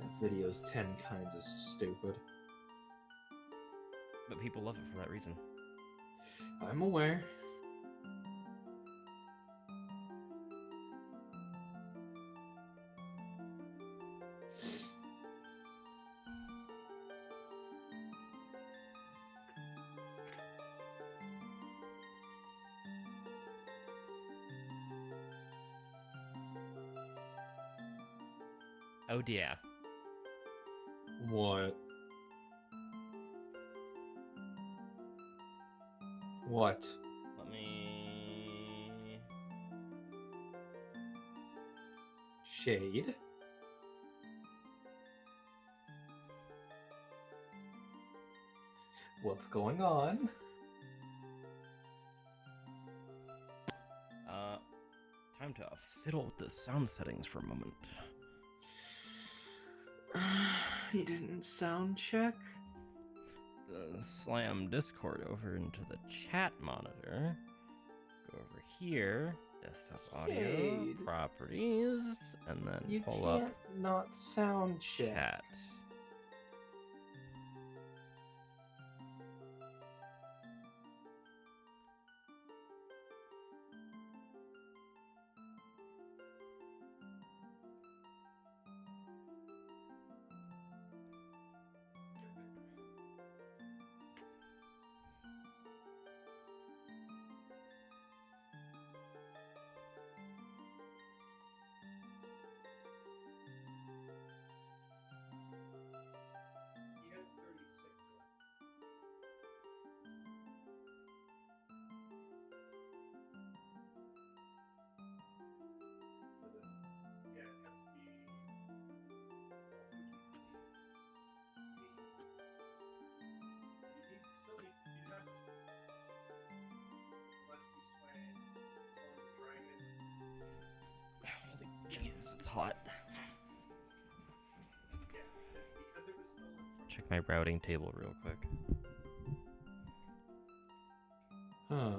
That video's 10 kinds of stupid. But people love it for that reason. I'm aware. Oh dear. What? What? Let me... Shade? What's going on? Time to fiddle with the sound settings for a moment. You didn't sound check? Slam Discord over into the chat monitor. Go over here, desktop audio, Shade. properties, and then You pull can't up not sound check. chat. Holy Jesus, it's hot. Check my routing table real quick. Huh.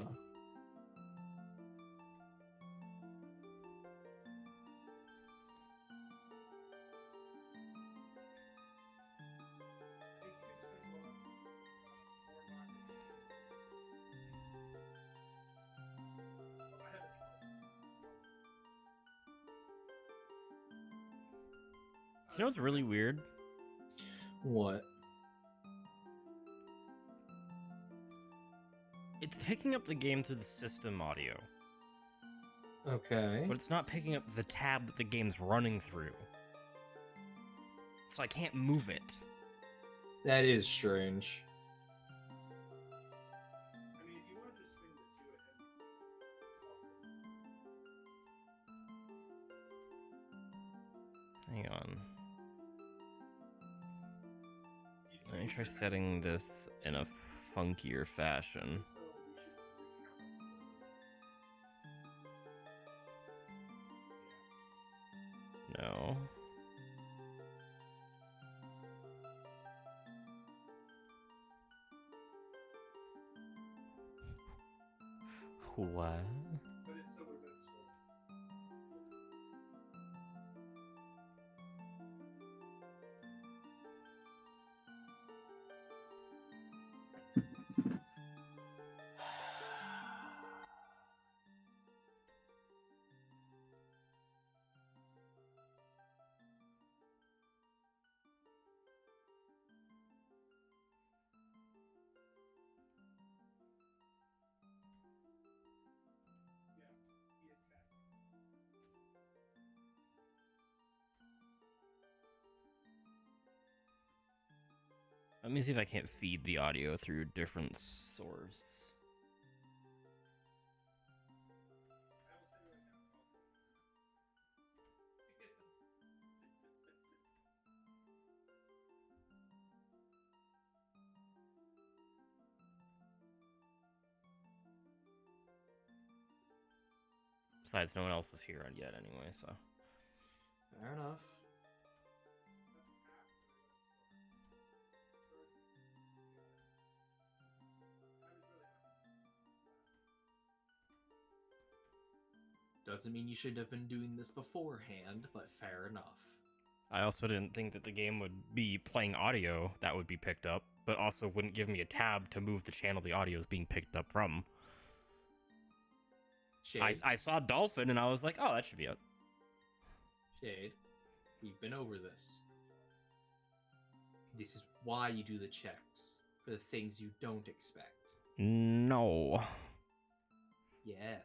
You know what's really weird? What? It's picking up the game through the system audio, Okay. but it's not picking up the tab that the game's running through. so I can't move it. That is strange. Hang on. Let me try setting this in a funkier fashion. No. What? Let me see if I can't feed the audio through a different source. Besides, no one else is here yet anyway, so. Fair enough. Doesn't mean you should have been doing this beforehand, but fair enough. I also didn't think that the game would be playing audio that would be picked up, but also wouldn't give me a tab to move the channel the audio is being picked up from. Shade. I saw Dolphin and I was like, oh, that should be it. Shade. We've been over this. This is why you do the checks. For the things you don't expect. No. Yes.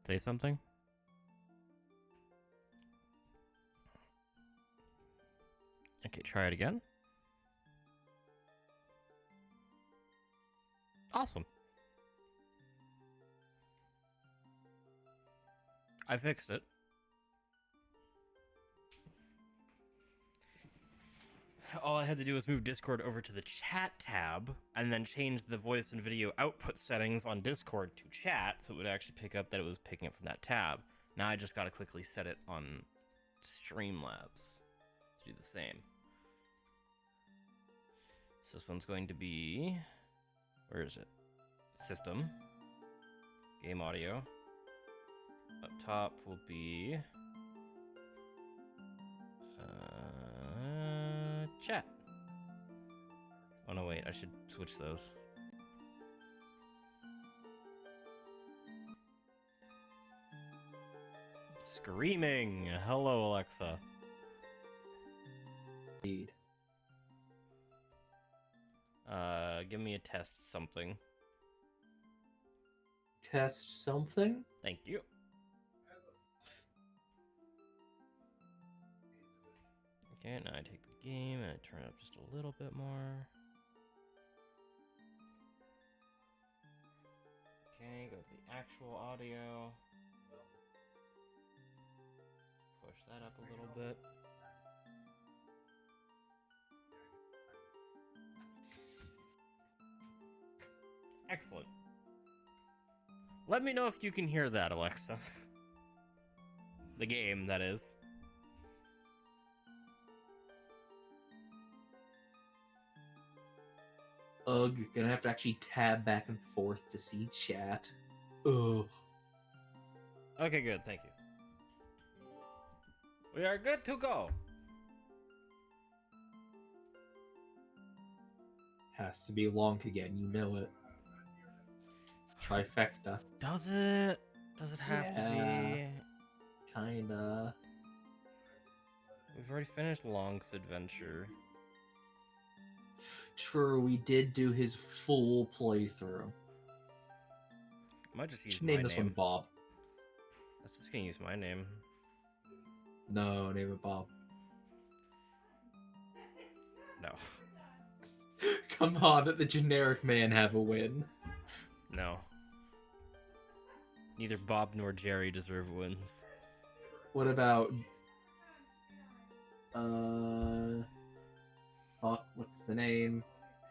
Say something? Okay, try it again. Awesome. I fixed it. All I had to do was move Discord over to the chat tab and then change the voice and video output settings on Discord to chat so it would actually pick up that it was picking up from that tab. Now I just gotta quickly set it on Streamlabs to do the same. So this one's going to be, where is it? System, game audio. Up top will be chat. Oh no, wait, I should switch those. Screaming. Hello, Alexa. Indeed. Give me a test something. Test something? Thank you. Okay, now I take the game and I turn it up just a little bit more. Okay, go to the actual audio. Push that up a little bit. Excellent. Let me know if you can hear that, Alexa. The game, that is. Ugh, gonna have to actually tab back and forth to see chat. Ugh. Okay, good, thank you. We are good to go. Has to be long again, you know it. Trifecta. Does it? Does it have to be? Kinda. We've already finished Long's adventure. True, we did do his full playthrough. I might just use Should my name this one name. Bob. I was just gonna use my name. No, name it Bob. No. Come on, let the generic man have a win. No. Neither Bob nor Jerry deserve wins. What about fuck, what's the name?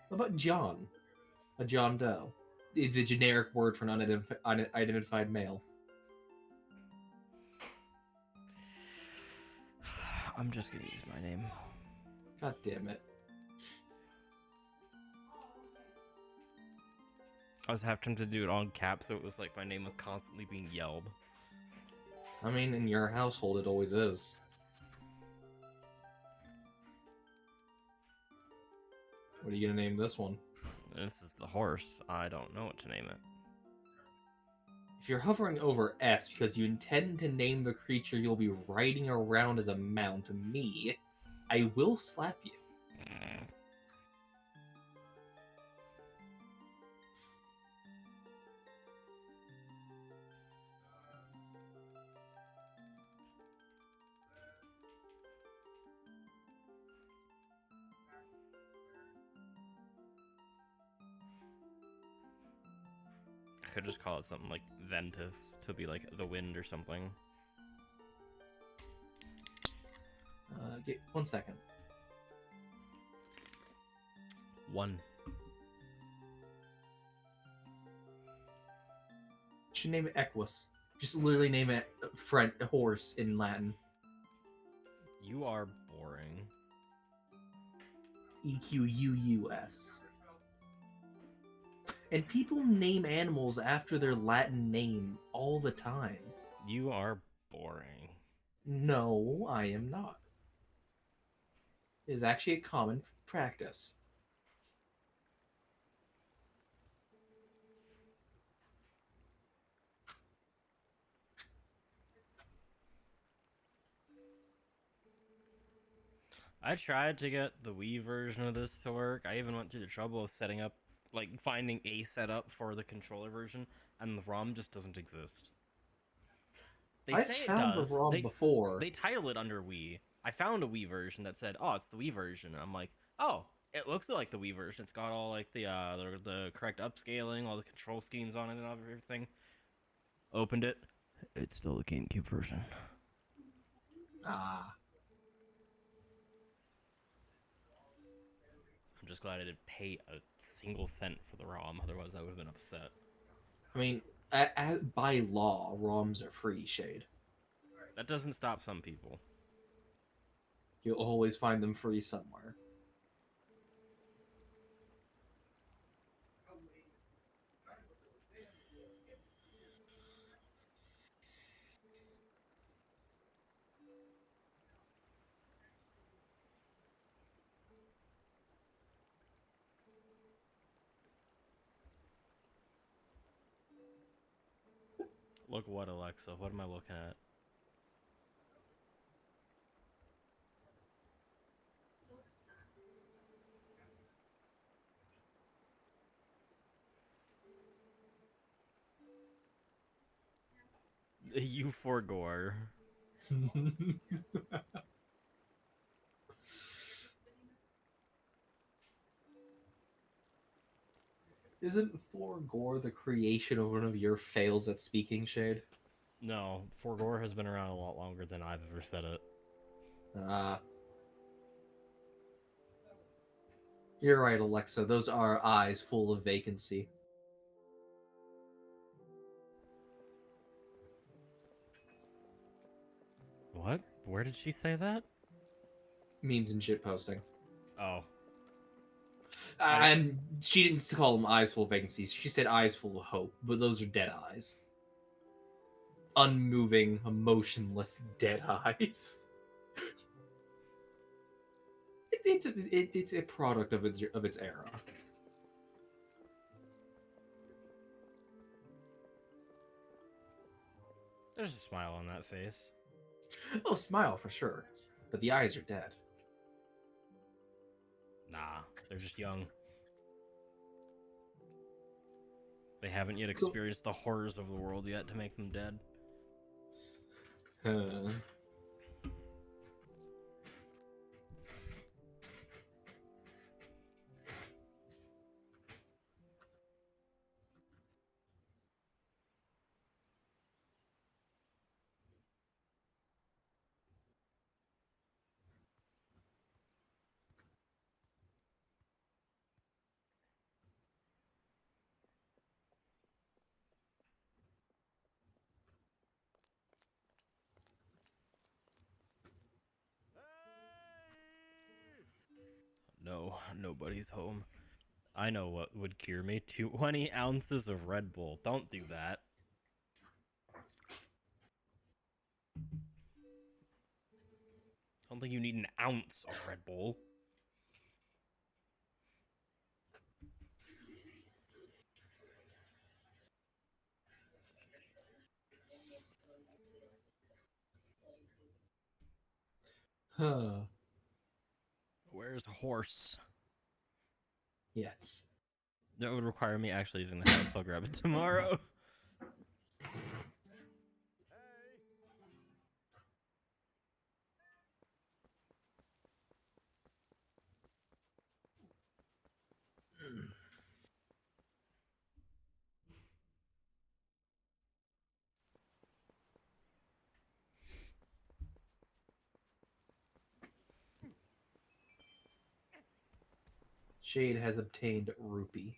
What about John? A John Doe. The generic word for an unidentified male. I'm just gonna use my name. God damn it. I was half tempted to do it on caps, so it was like my name was constantly being yelled. I mean, in your household, it always is. What are you gonna name this one? This is the horse. I don't know what to name it. If you're hovering over S because you intend to name the creature you'll be riding around as a mount, me, I will slap you. I could just call it something like Ventus to be like the wind or something. Get 1 second. 1. Should name it Equus. Just literally name it horse in Latin. You are boring. Equus. And people name animals after their Latin name all the time. You are boring. No, I am not. It is actually a common practice. I tried to get the Wii version of this to work. I even went through the trouble of setting up, like finding a setup for the controller version, and the ROM just doesn't exist. They I've say it found does. the ROM before. They title it under Wii. I found a Wii version that said, "Oh, it's the Wii version." And I'm like, "Oh, it looks like the Wii version. It's got all like the correct upscaling, all the control schemes on it, and everything." Opened it. It's still the GameCube version. Ah. I'm just glad I didn't pay a single cent for the ROM. Otherwise, I would have been upset. I mean, by law, ROMs are free, Shade. That doesn't stop some people. You'll always find them free somewhere. Look what, Alexa? What am I looking at? You forgore. Isn't Forgore the creation of one of your fails at speaking, Shade? No, forgore has been around a lot longer than I've ever said it. You're right, Alexa. Those are eyes full of vacancy. What? Where did she say that? Memes and shit posting. Oh. And she didn't call them eyes full of vacancies. She said eyes full of hope, but those are dead eyes. Unmoving, emotionless, dead eyes. It's a product of its era. There's a smile on that face. Oh, smile for sure, but the eyes are dead. Nah, they're just young. They haven't yet Cool. experienced the horrors of the world yet to make them dead. No, nobody's home. I know what would cure me. 20 ounces of Red Bull. Don't do that. I don't think you need an ounce of Red Bull. Huh. Where's horse? Yes. That would require me actually leaving the house. I'll grab it tomorrow. Shade has obtained rupee.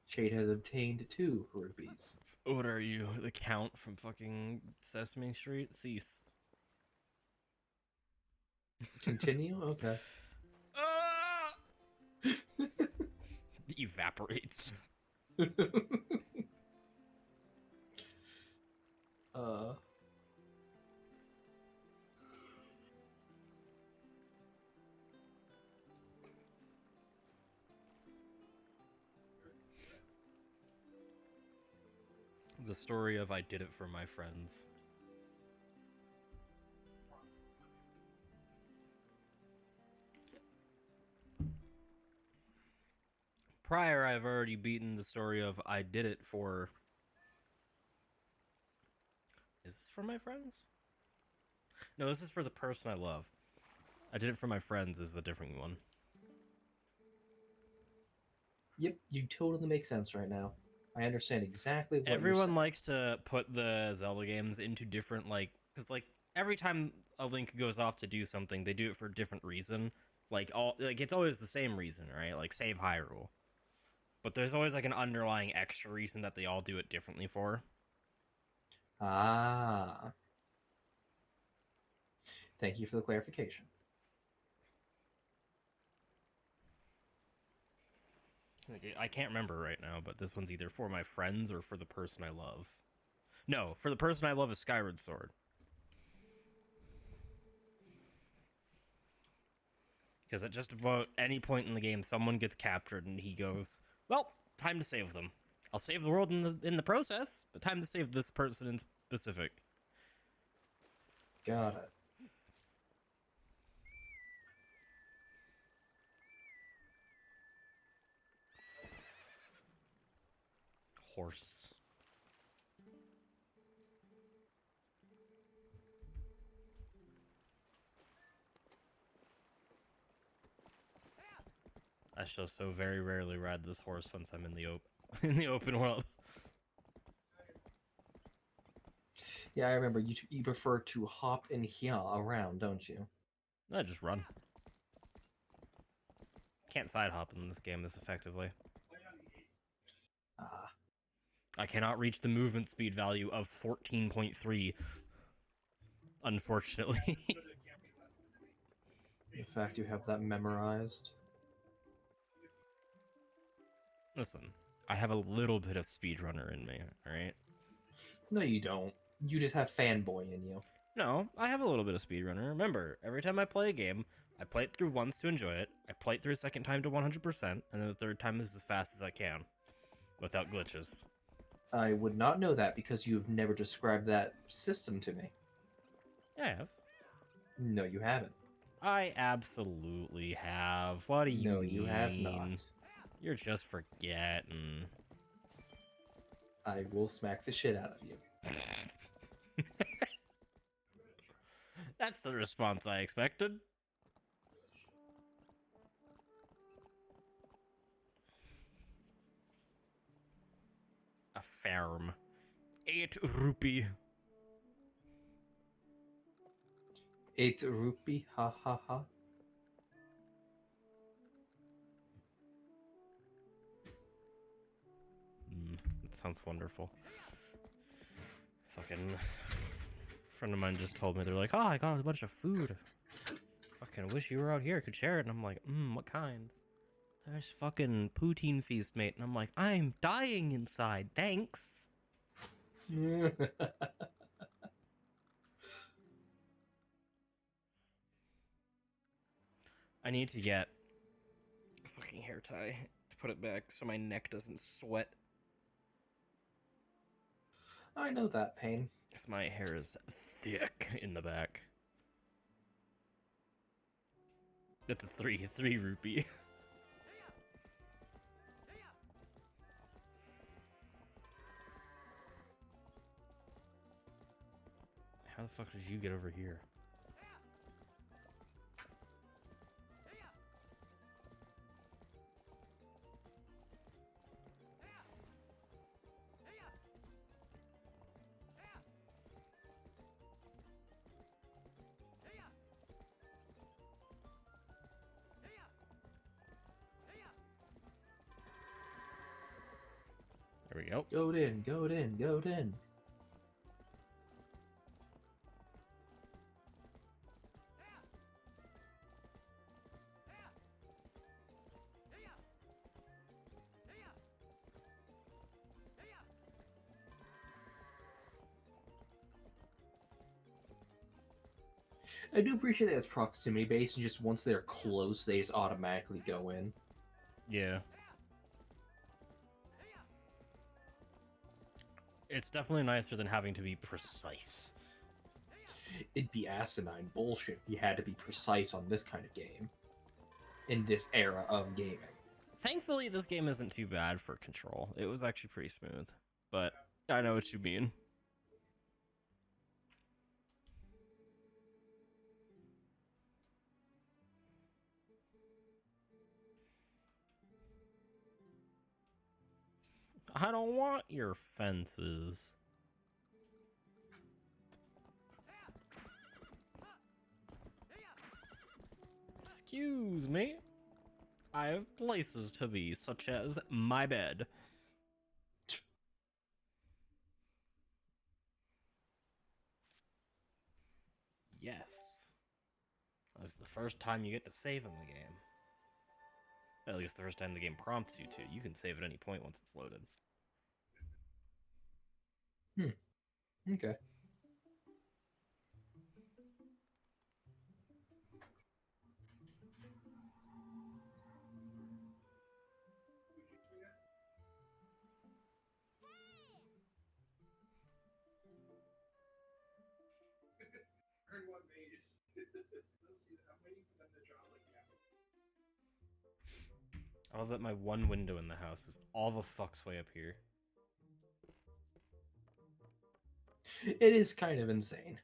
Shade has obtained 2 rupees. What are you? The Count from fucking Sesame Street? Cease. Continue? Okay. Evaporates. uh. The story of I did it for my friends. Prior, I've already beaten the story of I did it for... Is this for my friends? No, this is for the person I love. I did it for my friends is a different one. Yep, you totally make sense right now. I understand exactly what Everyone likes to put the Zelda games into different, like... Because, like, every time a Link goes off to do something, they do it for a different reason. Like, it's always the same reason, right? Like, save Hyrule. But there's always, like, an underlying extra reason that they all do it differently for. Ah. Thank you for the clarification. I can't remember right now, but this one's either for my friends or for the person I love. No, for the person I love is Skyward Sword. Because at just about any point in the game, someone gets captured and he goes, well, time to save them. I'll save the world in the process, but time to save this person in specific. Got it. Horse. I shall so very rarely ride this horse once I'm in the open world. Yeah, I remember you prefer to hop and hia around, don't you? No, just run. Can't side hop in this game this effectively. Ah. I cannot reach the movement speed value of 14.3. unfortunately. The fact you have that memorized. Listen, I have a little bit of speedrunner in me, alright? No, you don't. You just have fanboy in you. No, I have a little bit of speedrunner. Remember, every time I play a game, I play it through once to enjoy it, I play it through a second time to 100%, and then the third time is as fast as I can, without glitches. I would not know that because you've never described that system to me. I have. No, you haven't. I absolutely have. What do you No, mean? you have not. You're just forgetting. I will smack the shit out of you. That's the response I expected. A farm. 8 rupee. 8 rupee, ha ha ha. That sounds wonderful. Fucking friend of mine just told me, they're like, oh, I got a bunch of food. Fucking wish you were out here, could share it. And I'm like, what kind? There's fucking poutine feast, mate. And I'm like, I'm dying inside, thanks. I need to get a fucking hair tie to put it back so my neck doesn't sweat. I know that pain. Because my hair is thick in the back. That's a 3 rupee. How the fuck did you get over here? There we go. Goat in, goat in, goat in. I do appreciate that it's proximity based, and just once they're close, they just automatically go in. Yeah. It's definitely nicer than having to be precise. It'd be asinine bullshit if you had to be precise on this kind of game. In this era of gaming. Thankfully, this game isn't too bad for control. It was actually pretty smooth. But I know what you mean. I don't want your fences. Excuse me. I have places to be, such as my bed. Yes. That's the first time you get to save in the game. At least the first time the game prompts you to. You can save at any point once it's loaded. Okay. I love that my one window in the house is all the fuck's way up here. It is kind of insane.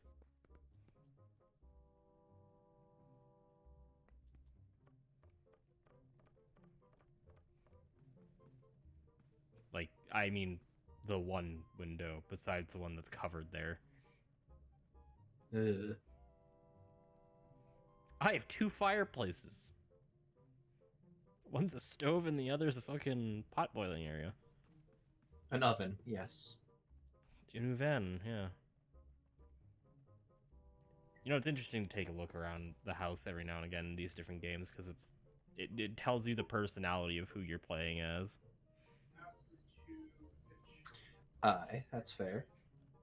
Like, I mean, the one window besides the one that's covered there. I have 2 fireplaces. One's a stove and the other's a fucking pot boiling area. An oven, yes. Une oven, yeah. You know, it's interesting to take a look around the house every now and again in these different games because it tells you the personality of who you're playing as. Aye, that's fair.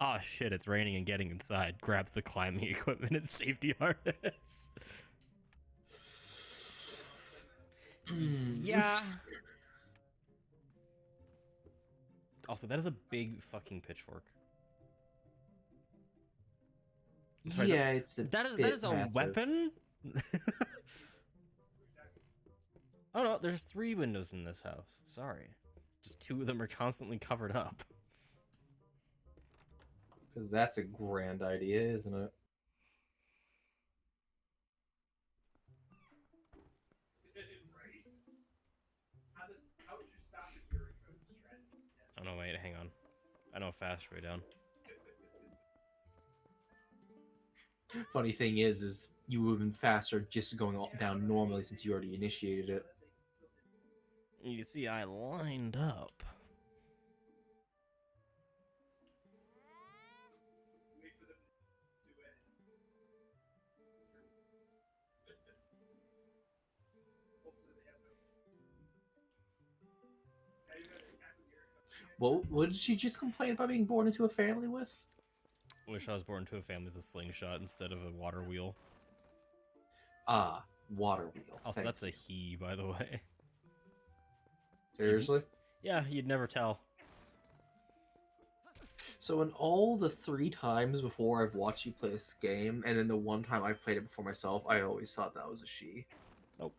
Ah, shit, it's raining and getting inside. Grabs the climbing equipment and safety harness. Yeah. Also, that is a big fucking pitchfork. Sorry, Yeah, it's a that is bit a massive. weapon? Oh no, there's 3 windows in this house. Sorry. Just 2 of them are constantly covered up. Because that's a grand idea, isn't it? Oh no, wait, hang on. I know a fast way down. Funny thing is you would have been faster just going down normally since you already initiated it. You can see I lined up. Well, what did she just complain about being born into a family with? Wish I was born into a family with a slingshot instead of a water wheel. Ah, water wheel. Also, Thank that's a you. he, by the way. Seriously? Yeah, you'd never tell. So in all the 3 times before I've watched you play this game, and then the 1 time I've played it before myself, I always thought that was a she. Nope.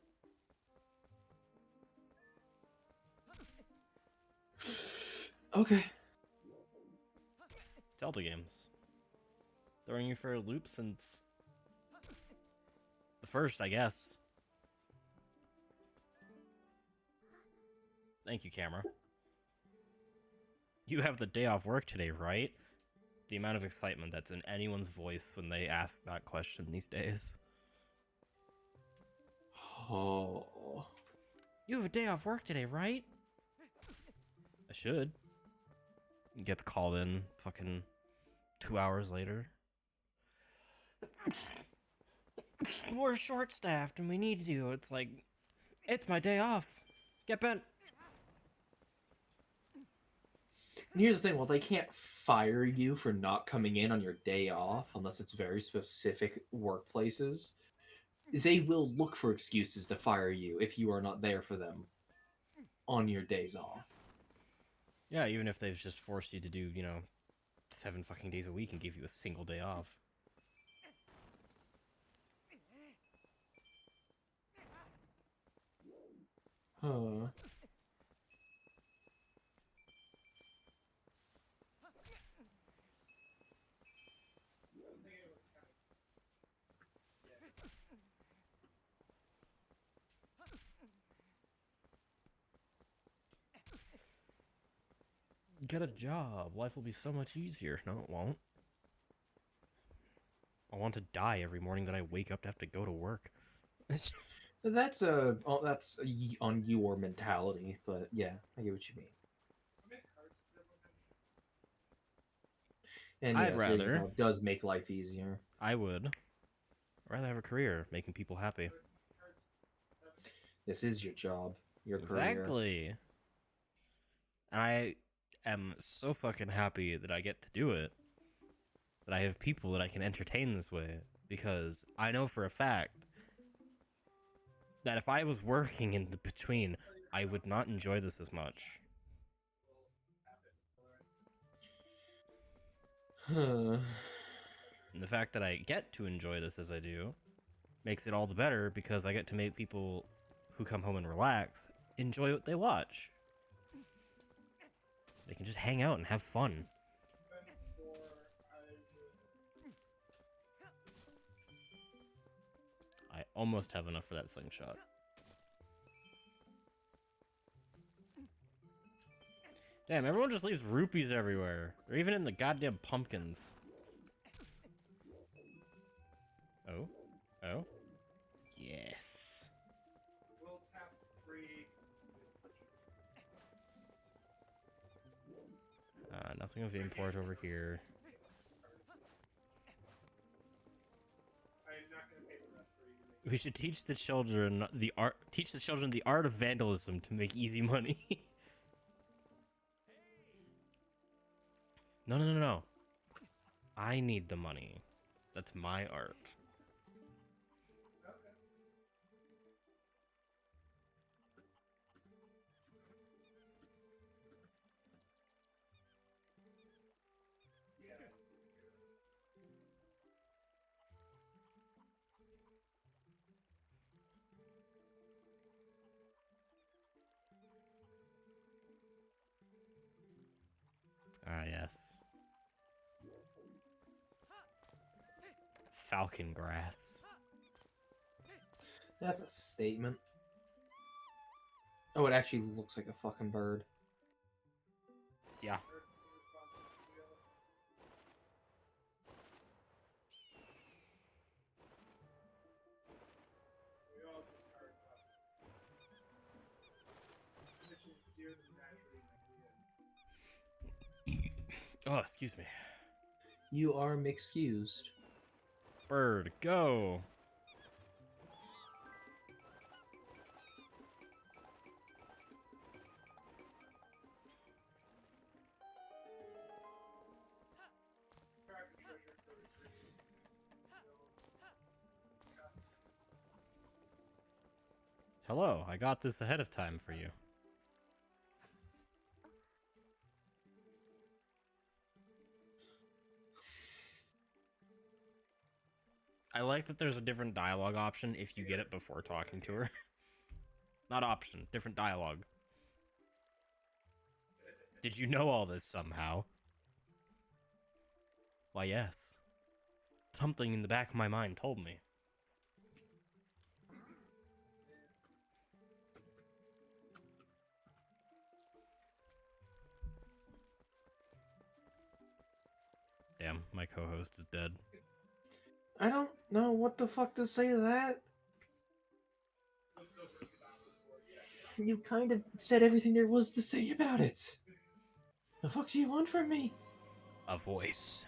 Okay. Zelda games. Throwing you for a loop since the first, I guess. Thank you, camera. You have the day off work today, right? The amount of excitement that's in anyone's voice when they ask that question these days. Oh. You have a day off work today, right? I should. Gets called in fucking 2 hours later. We're short-staffed and we need you. It's like, it's my day off. Get bent. And here's the thing, well, they can't fire you for not coming in on your day off unless it's very specific workplaces. They will look for excuses to fire you if you are not there for them on your days off. Yeah, even if they've just forced you to do, 7 fucking days a week and give you a single day off. Huh. Get a job. Life will be so much easier. No, it won't. I want to die every morning that I wake up to have to go to work. That's on your mentality, but yeah, I get what you mean. And I'd yes, your rather. job does make life easier. I would rather have a career making people happy. This is your job, your career. Exactly. And I am so fucking happy that I get to do it. That I have people that I can entertain this way. Because I know for a fact that if I was working in the between, I would not enjoy this as much. Huh. And the fact that I get to enjoy this as I do makes it all the better because I get to make people who come home and relax enjoy what they watch. They can just hang out and have fun. I almost have enough for that slingshot. Damn, everyone just leaves rupees everywhere. They're even in the goddamn pumpkins. Oh? Oh? Yes. Nothing of import over here. We should teach the children the art of vandalism to make easy money. No, no, no, no. I need the money. That's my art. Ah, yes. Falcon grass. That's a statement. Oh, it actually looks like a fucking bird. Yeah. Oh, excuse me. You are excused. Bird, go. Hello, I got this ahead of time for you. I like that there's a different dialogue option if you get it before talking to her. Not option, different dialogue. Did you know all this somehow? Why, yes. Something in the back of my mind told me. Damn, my co-host is dead. I don't know what the fuck to say to that. You kind of said everything there was to say about it. The fuck do you want from me? A voice.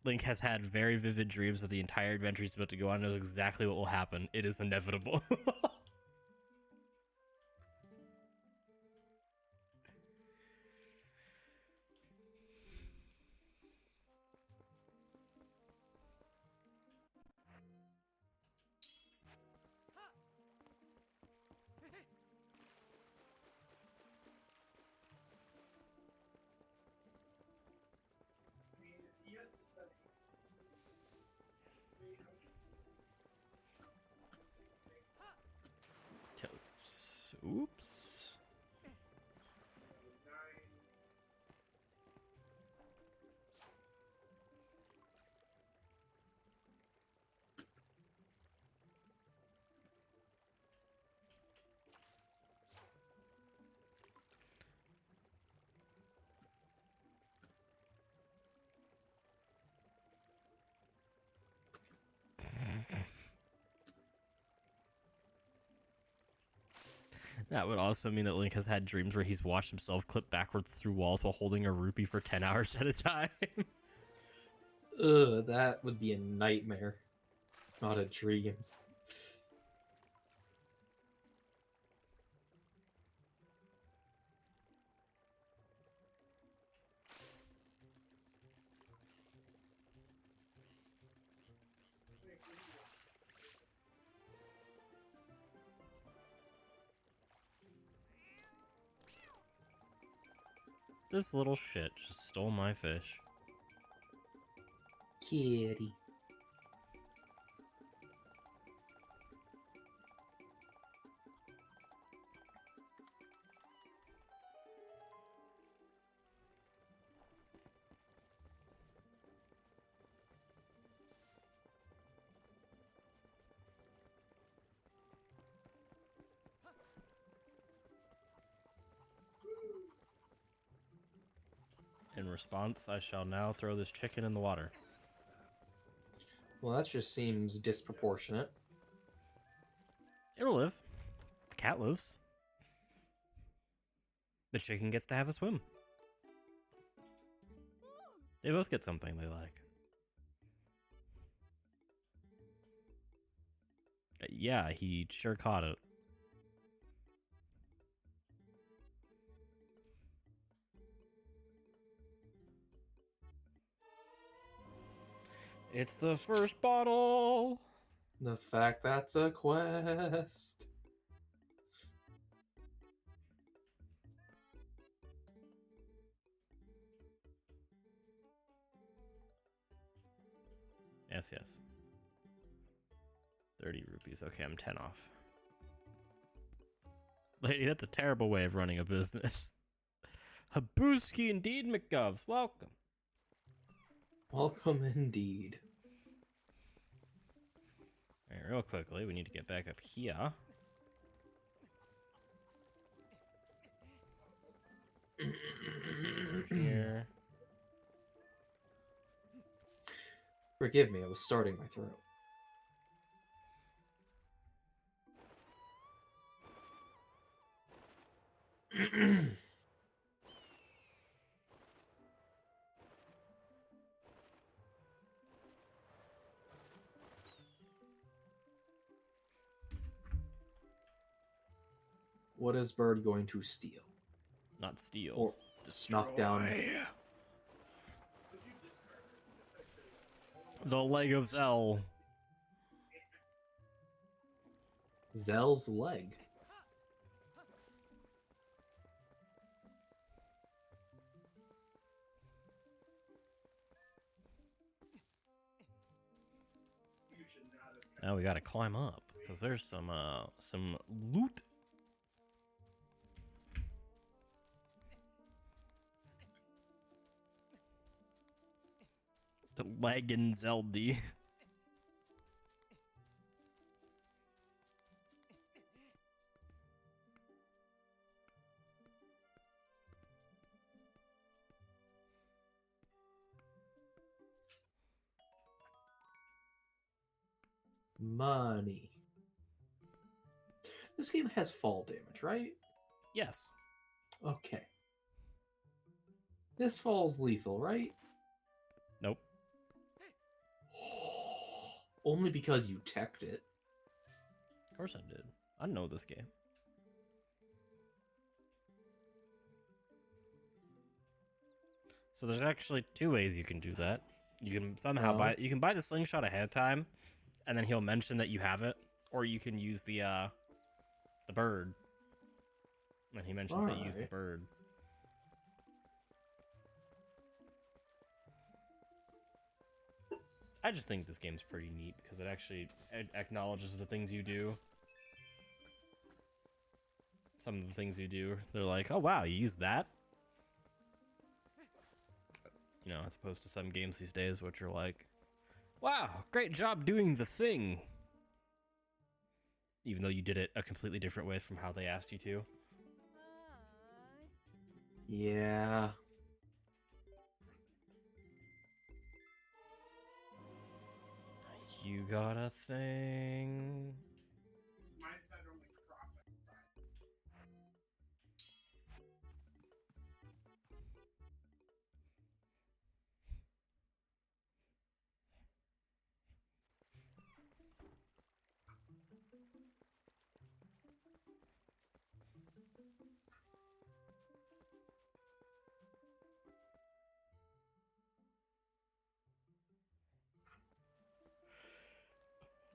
Link has had very vivid dreams that the entire adventure is about to go on and knows exactly what will happen. It is inevitable. Oops. That would also mean that Link has had dreams where he's watched himself clip backwards through walls while holding a rupee for 10 hours at a time. Ugh, that would be a nightmare. Not a dream. This little shit just stole my fish. Kitty. In response, I shall now throw this chicken in the water. Well, that just seems disproportionate. It'll live. The cat lives. The chicken gets to have a swim. They both get something they like. Yeah, he sure caught it. It's the first bottle. The fact that's a quest. Yes, yes. 30 rupees. Okay, I'm 10 off. Lady, that's a terrible way of running a business. Habuski indeed, McGovs. Welcome. Welcome indeed. All right, real quickly, we need to get back up here. Here. Forgive me, I was starting my throat. What is Bird going to steal? Not steal. Or destroy. knock down. The leg of Zell. Zell's leg. Now we gotta climb up because there's some loot. The leg in Zeldy. Money. This game has fall damage, right? Yes. Okay. This fall's lethal, right? Nope. Only because you teched it. Of course I did. I know this game. So there's actually two ways you can do that. You can somehow buy the slingshot ahead of time, and then he'll mention that you have it, or you can use the bird. And he mentions that you use the bird. I just think this game's pretty neat because it actually acknowledges the things you do. Some of the things you do, they're like, oh wow, you use that? You know, as opposed to some games these days which are like, wow, great job doing the thing. Even though you did it a completely different way from how they asked you to. Yeah. You got a thing.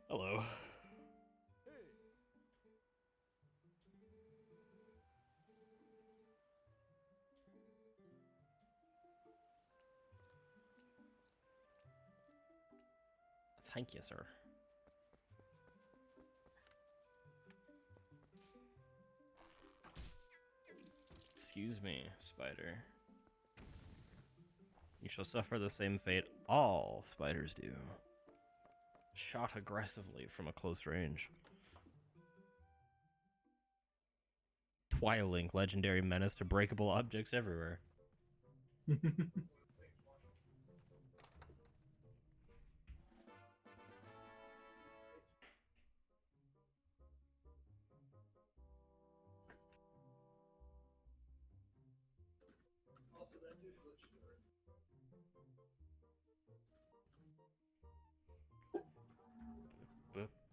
Hello. Thank you, sir. Excuse me, spider. You shall suffer the same fate all spiders do. Shot aggressively from a close range. Twilink, legendary menace to breakable objects everywhere.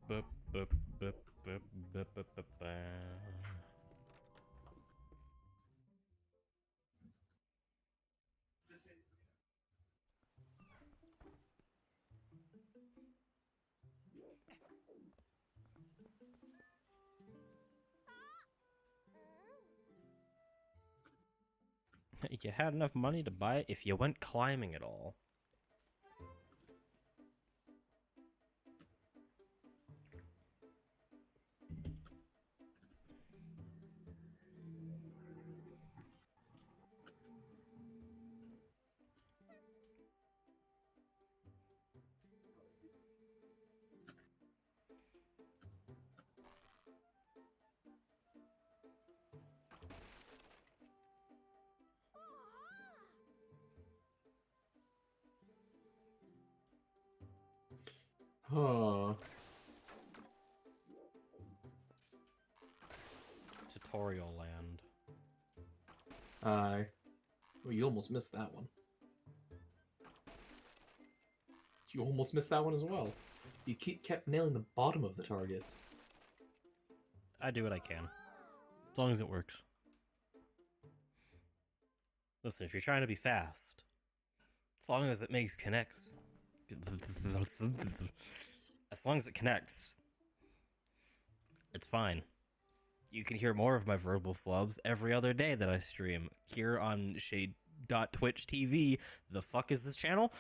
Bup, bup, You had enough money to buy it if you went climbing at all. Huh. Tutorial land. Well, you almost missed that one. You almost missed that one as well. You kept nailing the bottom of the targets. I do what I can. As long as it works. Listen, if you're trying to be fast, as long as it makes connects. As long as it connects, it's fine. You can hear more of my verbal flubs every other day that I stream here on Shade.Twitch TV. The fuck is this channel?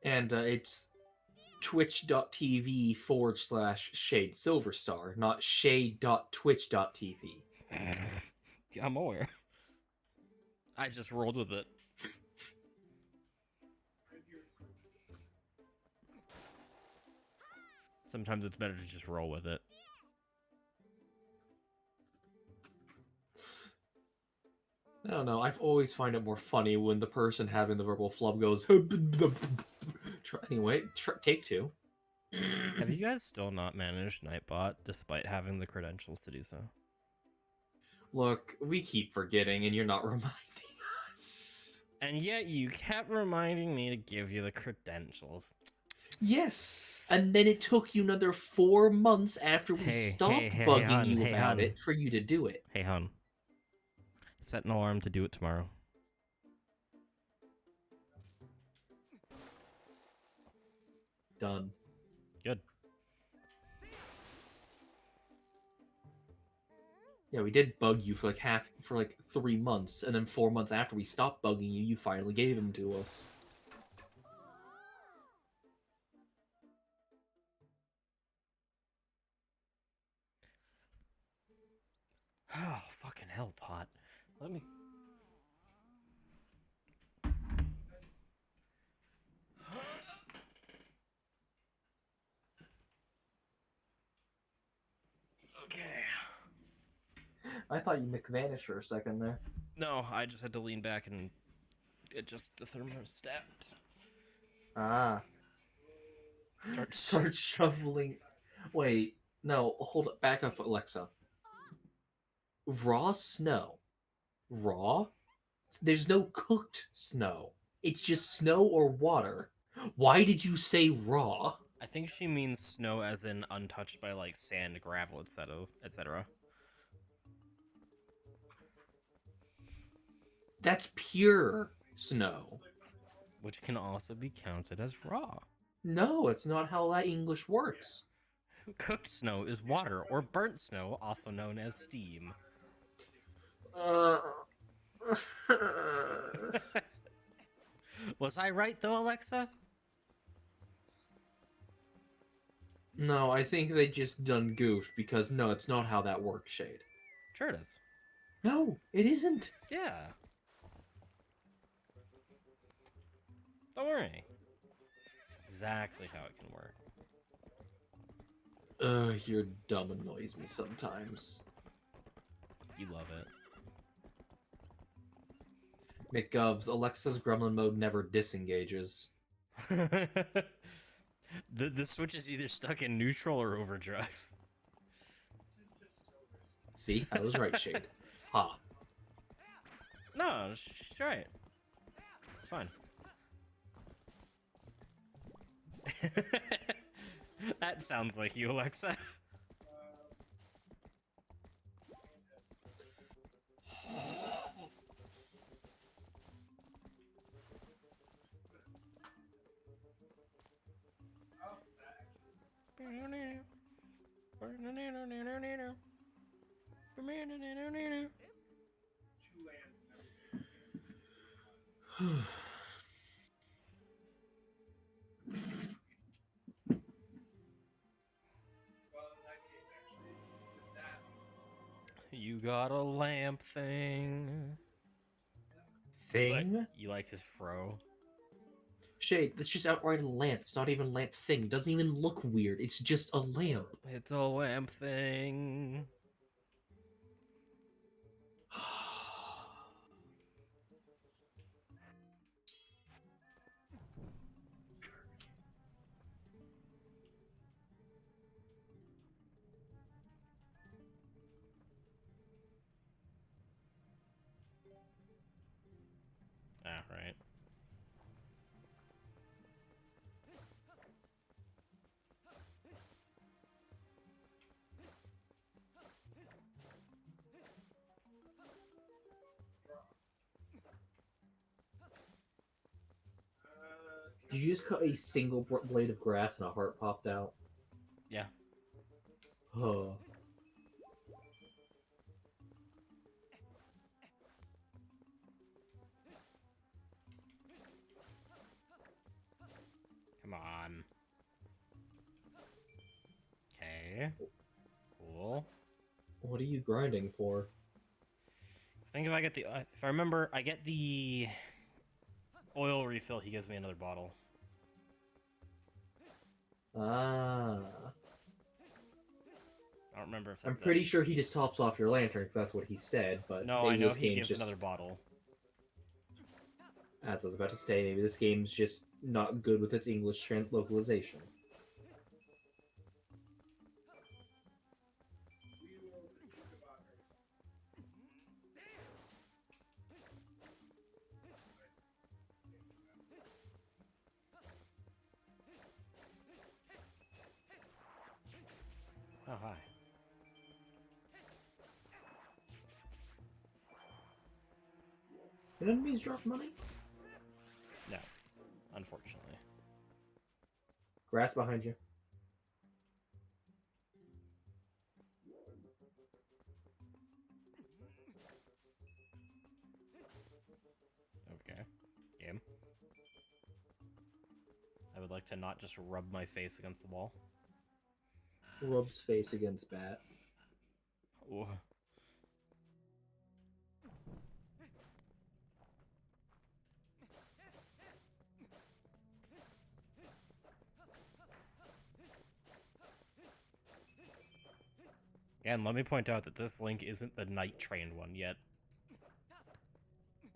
And it's twitch.tv/Shade Silverstar, not shade.twitch.tv. I'm aware. I just rolled with it. Sometimes it's better to just roll with it. I don't know. I've always find it more funny when the person having the verbal flub goes. Anyway, take two. Have you guys still not managed Nightbot despite having the credentials to do so? Look, we keep forgetting, and you're not reminding us. And yet you kept reminding me to give you the credentials. Yes, and then it took you another 4 months after we stopped bugging you about it for you to do it. Hey, hon. Set an alarm to do it tomorrow. Done. Good. Yeah, we did bug you for like 3 months, and then 4 months after we stopped bugging you, you finally gave them to us. Oh, fucking hell, Tot. Let me... Okay. I thought you McVanished for a second there. No, I just had to lean back and adjust the thermostat. Ah. Start shoveling. Wait, no, hold up. Back up, Alexa. Raw snow. Raw? There's no cooked snow. It's just snow or water. Why did you say raw? I think she means snow as in untouched by, like, sand, gravel, etc. That's pure snow. Which can also be counted as raw. No, it's not how that English works. Cooked snow is water, or burnt snow, also known as steam. Was I right, though, Alexa? No, I think they just done goofed because no, it's not how that works, Shade. Sure it is. No, it isn't. Yeah. Don't worry. It's exactly how it can work. Your dumb annoys me sometimes. You love it. McGovs, Alexa's gremlin mode never disengages. The switch is either stuck in neutral or overdrive. See, I was right, Shade. Ha. No, she's right. fine. That sounds like you, Alexa. You got a lamp thing. Thing? You like his fro? Shade, that's just outright a lamp. It's not even a lamp thing. It doesn't even look weird. It's just a lamp. It's a lamp thing. Ah, right. Did you just cut a single blade of grass and a heart popped out? Yeah. Huh. Come on. Okay. Cool. What are you grinding for? So think if I get the, if I remember, I get the oil refill. He gives me another bottle. Ah. I don't remember if I'm that's pretty sure he just tops off your lantern because that's what he said, but No, maybe I know this he game's gives just... another bottle. As I was about to say, maybe this game's just not good with its English localization. Oh, hi. Can enemies drop money? No, unfortunately. Grass behind you. Okay. Game. I would like to not just rub my face against the wall. Rubs face against bat. Ooh. Again, let me point out that this Link isn't the Night Trained one yet.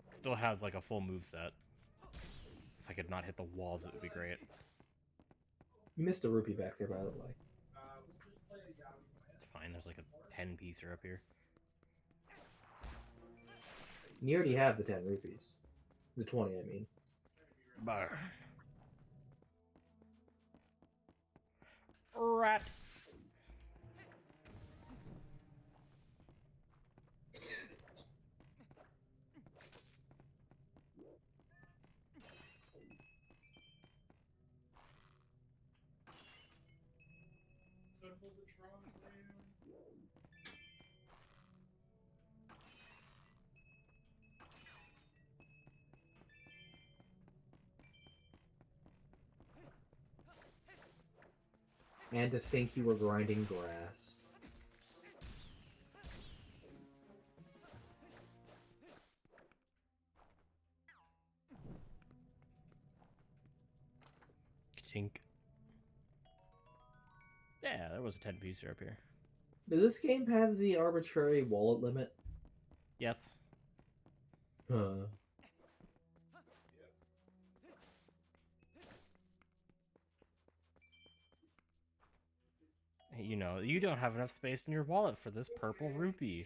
It still has like a full moveset. If I could not hit the walls, it would be great. You missed a rupee back there, by the way. It's fine, there's like a 10-piecer up here. You already have the 10 rupees. The 20, I mean. Brr. Rat. And to think you were grinding grass. Tink. Yeah, there was a 10-piecer up here. Does this game have the arbitrary wallet limit? Yes. Huh. You know, you don't have enough space in your wallet for this purple rupee.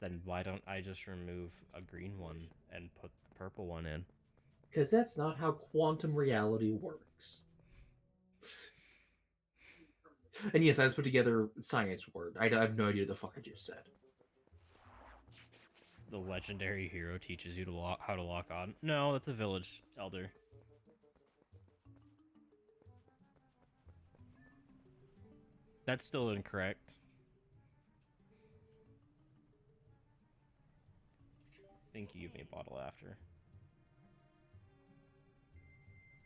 Then why don't I just remove a green one and put the purple one in? Because that's not how quantum reality works. And yes, I just put together science word. I have no idea what the fuck I just said. The legendary hero teaches you to how to lock on. No, that's a village elder. That's still incorrect. I think you give me a bottle after.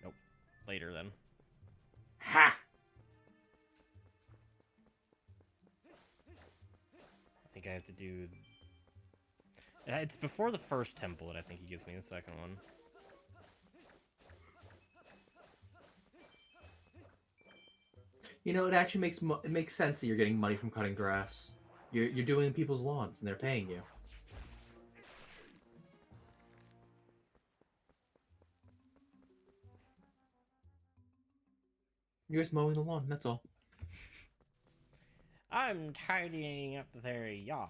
Nope. Later then. Ha! I think I have to do... It's before the first temple that I think he gives me the second one. You know, it actually makes sense that you're getting money from cutting grass. You're doing people's lawns and they're paying you. You're just mowing the lawn, that's all. I'm tidying up their yard.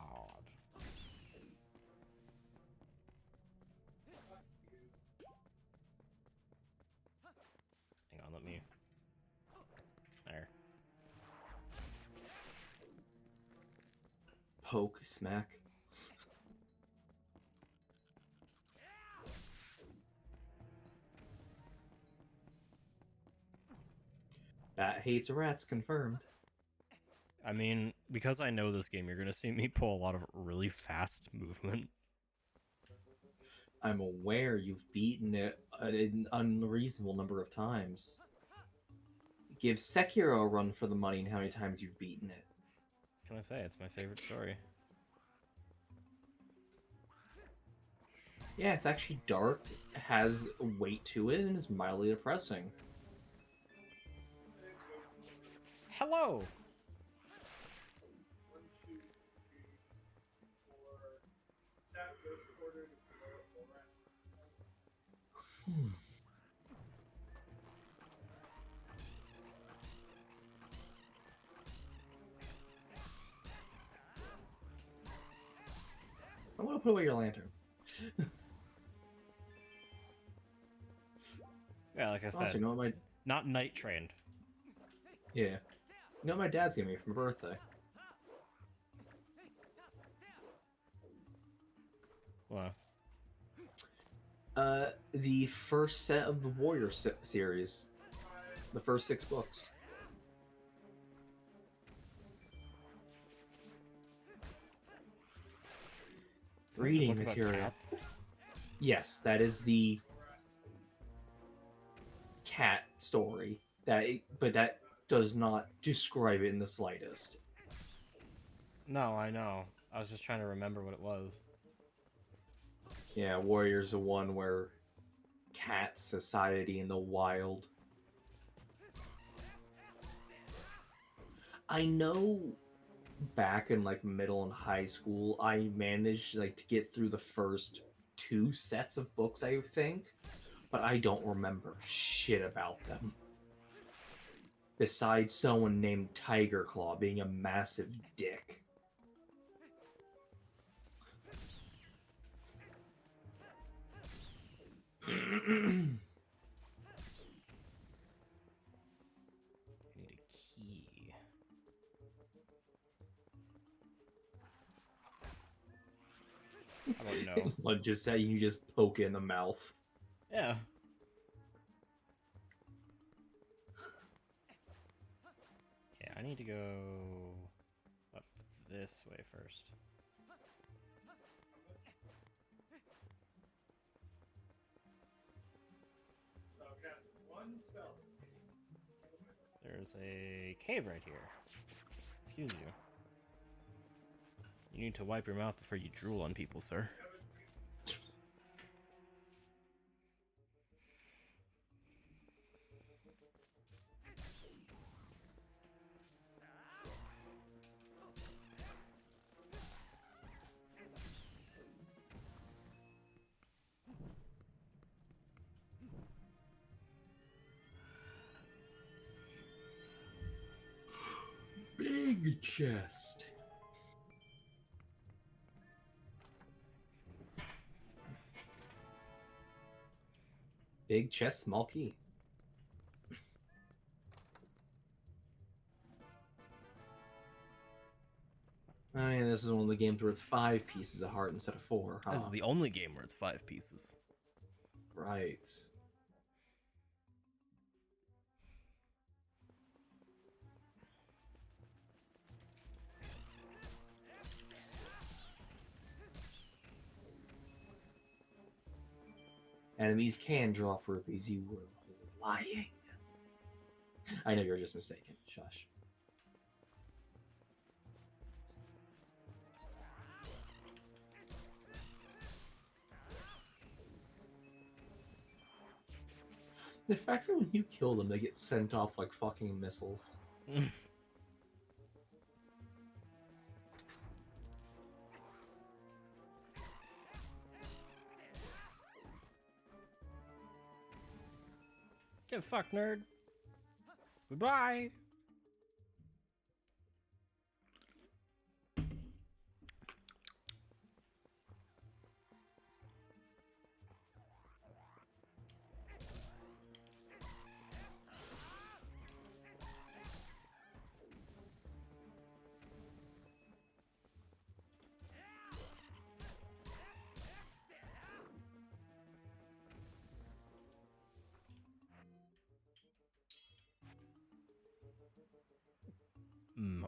Hang on, let me... There. Poke, smack. Bat hates rats, confirmed. I mean, because I know this game, you're gonna see me pull a lot of really fast movement. I'm aware you've beaten it an unreasonable number of times. Give Sekiro a run for the money and how many times you've beaten it. What can I say? It's my favorite story. Yeah, it's actually dark, has weight to it, and is mildly depressing. Hello! I want to put away your lantern. Yeah, like I said, Also, you know what my... not night trained. Yeah. You know what my dad's giving me for my birthday? What? The first set of the Warrior series. The first 6 books. Reading material. Yes, that is the cat story. But that does not describe it in the slightest. No, I know. I was just trying to remember what it was. Yeah, Warrior's the one where cat society in the wild. I know back in like middle and high school, I managed like to get through the first 2 sets of books, I think, but I don't remember shit about them. Besides someone named Tiger Claw being a massive dick. I need a key. How about no? Like just that you just poke it in the mouth. Yeah. Okay, I need to go up this way first. There's a cave right here. Excuse you. You need to wipe your mouth before you drool on people, sir. Big chest. Big chest, small key. Oh yeah, this is one of the games where it's 5 pieces of heart instead of 4, huh? This is the only game where it's 5 pieces. Right. Enemies can drop rupees. You were lying. I know you're just mistaken. Shush. The fact that when you kill them, they get sent off like fucking missiles. Get fucked, nerd. Goodbye.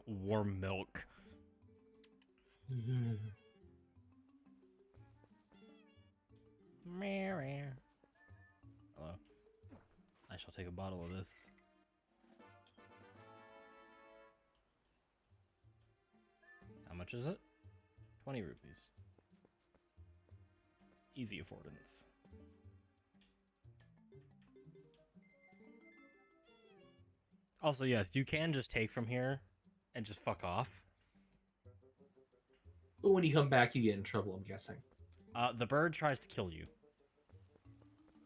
Warm milk. Hello. I shall take a bottle of this. How much is it? 20 rupees. Easy affordance. Also, yes, you can just take from here and just fuck off. But when you come back, you get in trouble, I'm guessing. The bird tries to kill you,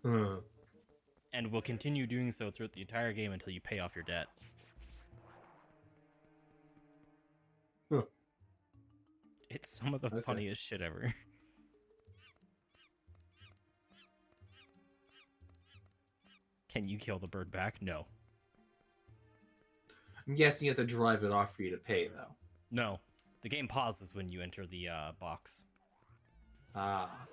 Huh. and will continue doing so throughout the entire game until you pay off your debt. Huh. It's some of the Okay. funniest shit ever. Can you kill the bird back? No. I'm guessing you have to drive it off for you to pay, though. No. The game pauses when you enter the box. Ah.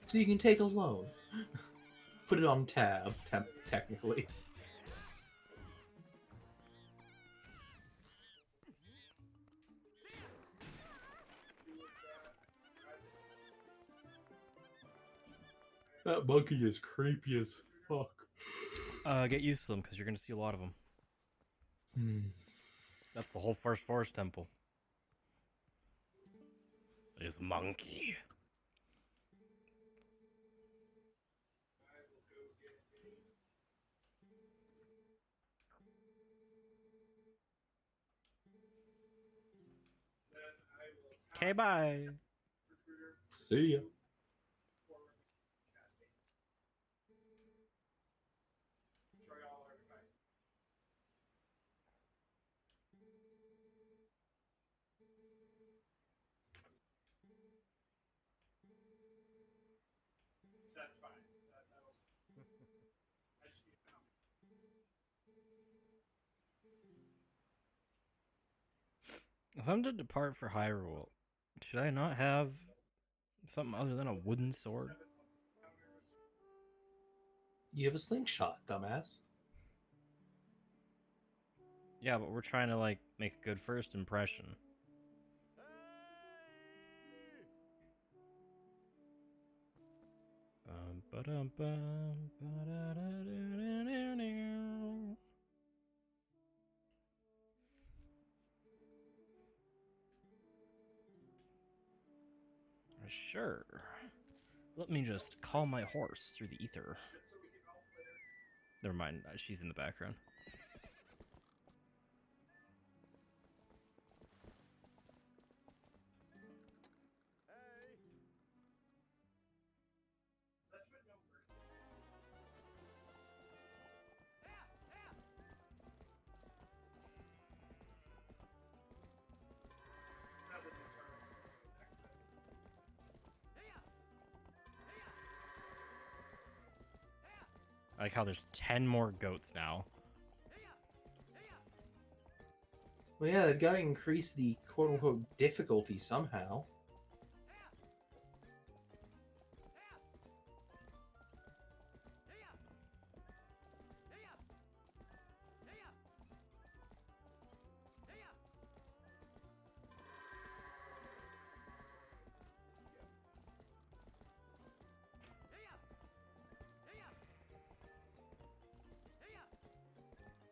So you can take a loan. Put it on tab, technically. That monkey is creepy as fuck. Get used to them, because you're going to see a lot of them. That's the whole first forest temple. This monkey. Okay, bye. See ya. If I'm to depart for Hyrule, should I not have something other than a wooden sword? You have a slingshot, dumbass. Yeah, but we're trying to, like, make a good first impression. Sure. Let me just call my horse through the ether. Never mind, she's in the background. like how there's 10 more goats now. Well, yeah, they've got to increase the quote-unquote difficulty somehow.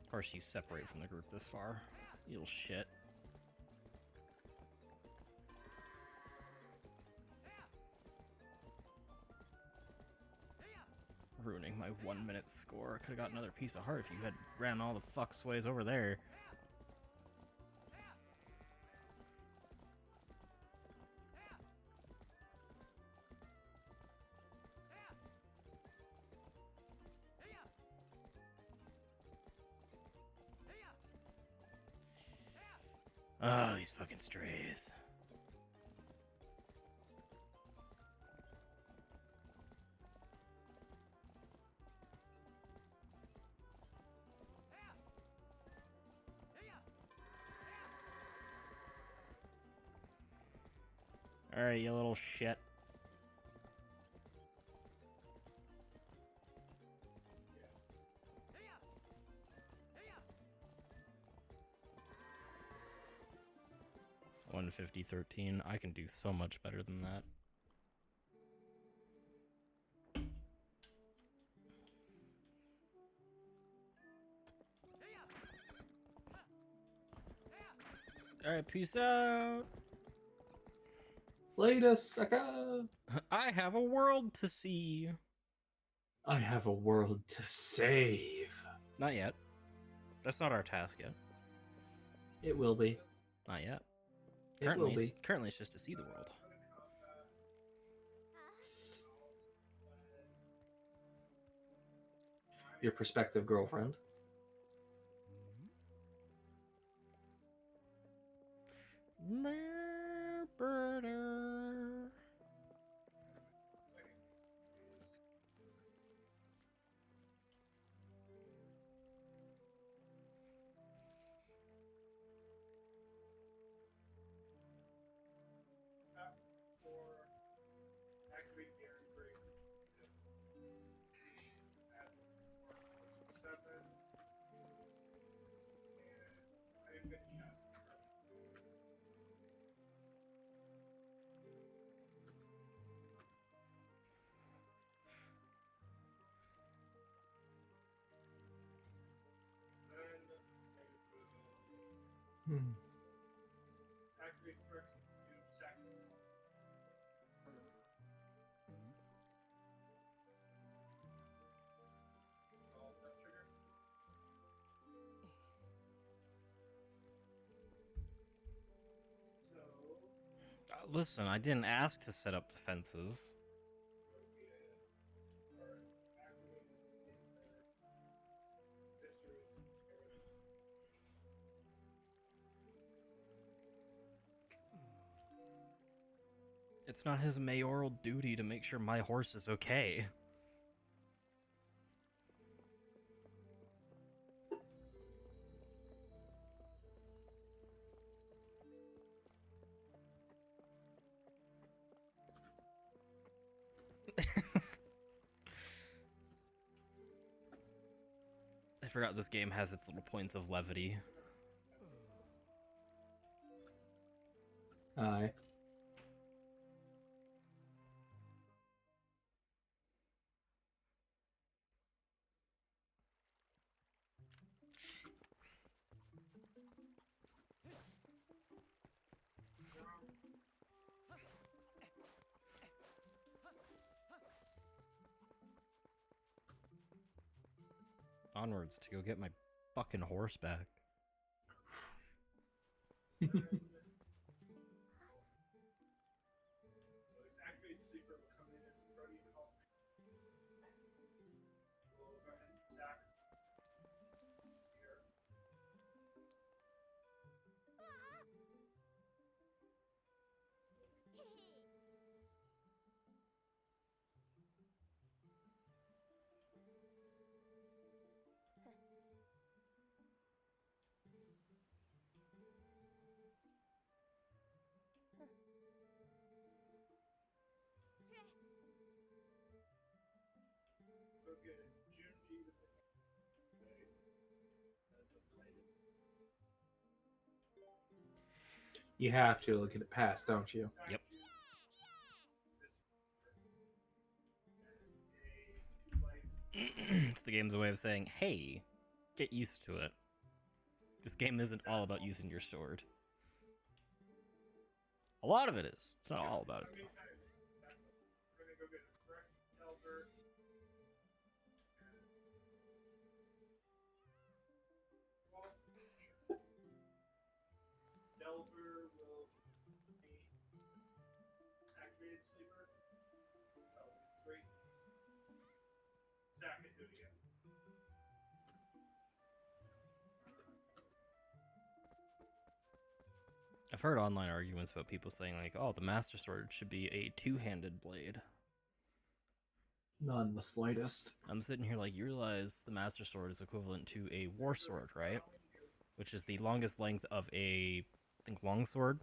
Of course you separate from the group this far. You little shit. Ruining my 1 minute score. I could've got another piece of heart if you had ran all the fuck's ways over there. Oh, these fucking strays. Alright, you little shit. $150.13. I can do so much better than that. Alright, peace out. Later, sucker! I have a world to see. I have a world to save. Not yet. That's not our task yet. It will be. Not yet. It will be. Currently, it's just to see the world. Your prospective girlfriend. Murder. Hmm. Listen, I didn't ask to set up the fences. It's not his mayoral duty to make sure my horse is okay. I forgot this game has its little points of levity. Aye. Onwards to go get my fucking horse back. You have to look at the past, don't you? Yep. It's the game's way of saying, hey, get used to it. This game isn't all about using your sword. A lot of it is. It's not all about it, though. I've heard online arguments about people saying, like, oh, the Master Sword should be a two-handed blade. None the slightest. I'm sitting here like, you realize the Master Sword is equivalent to a War Sword, right? Which is the longest length of a, I think, longsword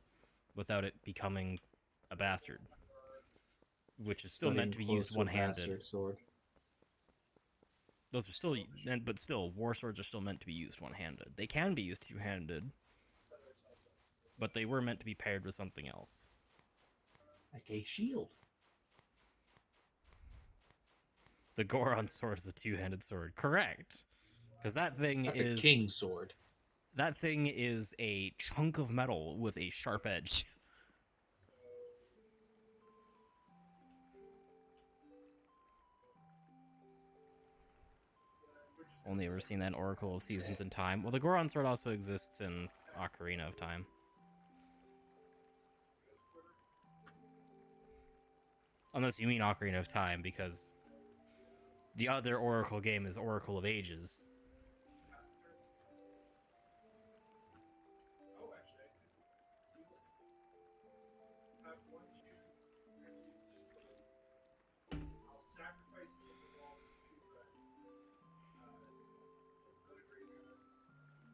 without it becoming a bastard. Which is still meant to be used one-handed. Sword. Those are still, but still, War Swords are still meant to be used one-handed. They can be used two-handed, but they were meant to be paired with something else. Like a shield. The Goron sword is a two-handed sword. Correct. Because that thing That's is... a king sword. That thing is a chunk of metal with a sharp edge. Only ever seen that in Oracle of Seasons and Time. Well, the Goron sword also exists in Ocarina of Time. Unless you mean Ocarina of Time, because the other Oracle game is Oracle of Ages.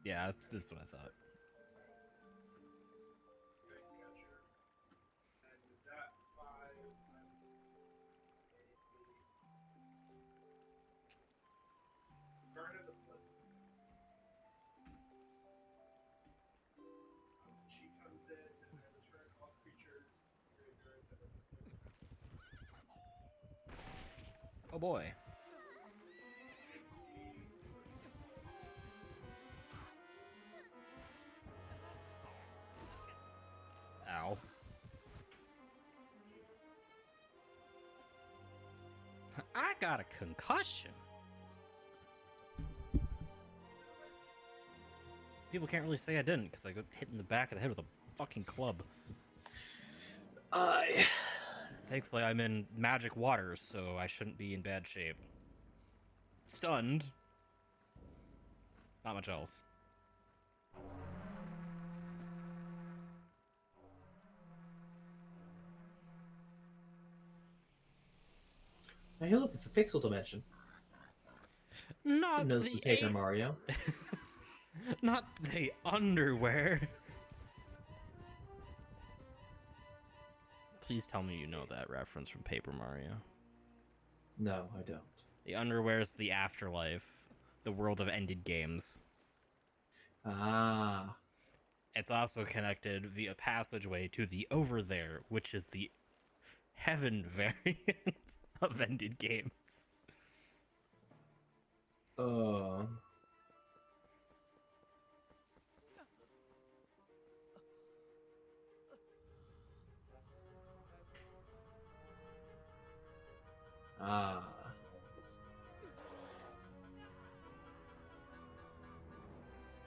Yeah, that's what I thought. Oh boy. Ow. I got a concussion. People can't really say I didn't, because I got hit in the back of the head with a fucking club. Thankfully, I'm in magic waters, so I shouldn't be in bad shape. Stunned. Not much else. Hey, look, it's the pixel dimension. Not Who knows the Paper Mario? Not the underwear. Please tell me you know that reference from Paper Mario. No, I don't. The underwear is the afterlife, the world of ended games. Ah. It's also connected via passageway to the Over There, which is the heaven variant of ended games. Ah.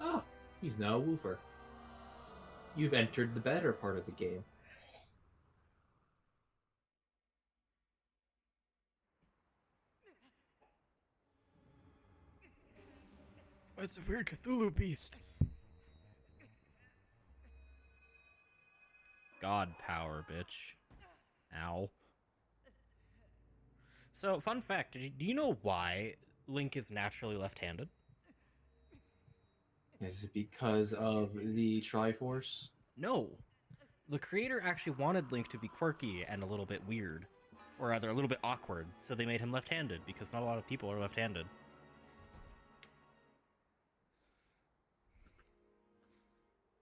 Oh, he's now a woofer. You've entered the better part of the game. It's a weird Cthulhu beast. God power, bitch. Ow. So, fun fact, do you know why Link is naturally left-handed? Is it because of the Triforce? No. The creator actually wanted Link to be quirky and a little bit weird. or rather a little bit awkward, so they made him left-handed, because not a lot of people are left-handed.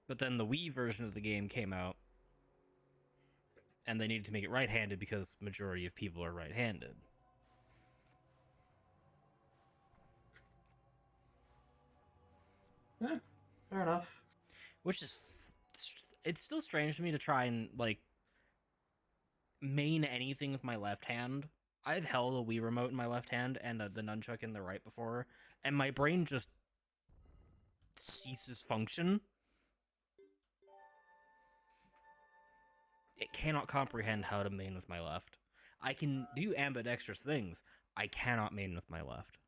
But then the Wii version of the game came out, and they needed to make it right-handed because majority of people are right-handed. Fair enough. Which is... it's still strange to me to try and, like, main anything with my left hand. I've held a Wii remote in my left hand and the nunchuck in the right before, and my brain just ceases function. It cannot comprehend how to main with my left. I can do ambidextrous things. I cannot main with my left.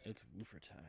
It's woofer time.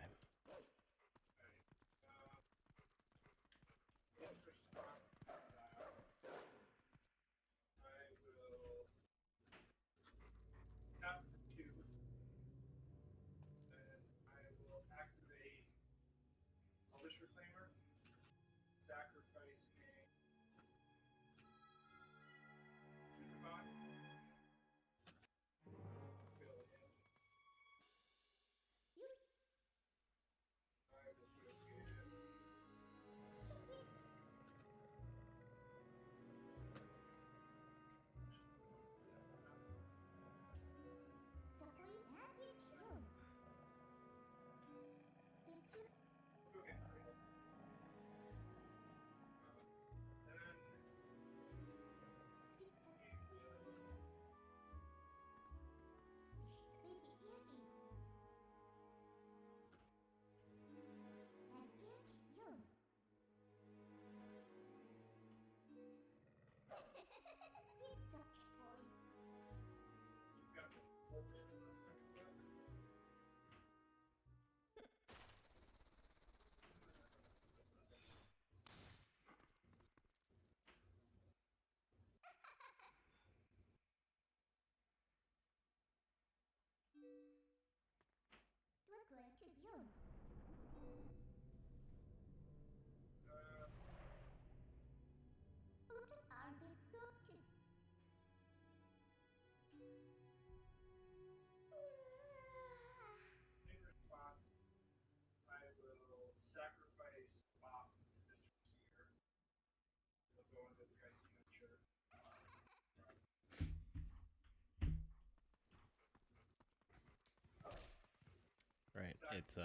Right, it's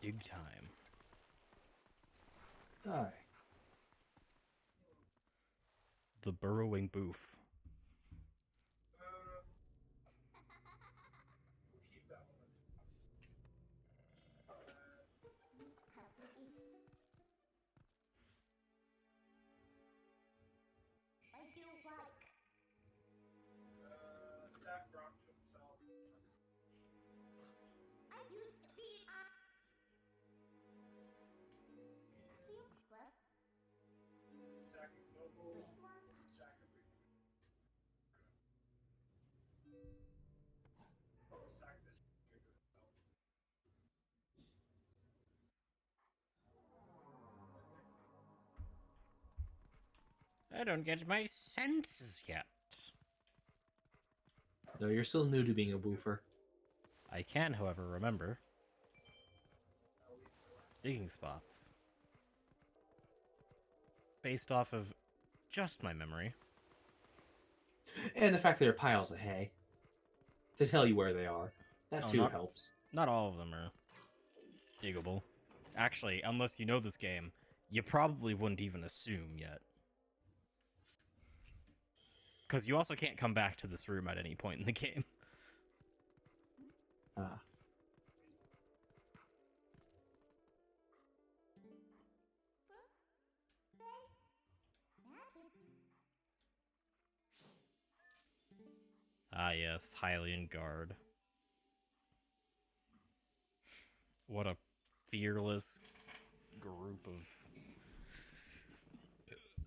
dig time. Aye. The burrowing boof. I don't get my senses yet. No, you're still new to being a woofer. I can, however, remember digging spots. Based off of just my memory. And the fact there are piles of hay to tell you where they are. That Oh, too helps. Not all of them are diggable. Actually, unless you know this game, you probably wouldn't even assume yet. Because you also can't come back to this room at any point in the game. Ah. Ah, yes, Hylian Guard. What a fearless group of...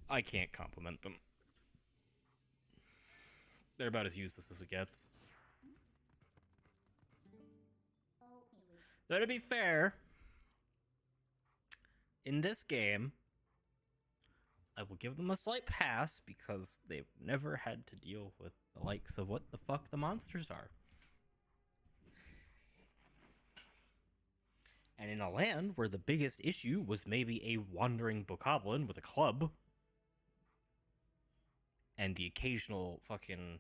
I can't compliment them. They're about as useless as it gets. Though to be fair, in this game, I will give them a slight pass because they've never had to deal with the likes of what the fuck the monsters are. And in a land where the biggest issue was maybe a wandering bokoblin with a club and the occasional fucking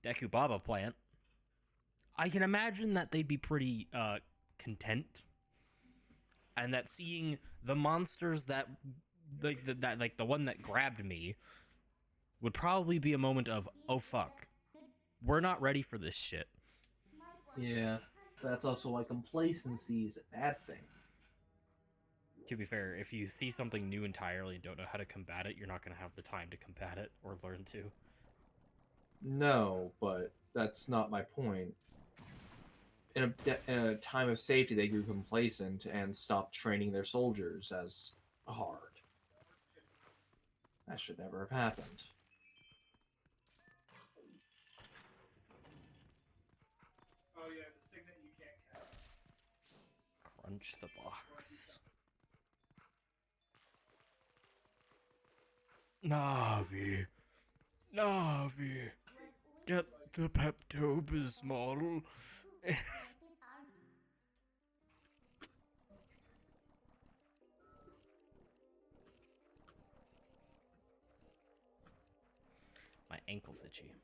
Dekubaba plant, I can imagine that they'd be pretty content, and that seeing the monsters that like the one that grabbed me would probably be a moment of, oh fuck, we're not ready for this shit. Yeah, that's also why complacency is a bad thing. To be fair, if you see something new entirely and don't know how to combat it, you're not going to have the time to combat it or learn to. No, but that's not my point. In a time of safety, they grew complacent and stopped training their soldiers as hard. That should never have happened. Oh yeah, the signet you can't catch. Crunch the box. Navi. Navi. Get the Pepto-Bismol. My ankle's itchy.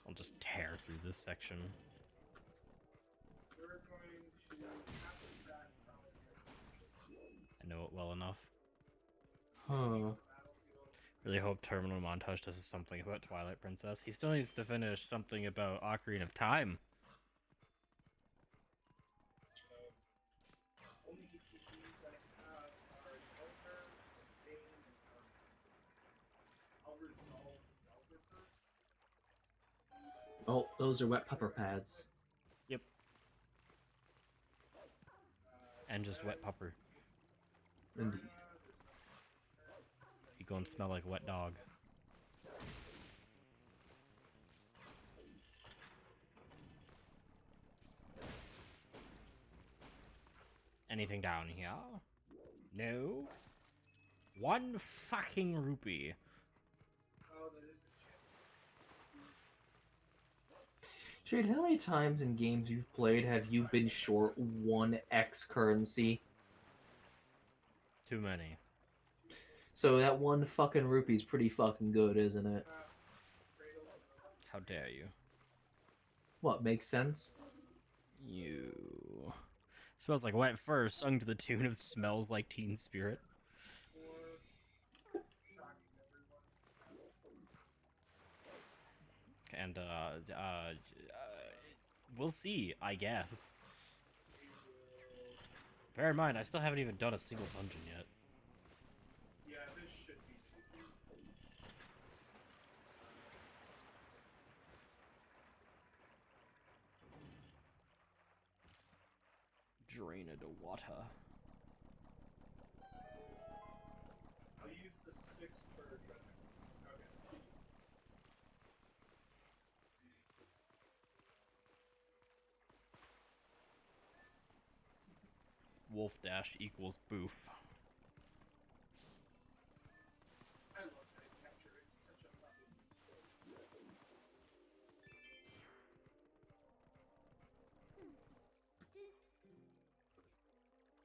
I'll just tear through this section. We're going to have to track I know it well enough. Huh. Really hope Terminal Montage does something about Twilight Princess. He still needs to finish something about Ocarina of Time. only EPs that have are Elder, Bane, and Elder Zol, Elder First. Oh, those are wet pepper pads. Yep. And just wet pupper. Indeed. You go and smell like a wet dog. Anything down here? No? One fucking rupee. Oh, that is a chance. Shade, how many times in games you've played have you been short 1x currency? Too many. So that one fucking rupee is pretty fucking good, isn't it? How dare you? What, makes sense? You. Smells like wet fur, sung to the tune of Smells Like Teen Spirit. And, we'll see, I guess. Bear in mind, I still haven't even done a single dungeon yet. Yeah, this should be. Drain it of water. I'll use the 6 for treasure. Okay. Wolf dash equals boof. I love night capture. It's such a fucking.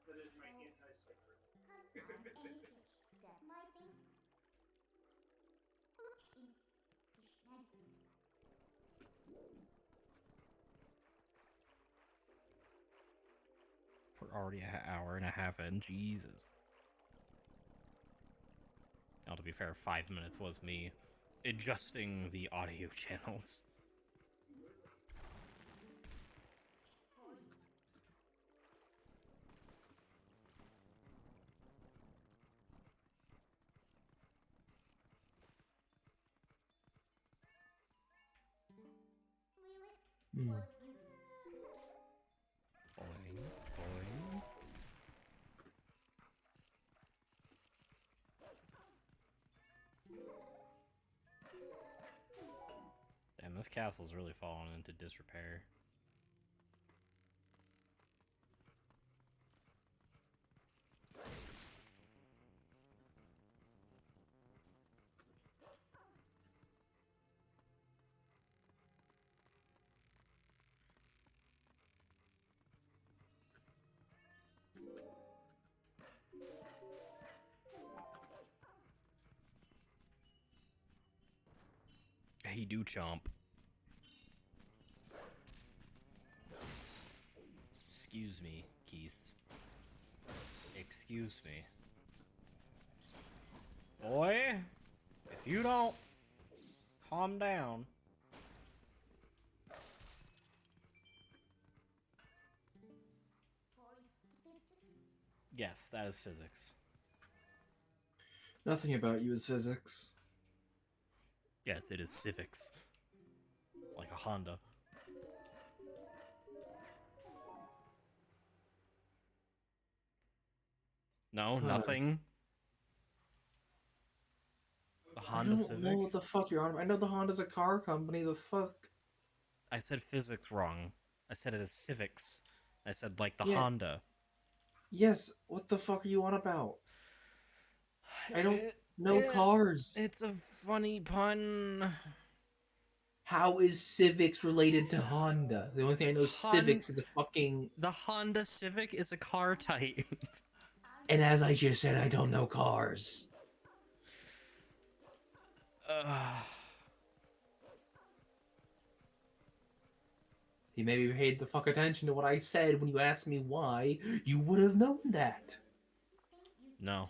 That is my anti-secret. We're already an hour and a half in. Jesus. Now, to be fair, 5 minutes was me adjusting the audio channels. Hmm. Boing, boing. Damn, this castle's really fallen into disrepair. Hey, do chomp. Excuse me, Keese. Excuse me. Boy, if you don't calm down. Yes, that is physics. Nothing about you is physics. Yes, it is civics. Like a Honda. No, nothing. The Honda I don't Civic? know what the fuck you're on. I know the Honda's a car company. The fuck? I said physics wrong. I said it is civics. I said like the Yeah. Honda. Yes. What the fuck are you on about? I don't know it- cars. It's a funny pun. How is Civics related to Honda? The only thing I know Civics is a fucking. The Honda Civic is a car type. And as I just said, I don't know cars. If you maybe paid the fuck attention to what I said when you asked me why, you would have known that. No.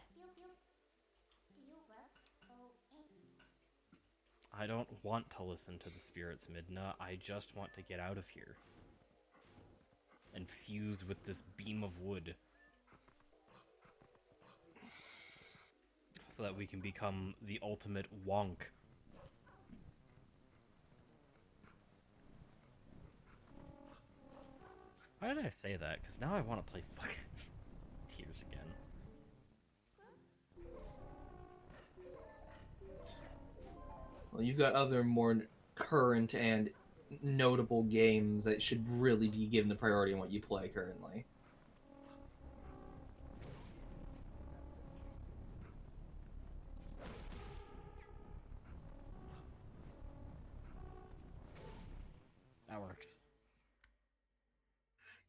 I don't want to listen to the spirits, Midna. I just want to get out of here. And fuse with this beam of wood. So that we can become the ultimate wonk. Why did I say that? Because now I want to play fucking Tears again. Well, you've got other more current and notable games that should really be given the priority in what you play currently. That works.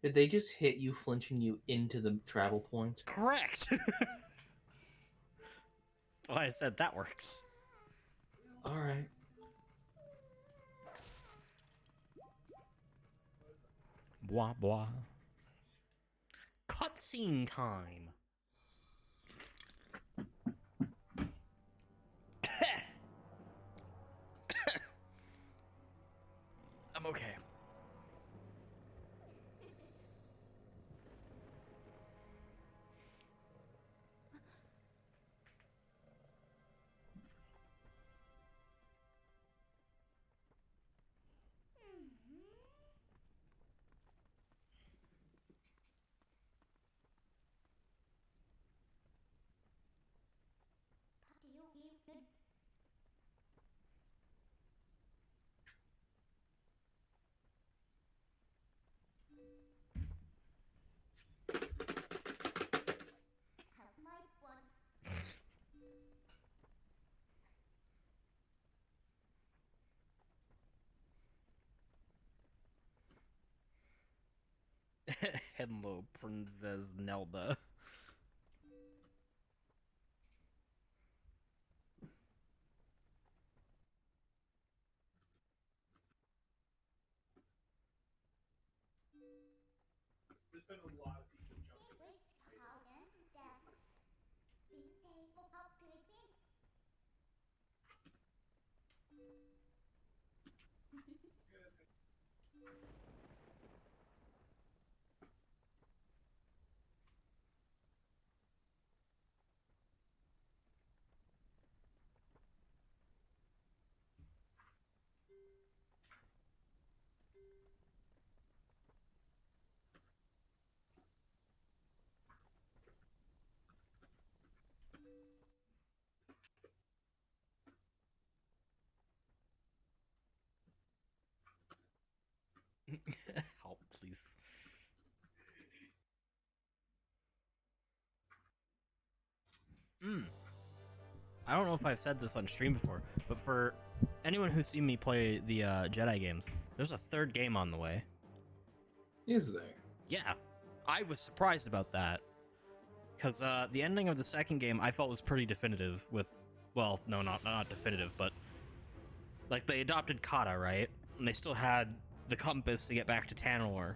Did they just hit you, flinching you into the travel point? Correct! That's why I said that works. Alright. Blah blah. Cutscene time! I'm okay. Hello, Princess Nelda. There's been a lot of people jumping. Help, please. I don't know if I've said this on stream before, but for anyone who's seen me play the Jedi games, there's a third game on the way. Is there? Yeah, I was surprised about that. Because the ending of the second game I felt was pretty definitive with, well, no, not definitive, but like they adopted Kata, right? And they still had the compass to get back to Tanalorr.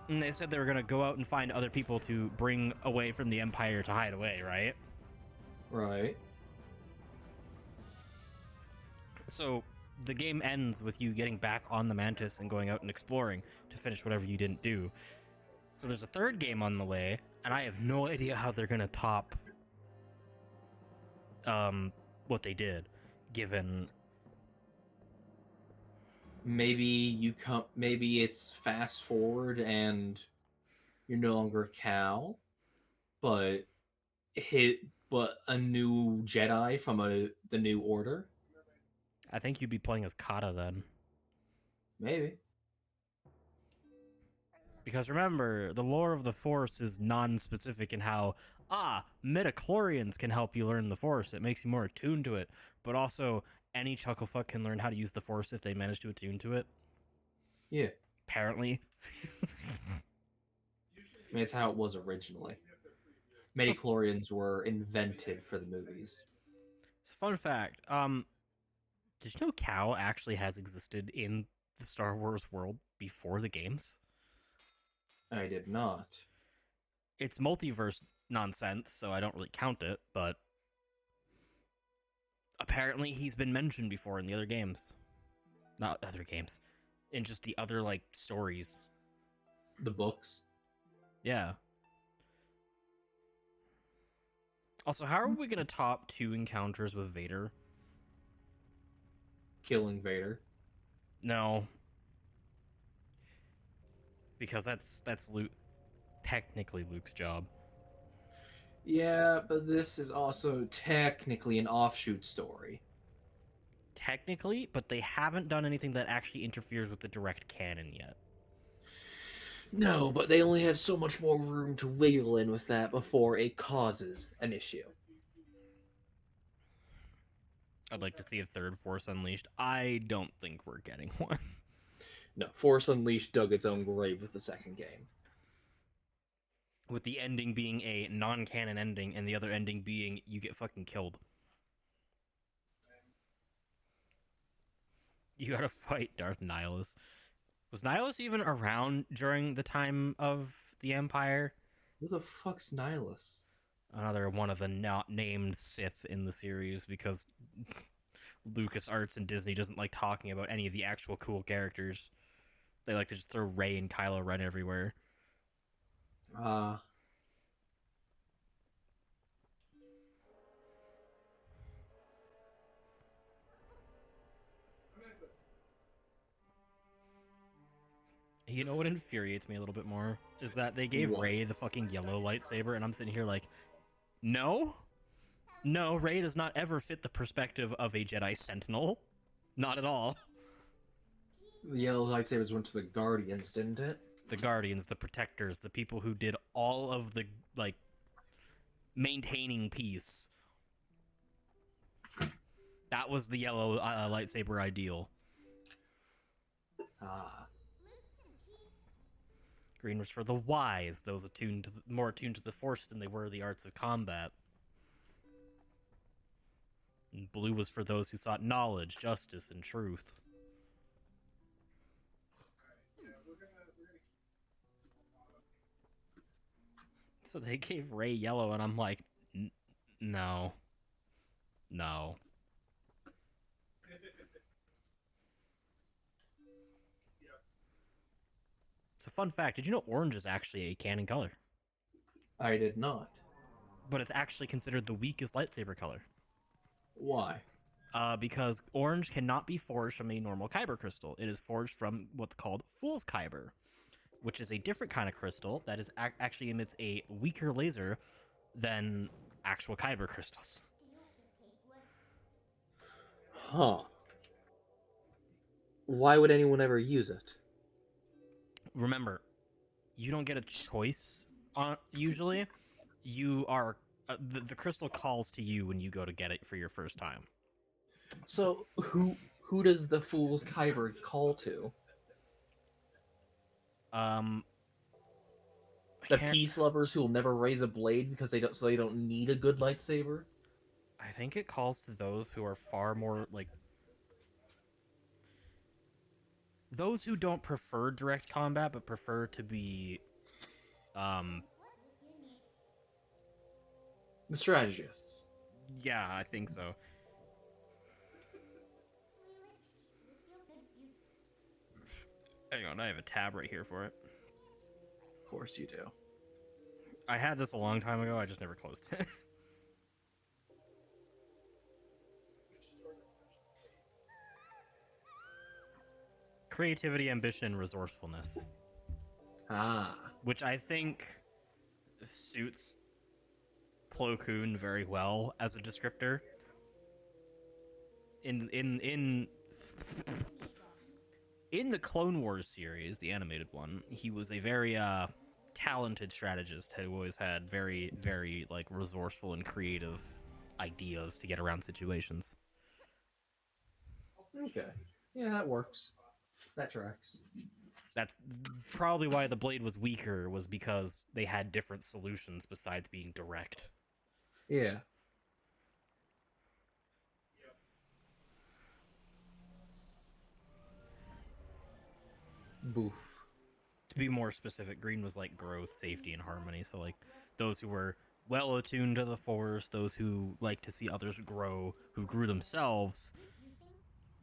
And they said they were gonna go out and find other people to bring away from the Empire to hide away, right? Right. So the game ends with you getting back on the Mantis and going out and exploring to finish whatever you didn't do. So there's a third game on the way, and I have no idea how they're gonna top what they did, given maybe it's fast forward and you're no longer Cal, but a new Jedi from the new order. I think you'd be playing as Kata then. Maybe. Because remember, the lore of the Force is non-specific in how, midichlorians can help you learn the Force. It makes you more attuned to it. But also, any chucklefuck can learn how to use the Force if they manage to attune to it. Yeah. Apparently. I mean, it's how it was originally. Midichlorians were invented for the movies. So, fun fact, did you know Cal actually has existed in the Star Wars world before the games? I did not. It's multiverse nonsense, so I don't really count it, but apparently he's been mentioned before in the other games. Not other games. In just the other, like, stories. The books. Yeah. Also, how are we going to top 2 encounters with Vader? Killing Vader. No. Because that's technically Luke's job. Yeah, but this is also technically an offshoot story. Technically, but they haven't done anything that actually interferes with the direct canon yet. No, but they only have so much more room to wiggle in with that before it causes an issue. I'd like to see a third Force Unleashed. I don't think we're getting one. No, Force Unleashed dug its own grave with the second game. With the ending being a non-canon ending and the other ending being you get fucking killed. You gotta fight Darth Nihilus. Was Nihilus even around during the time of the Empire? Who the fuck's Nihilus? Another one of the not named Sith in the series, because LucasArts and Disney doesn't like talking about any of the actual cool characters. They like to just throw Rey and Kylo Ren everywhere. You know what infuriates me a little bit more? Is that they gave What? Rey the fucking yellow lightsaber, and I'm sitting here like, no? No, Rey does not ever fit the perspective of a Jedi Sentinel. Not at all. The yellow lightsabers went to the Guardians, didn't it? The Guardians, the Protectors, the people who did all of the, like, maintaining peace. That was the yellow lightsaber ideal. Green was for the wise, those attuned to more attuned to the Force than they were the arts of combat. And blue was for those who sought knowledge, justice, and truth. So they gave Rey yellow, and I'm like, no. No. So fun fact, did you know orange is actually a canon color? I did not. But it's actually considered the weakest lightsaber color. Why? Because orange cannot be forged from a normal kyber crystal. It is forged from what's called fool's kyber, which is a different kind of crystal that is actually emits a weaker laser than actual kyber crystals. Huh. Why would anyone ever use it? Remember, you don't get a choice on usually. You are the crystal calls to you when you go to get it for your first time. So who does the fool's Kyber call to? Um, I The can't. peace lovers who will never raise a blade because they don't need a good lightsaber? I think it calls to those who are far more like those who don't prefer direct combat but prefer to be um The strategists. yeah, I think so. Hang on, I have a tab right here for it. Of course you do. I had this a long time ago, I just never closed it. Creativity, ambition, and resourcefulness, Ah. which I think suits Plo Koon very well as a descriptor. In the Clone Wars series, the animated one, he was a very talented strategist who always had very, very like resourceful and creative ideas to get around situations. Okay. Yeah, that works. That tracks. That's probably why the blade was weaker, was because they had different solutions besides being direct. Yeah. Boof. To be more specific, green was like growth, safety, and harmony. So like those who were well attuned to the force, those who like to see others grow, who grew themselves,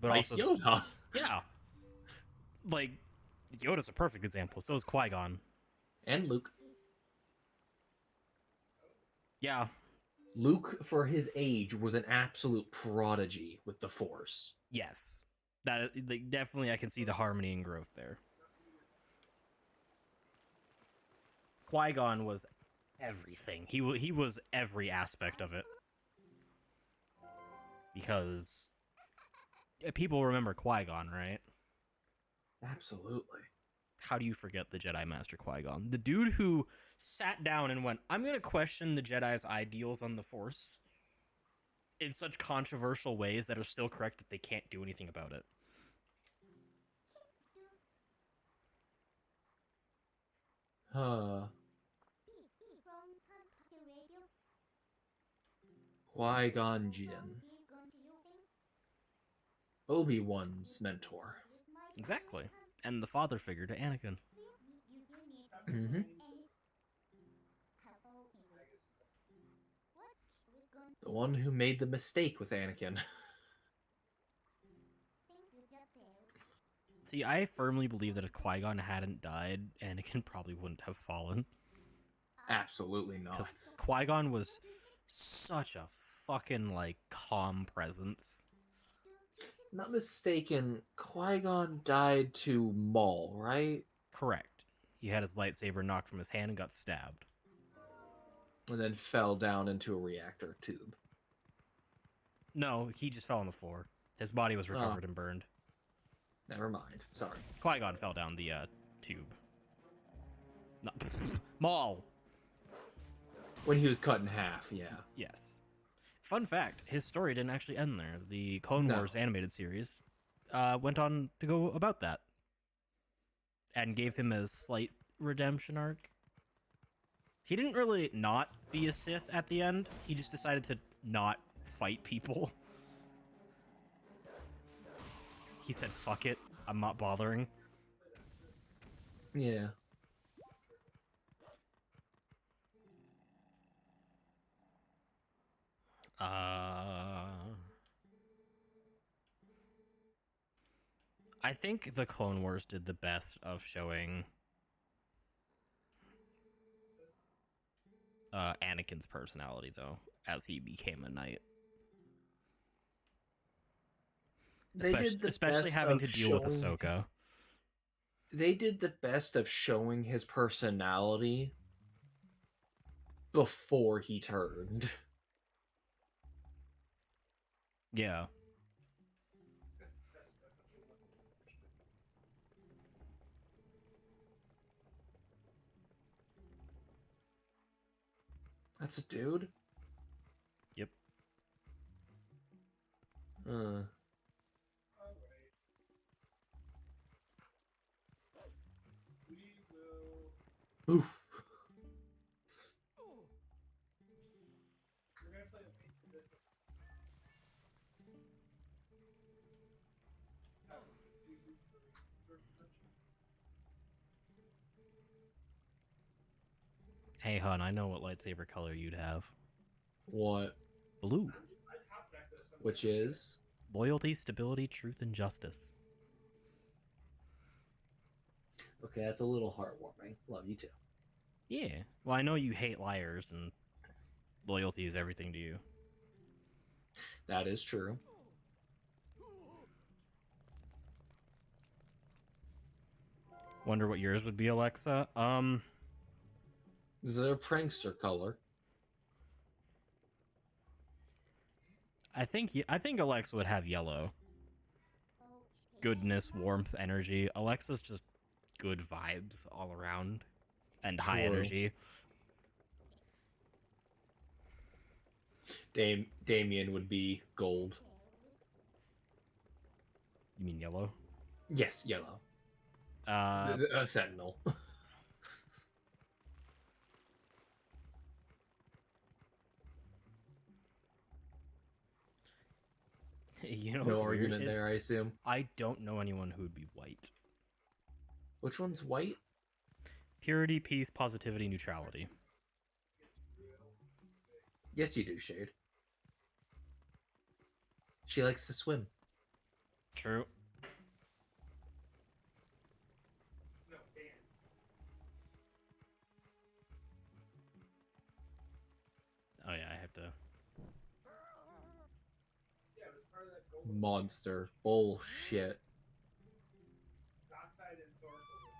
but Nice also Yoda. yeah, like Yoda's a perfect example. So is Qui-Gon. And Luke. Yeah, Luke, for his age, was an absolute prodigy with the Force. yes, that like, definitely I can see the harmony and growth there. Qui-Gon was everything. He was every aspect of it because people remember Qui-Gon, right? Absolutely. How do you forget the Jedi Master Qui-Gon? The dude who sat down and went, I'm going to question the Jedi's ideals on the Force in such controversial ways that are still correct that they can't do anything about it. Huh. Qui-Gon Jinn. Obi-Wan's mentor. Exactly. And the father figure to Anakin. Mm-hmm. The one who made the mistake with Anakin. See, I firmly believe that if Qui-Gon hadn't died, Anakin probably wouldn't have fallen. Absolutely not. Because Qui-Gon was such a fucking, like, calm presence. Not mistaken, Qui-Gon died to Maul, right? Correct. He had his lightsaber knocked from his hand and got stabbed. And then fell down into a reactor tube. No, he just fell on the floor. His body was recovered and burned. Never mind. Sorry. Qui-Gon fell down the tube. No, Maul! When he was cut in half, yeah. Yes. Fun fact, his story didn't actually end there. The Clone No. Wars animated series went on to go about that. And gave him a slight redemption arc. He didn't really not be a Sith at the end. He just decided to not fight people. He said, fuck it, I'm not bothering. Yeah. I think the Clone Wars did the best of showing Anakin's personality, though, as he became a knight. Especially having to deal with Ahsoka. They did the best of showing his personality before he turned. Yeah. That's a dude? Yep. Uh, Alright. We will. oof. We're gonna play a game for this. Hey, hun, I know what lightsaber color you'd have. What? Blue. I top deck this. Which is? Loyalty, stability, truth, and justice. Okay, that's a little heartwarming. Love you too. Yeah. Well, I know you hate liars, and loyalty is everything to you. That is true. Wonder what yours would be, Alexa? Is there a prankster color? I think Alexa would have yellow. Goodness, warmth, energy. Alexa's just good vibes all around and high True. energy. Damien would be gold. You mean yellow? Yes, yellow. Uh, A sentinel. you know No what's weird argument is there, I assume. I don't know anyone who would be white. Which one's white? Purity, peace, positivity, neutrality. Yes, you do, Shade. She likes to swim. True. No, Dan. Oh yeah, I have to. Yeah, it was part of that gold. Monster. Bullshit. Dockside and Thorkel were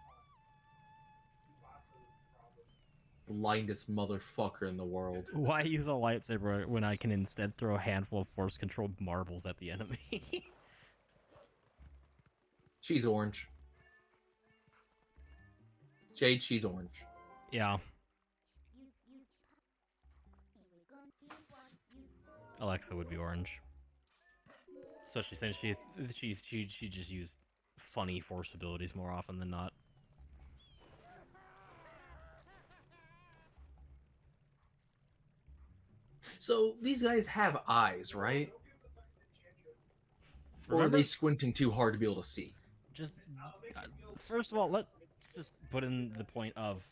hot. Tsubasa was the problem. Blindest motherfucker in the world. Why use a lightsaber when I can instead throw a handful of force-controlled marbles at the enemy? She's orange. Jade, she's orange. Yeah. Alexa would be orange. Especially since she just used funny force abilities more often than not. So these guys have eyes, right? Or are Remember- they squinting too hard to be able to see? Just first of all, let's just put in the point of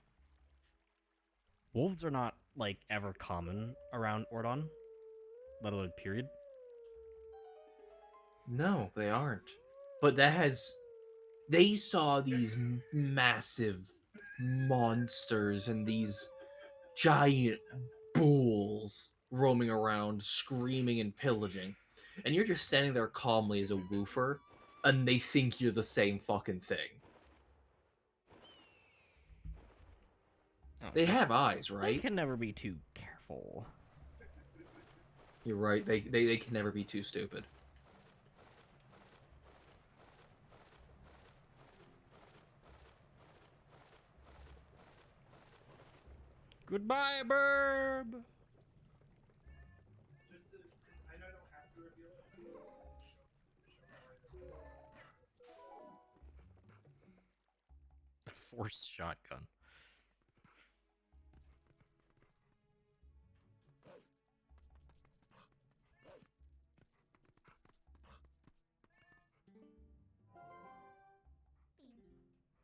wolves are not like ever common around Ordon, let alone period. No, they aren't. But that has. They saw these massive monsters and these giant bulls roaming around, screaming and pillaging. And you're just standing there calmly as a woofer, and they think you're the same fucking thing. Oh, They have eyes, They right? can never be too careful. You're right. They can never be too stupid. Goodbye, Burb. Just to, I know I don't have to reveal it. But Force shotgun.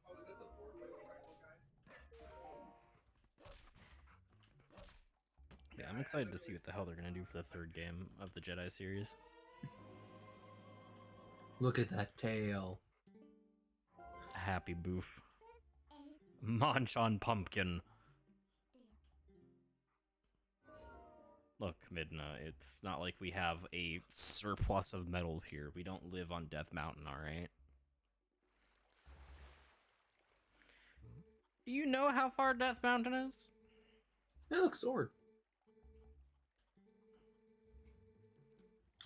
oh, is that the board by the tribal guy? Yeah, I'm excited to see what the hell they're gonna do for the third game of the Jedi series. Look at that tail. Happy boof. Munch on pumpkin. Look, Midna, it's not like we have a surplus of metals here. We don't live on Death Mountain, alright? Do you know how far Death Mountain is? Hey, look, sword.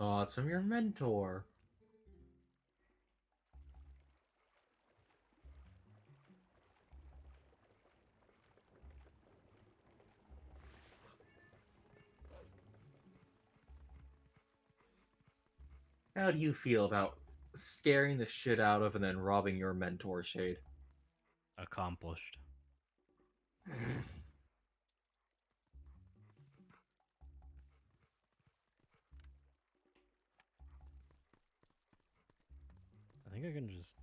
Oh, it's from your mentor. How do you feel about scaring the shit out of and then robbing your mentor, Shade? Accomplished. I think I can just...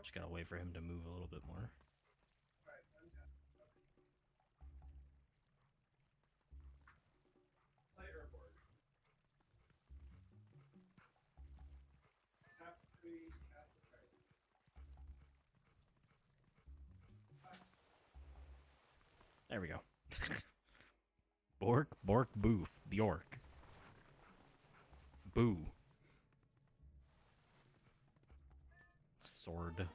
Just gotta wait for him to move a little bit more. There we go. Bork, Bork, Boof, Bjork. Boo. Sword.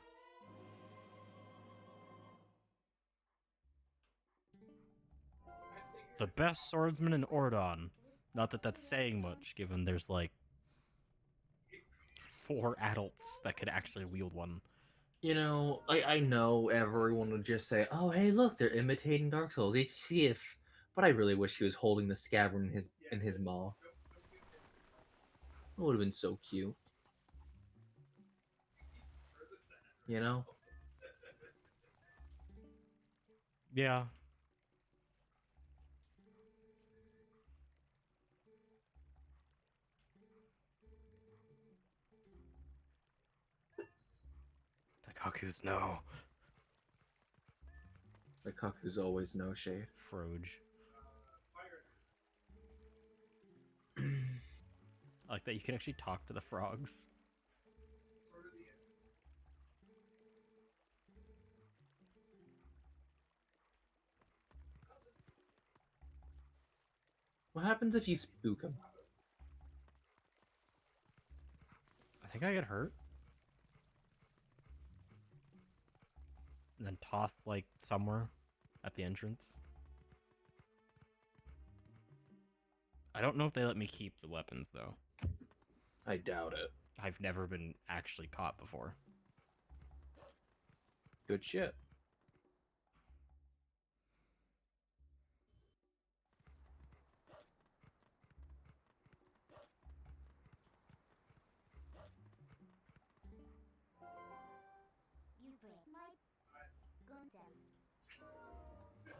The best swordsman in Ordon. Not that that's saying much, given there's like 4 adults that could actually wield one. You know, I know everyone would just say, "Oh, hey, look, they're imitating Dark Souls. It's Sif." But I really wish he was holding the scabbard in his maw. It would have been so cute. You know? Yeah. The Kakus know. The Kaku's always no shade. Froge. I like that you can actually talk to the frogs. What happens if you spook him? I think I get hurt. And then tossed, like, somewhere at the entrance. I don't know if they let me keep the weapons, though. I doubt it. I've never been actually caught before. Good shit.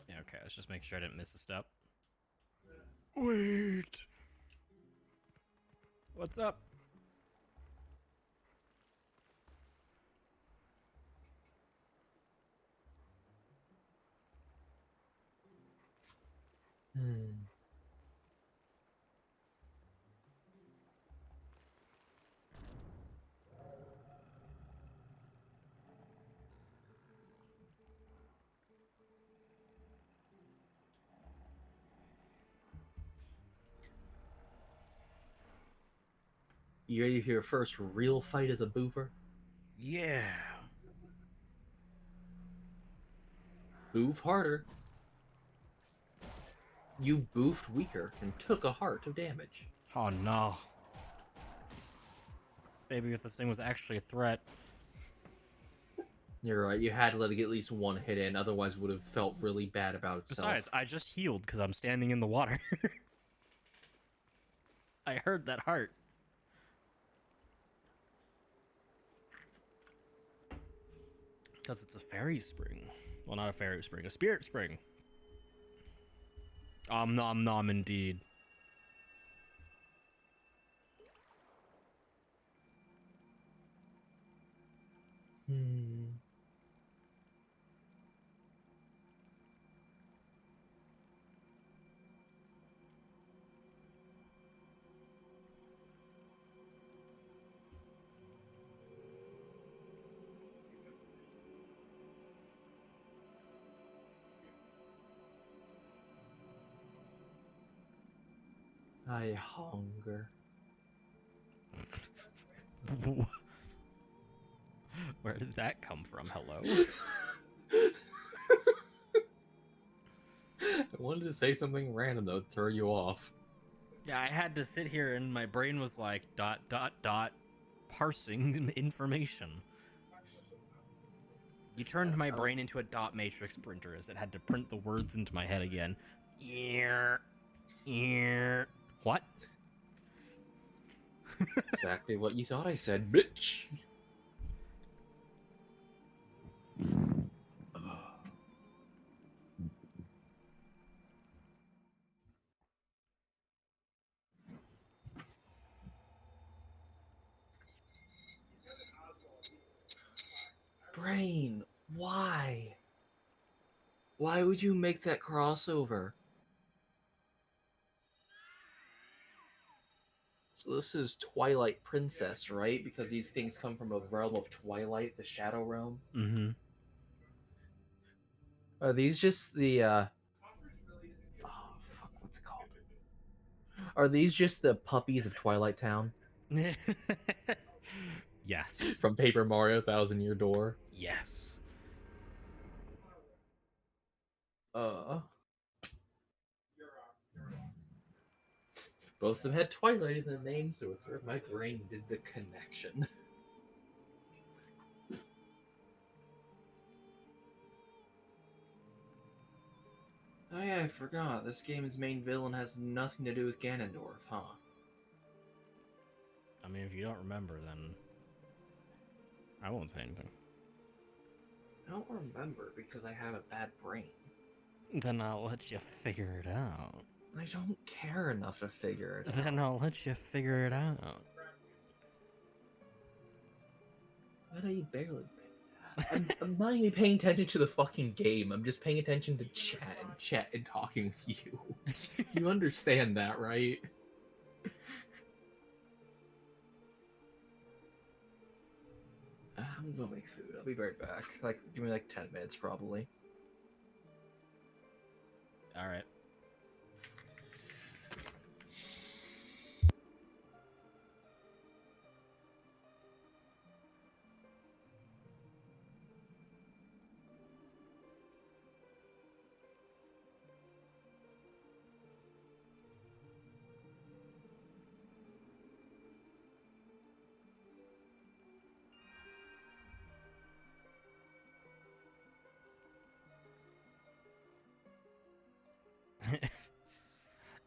Yeah, okay, let's just make sure I didn't miss a step. Wait! What's up? Hmm. You ready for your first real fight as a boofer? Yeah! Boof harder. You boofed weaker and took a heart of damage. Oh no. Maybe if this thing was actually a threat. You're right, you had to let it get at least one hit in, otherwise it would have felt really bad about itself. Besides, I just healed because I'm standing in the water. I heard that heart. Because it's a fairy spring. Well, not a fairy spring, a spirit spring. Nom nom indeed. Hmm. I hunger. Where did that come from? Hello? I wanted to say something random that would throw you off. Yeah, I had to sit here and my brain was like dot dot dot parsing information. You turned my brain into a dot matrix printer as it had to print the words into my head again. What? Exactly what you thought I said, bitch. Brain, why? Why would you make that crossover? So this is Twilight Princess, right? Because these things come from a realm of Twilight, the Shadow Realm. Mm-hmm. Are these just the oh fuck, what's it called? Are these just the puppies of Twilight Town Yes. from Paper Mario Thousand Year Door? Yes. Uh, both of them had Twilight in the name, so it's where my brain did the connection. Oh yeah, I forgot. This game's main villain has nothing to do with Ganondorf, huh? I mean, if you don't remember, then I won't say anything. I don't remember because I have a bad brain. Then I'll let you figure it out. I don't care enough to figure it out. Then I'll let you figure it out. But I barely. I'm not even paying attention to the fucking game. I'm just paying attention to chat and talking with you. You understand that, right? I'm gonna make food. I'll be right back. Like, give me like 10 minutes, probably. All right.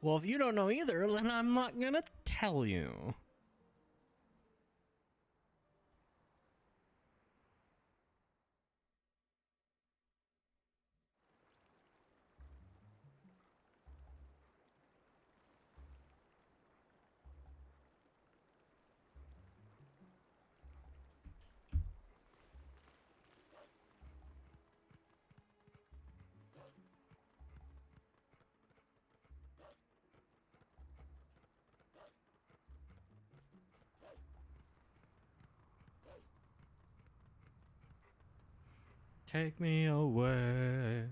Well, if you don't know either, then I'm not gonna tell you. Take me away.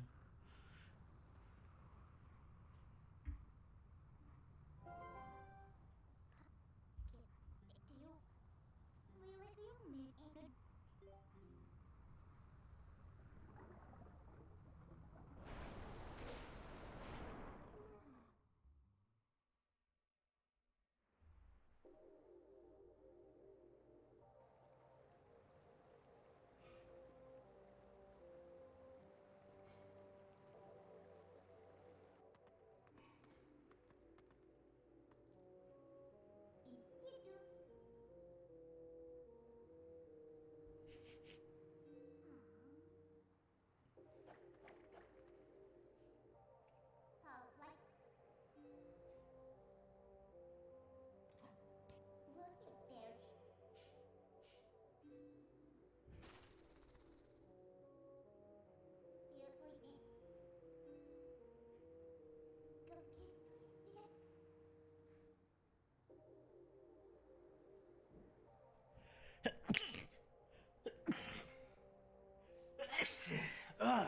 Ugh.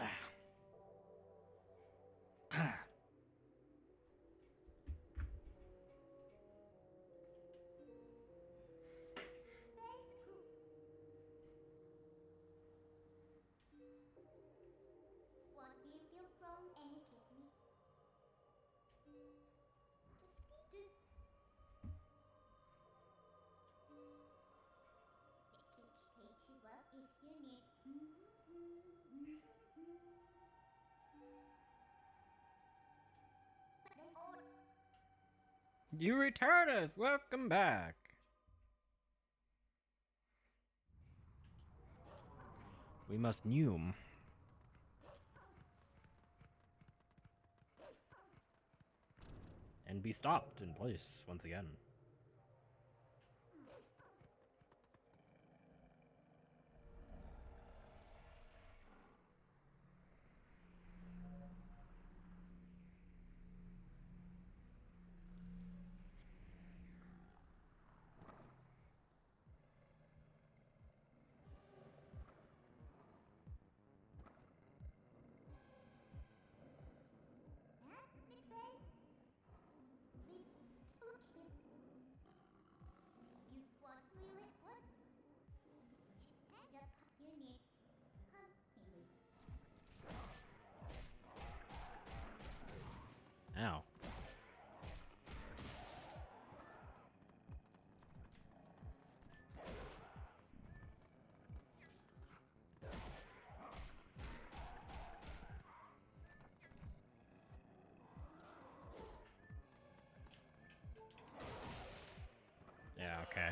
You returneth! Welcome back! We must Neum. And be stopped in place once again. Ow. Yeah, okay.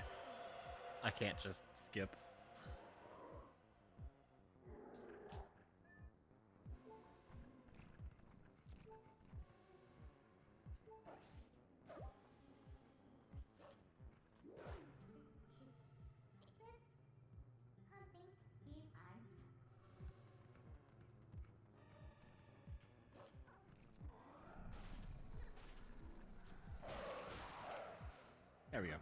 I can't just skip. There we go.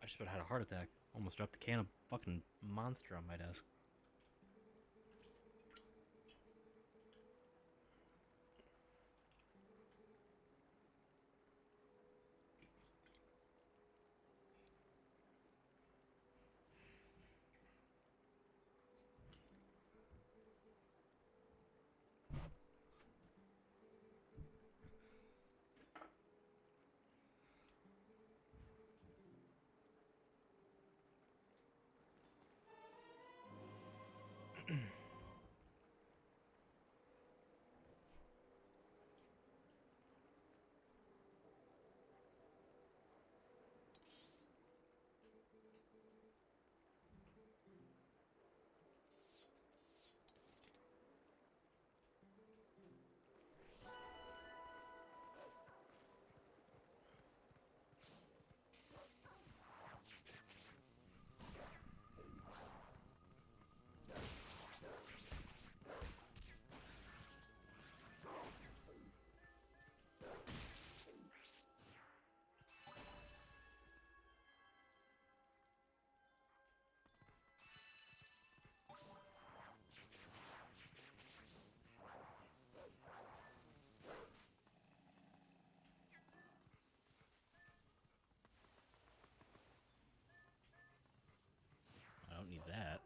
I just about had a heart attack. Almost dropped the can of fucking Monster on my desk. I don't need that.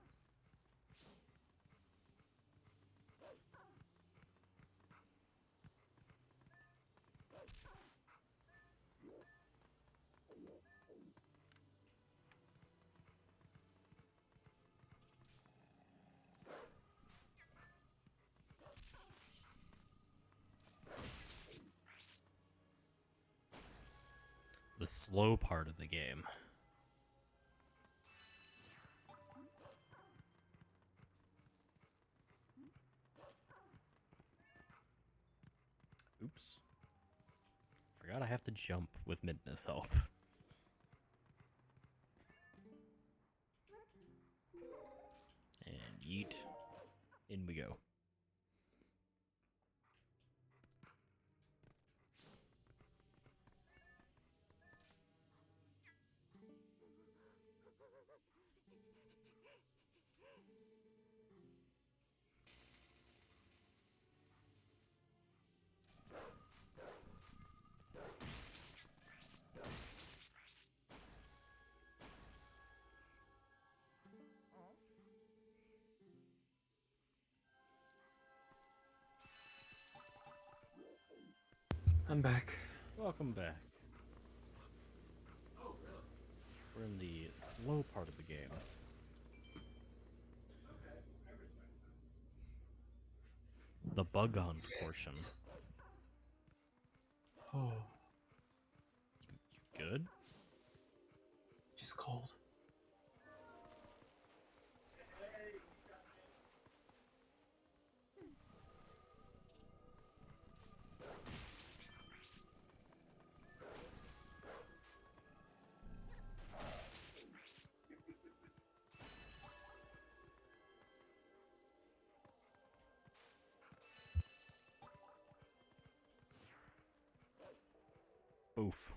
The slow part of the game. Oops. Forgot I have to jump with Midna's help. And yeet. In we go. I'm back. Welcome back. Oh, really? We're in the slow part of the game. Okay, I respect that. The bug hunt portion. Oh, You good? just cold. Hey, you got me. Oof.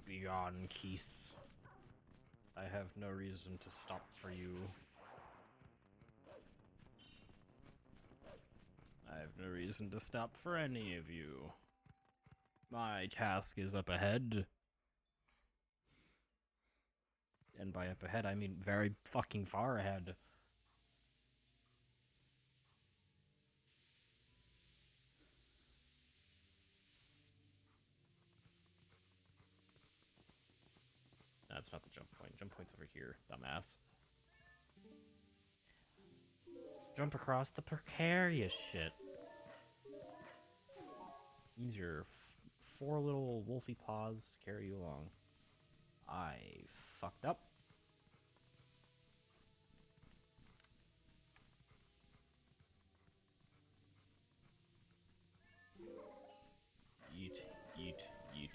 Begone, Keith. I have no reason to stop for you. I have no reason to stop for any of you. My task is up ahead. And by up ahead, I mean very fucking far ahead. That's not the jump point. Jump point's over here, dumbass. Jump across the precarious shit. Use your four little wolfy paws to carry you along. I fucked up. Yeet, yeet, yeet.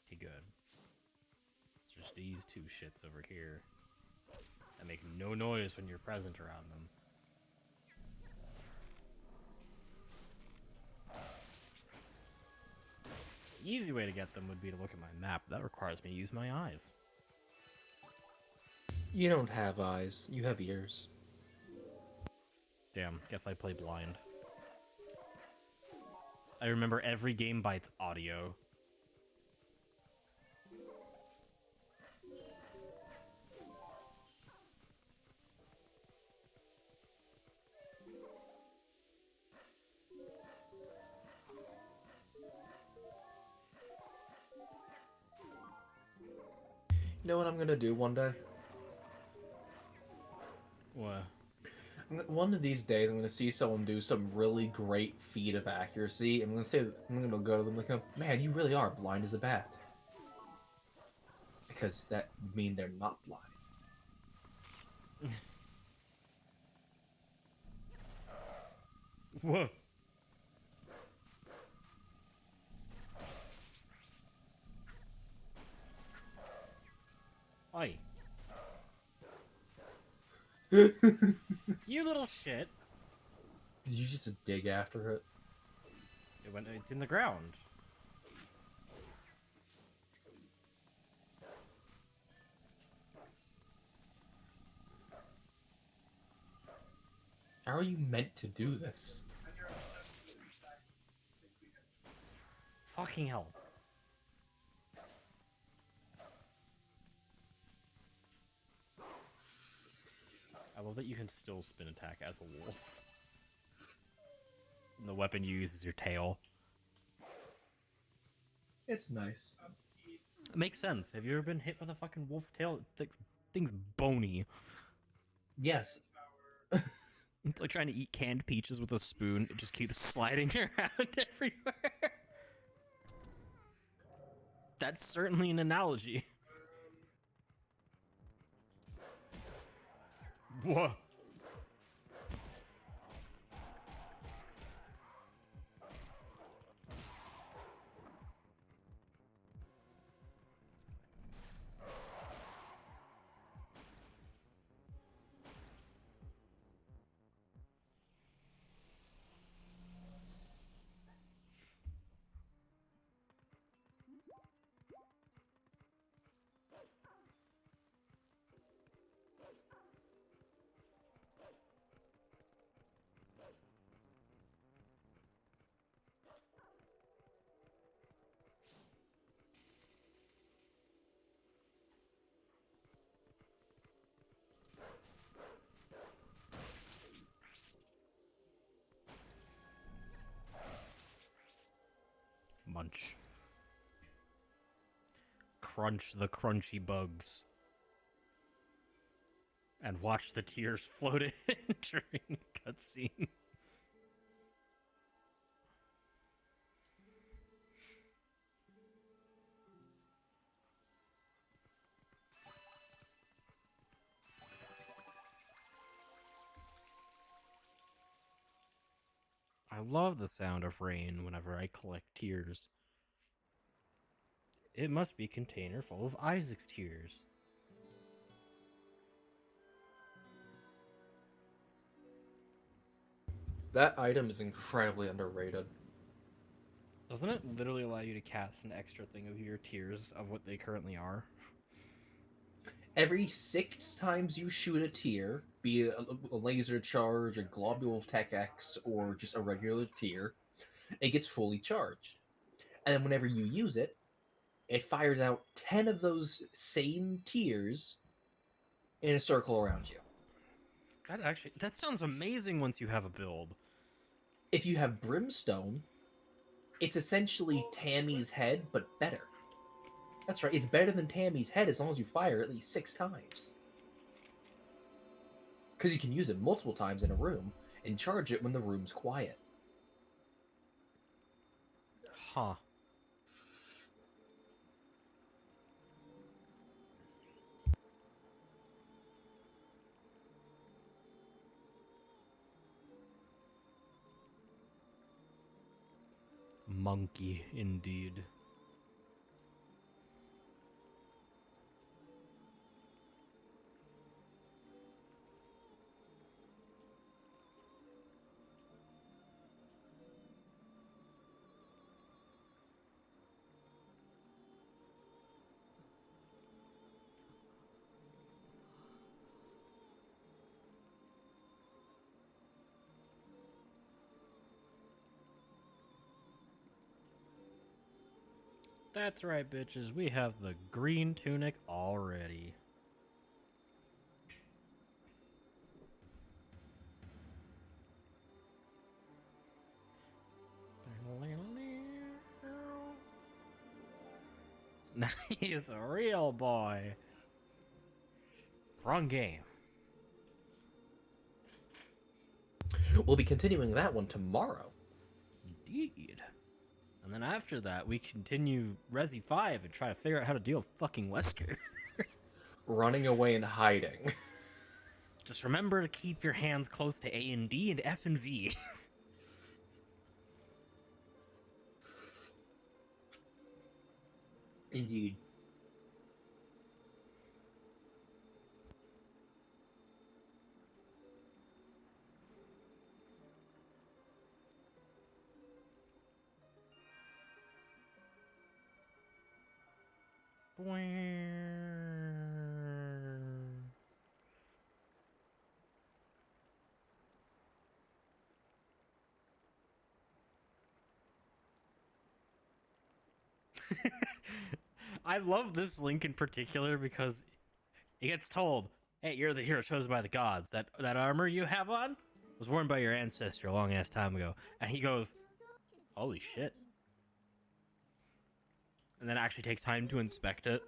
Okay, good. It's just these two shits over here that make no noise when you're present around them. The easy way to get them would be to look at my map. That requires me to use my eyes. You don't have eyes, you have ears. Damn, guess I play blind. I remember every game by its audio. You know what I'm gonna do one day? What? One of these days, I'm gonna see someone do some really great feat of accuracy. I'm gonna go to them and go, "Man, you really are blind as a bat." Because that would mean they're not blind. Whoa. Oi. Did You little shit. you just dig after it? It's in the ground. How are you meant to do this? And you're obsessed with the fact that we have Fucking hell. I love that you can still spin attack as a wolf. And the weapon you use is your tail. It's nice. It makes sense. Have you ever been hit with a fucking wolf's tail? Thing's bony. Yes. power. It's like trying to eat canned peaches with a spoon. It just keeps sliding around everywhere. That's certainly an analogy. Whoa. Munch. Crunch the crunchy bugs. And watch the tears float in during the cutscene. I love the sound of rain whenever I collect tears. It must be a container full of Isaac's tears. That item is incredibly underrated. Doesn't it literally allow you to cast an extra thing of your tears of what they currently are? Every 6 times you shoot a tear, be it a laser charge, a globule of Tech X, or just a regular tear, it gets fully charged. And then whenever you use it, it fires out 10 of those same tears in a circle around you. That sounds amazing once you have a build. If you have Brimstone, it's essentially Tammy's head, but better. That's right, it's better than Tammy's head as long as you fire at least 6 times. Because you can use it multiple times in a room and charge it when the room's quiet. Huh. Monkey, indeed. That's right, bitches. We have the green tunic already. He's a real boy. Wrong game. We'll be continuing that one tomorrow. Indeed. And then after that, we continue Resi 5 and try to figure out how to deal with fucking Wesker. Running away and hiding. Just remember to keep your hands close to A and D and F and V. Indeed. I love this Link in particular because he gets told, hey, you're the hero chosen by the gods. That armor you have on was worn by your ancestor a long ass time ago. And he goes, holy shit. And then actually takes time to inspect it.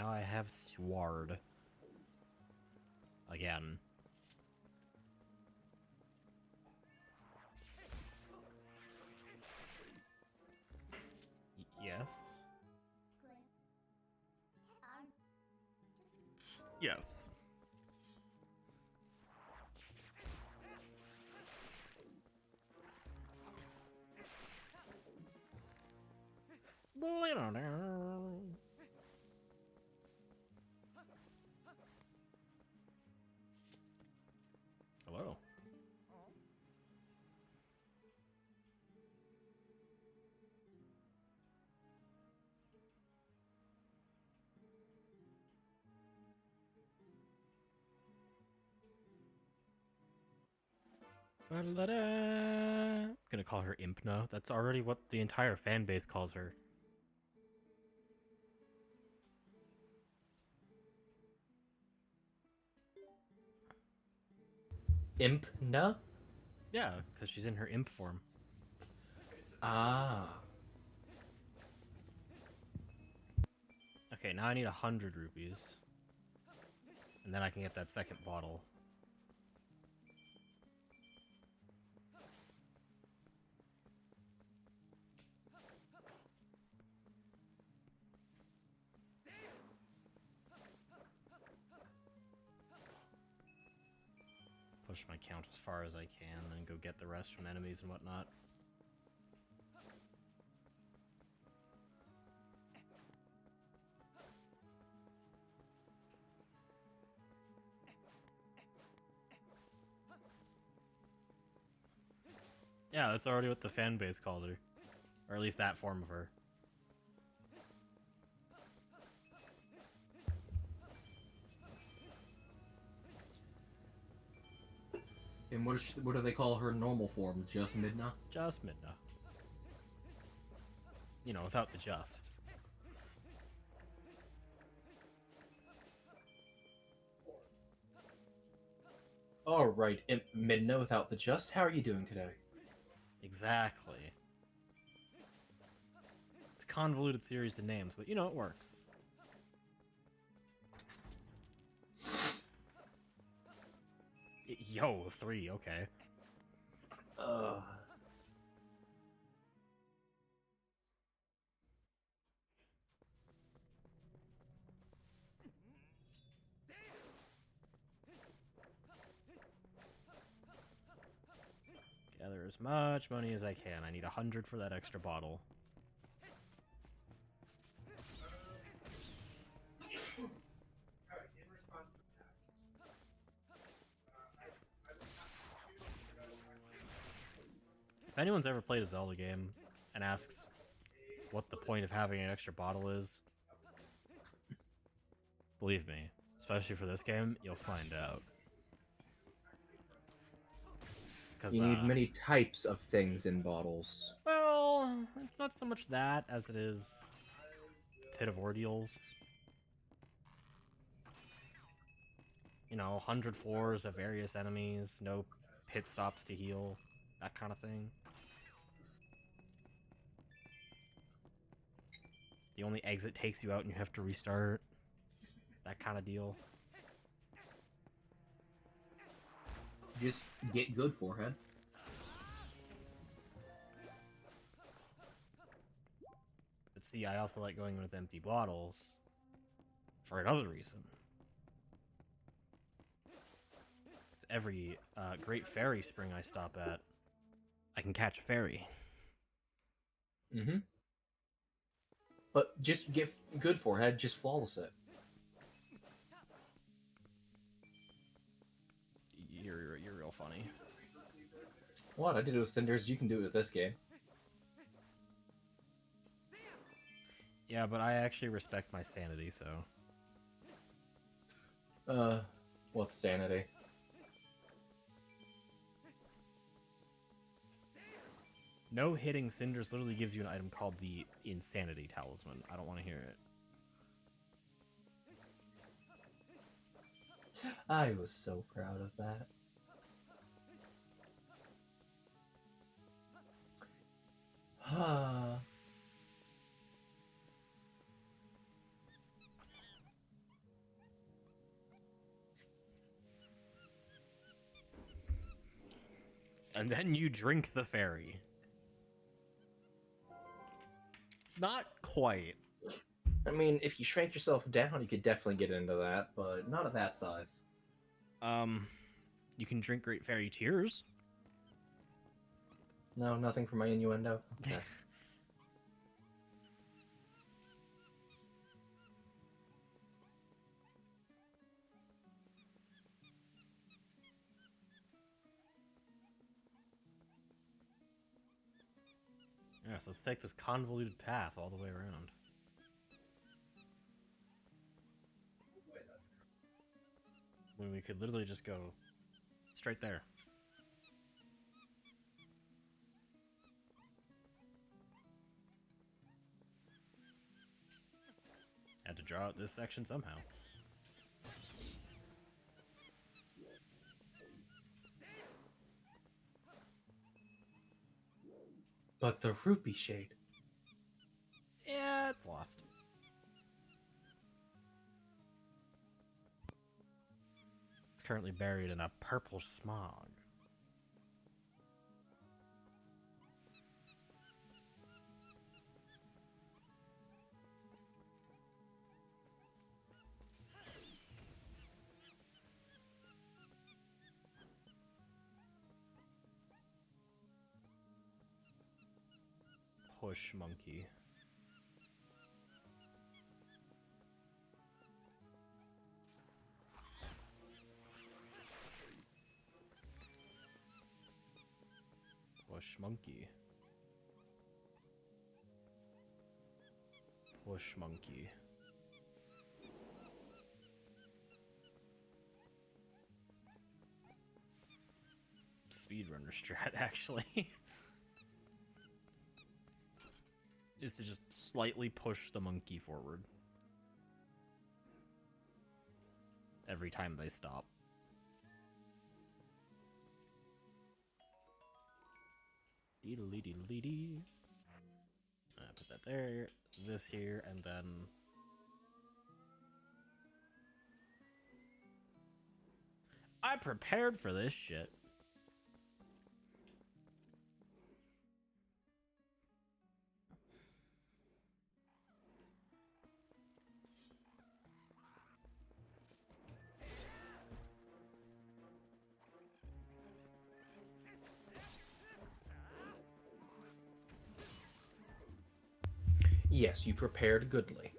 now I have Sword. Again. Yes. Yes. Hello. Gonna call her Impna. That's already what the entire fan base calls her. Impna? Yeah, because she's in her imp form. Ah. Okay, now I need 100 rupees. And then I can get that second bottle. Push my count as far as I can, then go get the rest from enemies and whatnot. Yeah, that's already what the fan base calls her. Or at least that form of her. And what do they call her normal form? Just Midna? Just Midna. You know, without the just. Oh, right. Midna without the just? How are you doing today? Exactly. It's a convoluted series of names, but you know, it works. Yo, 3, okay. Gather as much money as I can. I need 100 for that extra bottle. Alright, in response to text. If anyone's ever played a Zelda game and asks what the point of having an extra bottle is, believe me, especially for this game, you'll find out. You need many types of things in bottles. Well, it's not so much that as it is Pit of Ordeals. You know, 100 floors of various enemies, no pit stops to heal, that kind of thing. The only exit takes you out and you have to restart. That kind of deal. Just get good, forehead. But see, I also like going with empty bottles for another reason. Every Great Fairy Spring I stop at, I can catch a fairy. Mm-hmm. But just get good, forehead. Just flawless it. You're real funny. What? I did it with Cinders. You can do it with this game. Yeah, but I actually respect my sanity, so... What's sanity? No hitting Cinders literally gives you an item called the Insanity Talisman. I don't want to hear it. I was so proud of that. And then you drink the fairy. Not quite. I mean, if you shrank yourself down, you could definitely get into that, but not at that size. You can drink Great Fairy Tears. No, nothing for my innuendo. Okay. Yeah, so let's take this convoluted path all the way around. When we could literally just go straight there. Had to draw out this section somehow. But the rupee shade. Yeah, it's lost. It's currently buried in a purple smog. Push monkey. Push monkey. Push monkey. Speedrunner strat, actually. Is to just slightly push the monkey forward. Every time they stop. Deedle-dee-deedle-dee-dee. Put that there, this here, and then... I prepared for this shit. Yes, you prepared goodly.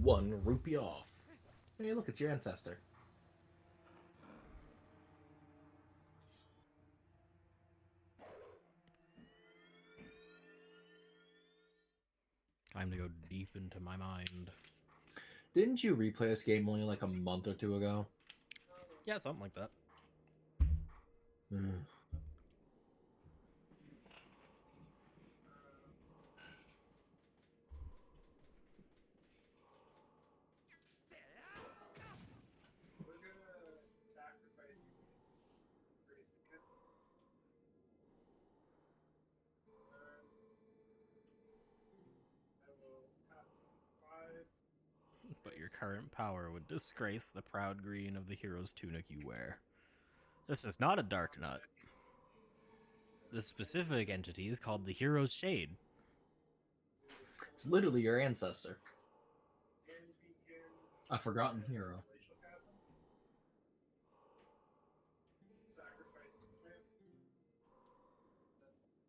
One rupee off. Hey, look, it's your ancestor. Time to go deep into my mind. Didn't you replay this game only like a month or two ago? Yeah, something like that. Mm. We're gonna sacrifice you for a second. I will tap 5. But your current power would disgrace the proud green of the hero's tunic you wear. This is not a dark nut. This specific entity is called the hero's shade. It's literally your ancestor. And begin A forgotten hero. glacial chasm. Sacrifice Smith.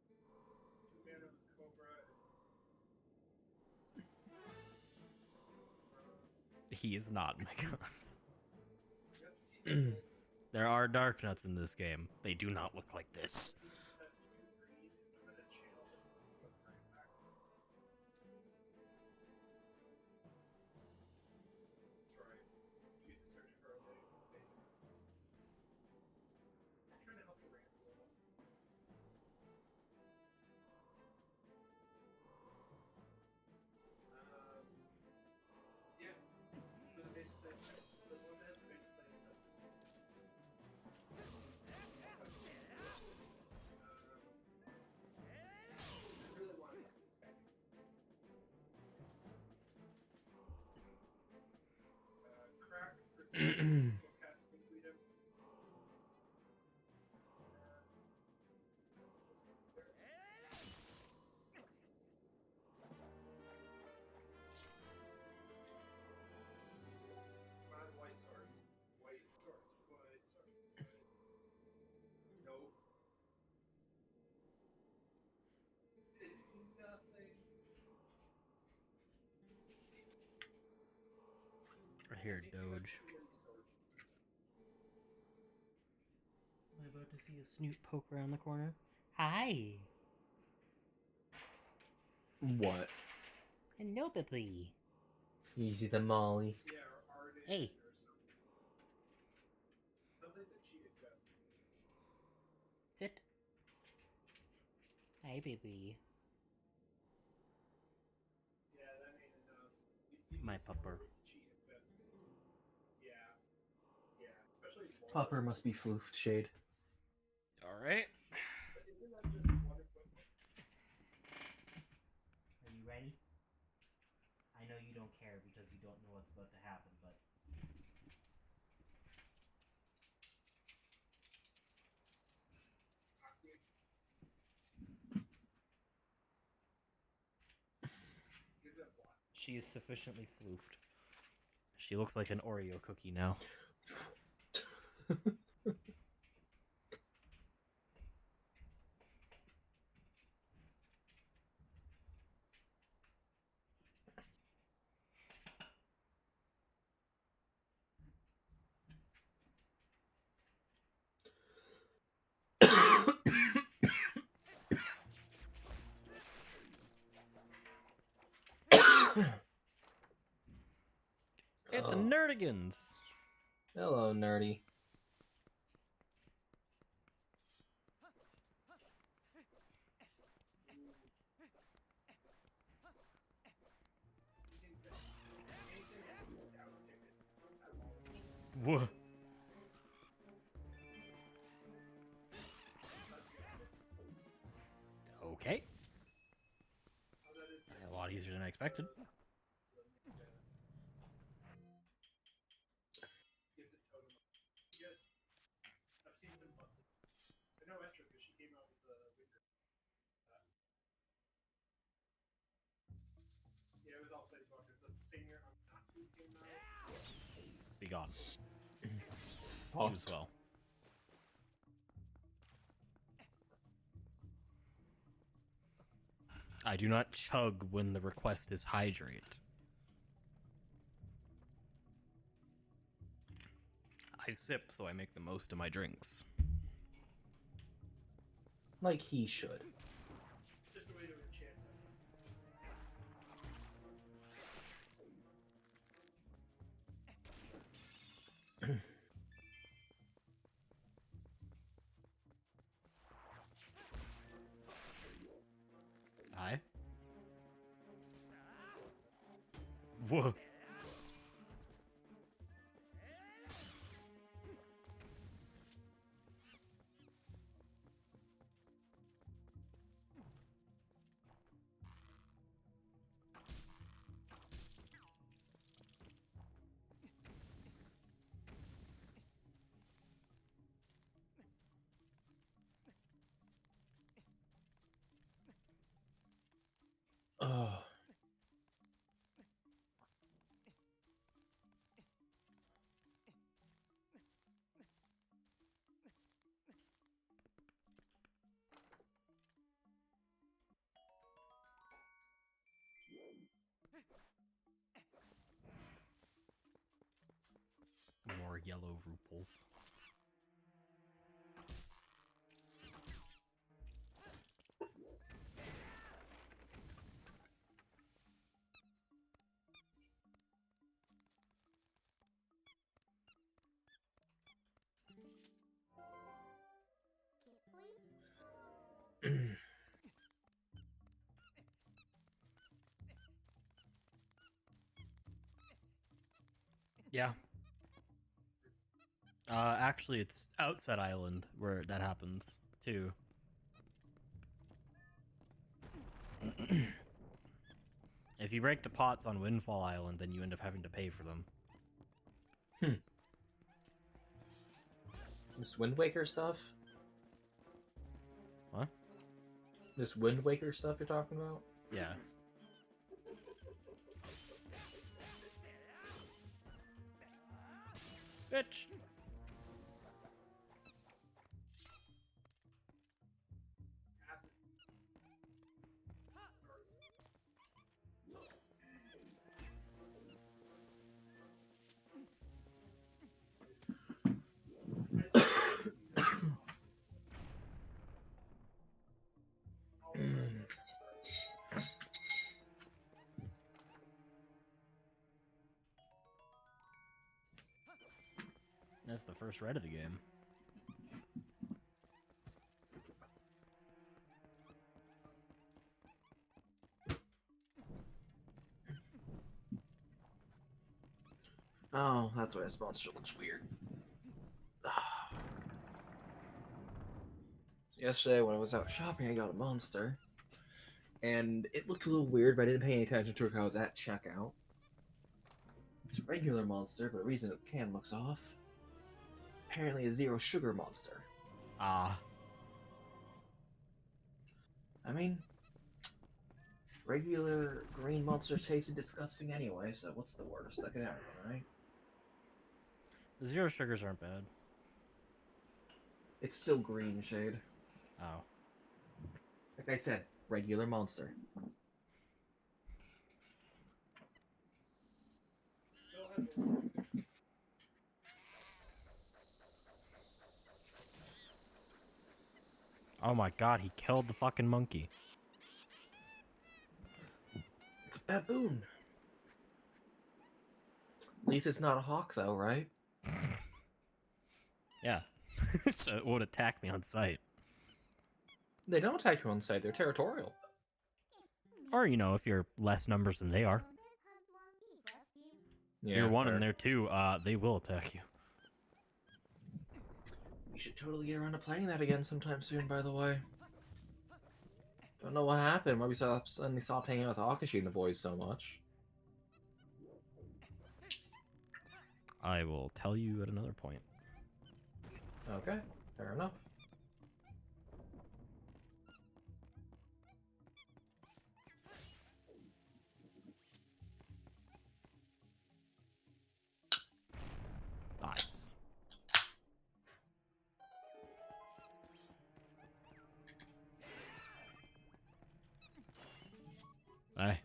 2 mana of Cobra. He is not Megas. Yep, There are dark nuts in this game. They do not look like this. that 2 green. I'm gonna channel this right back. Sorry. Use the search for a link. I'm trying to help you ramp a little. We'll cast complete him. Come on, white swords. White swords. White swords. Nope. It's nothing. I hear Doge. Am I about to see a snoot poke around the corner? Hi! What? Hello, baby. Easy the Molly. Yeah, or Arden Hey. or something. Something that she had done. Sit. Hi, baby. Yeah, that ain't enough. My need some more pupper. with the cheat effect. Yeah. Yeah. Especially Laura. Pupper must be floofed, Shade. Alright. But isn't that just one equipment? Are you ready? I know you don't care because you don't know what's about to happen, but... Give it a block. She is sufficiently floofed. She looks like an Oreo cookie now. It's a Oh. Nerdigans! Hello, nerdy. Whoa. Okay. A lot easier than I expected. Gives it totem. Good. I've seen some busted. I know Esther because she came out with the wicker. Yeah, it was all Planeswalkers. That's the same year Natu came out. Be gone. Fucked. Use well. I do not chug when the request is hydrate. I sip so I make the most of my drinks. Like he should. Just a way to enchant something. Aye. Whoa. Oh. More yellow ruples. Yeah. Actually, it's Outset Island where that happens, too. If you break the pots on Windfall Island, then you end up having to pay for them. This Wind Waker stuff? What? This Wind Waker stuff you're talking about? Yeah. Bitch. That's the first red of the game. Oh, that's why this monster looks weird. Yesterday when I was out shopping, I got a monster. And it looked a little weird, but I didn't pay any attention to it because I was at checkout. It's a regular monster, but the reason the can looks off. Apparently a zero sugar monster. Ah. I mean, regular green monsters tasted disgusting anyway, so what's the worst that could happen, right? The zero sugars aren't bad. It's still green shade. Oh. Like I said, regular monster. Oh my god, he killed the fucking monkey. It's a baboon. At least it's not a hawk, though, right? Yeah. So it would attack me on sight. They don't attack you on sight, they're territorial. Or, you know, if you're less numbers than they are. Yeah, If you're one fair. and they're two, they will attack you. We should totally get around to playing that again sometime soon, by the way. Don't know what happened, why we suddenly stopped hanging out with Akashi and the boys so much. I will tell you at another point. Okay, fair enough. Nice. Aye.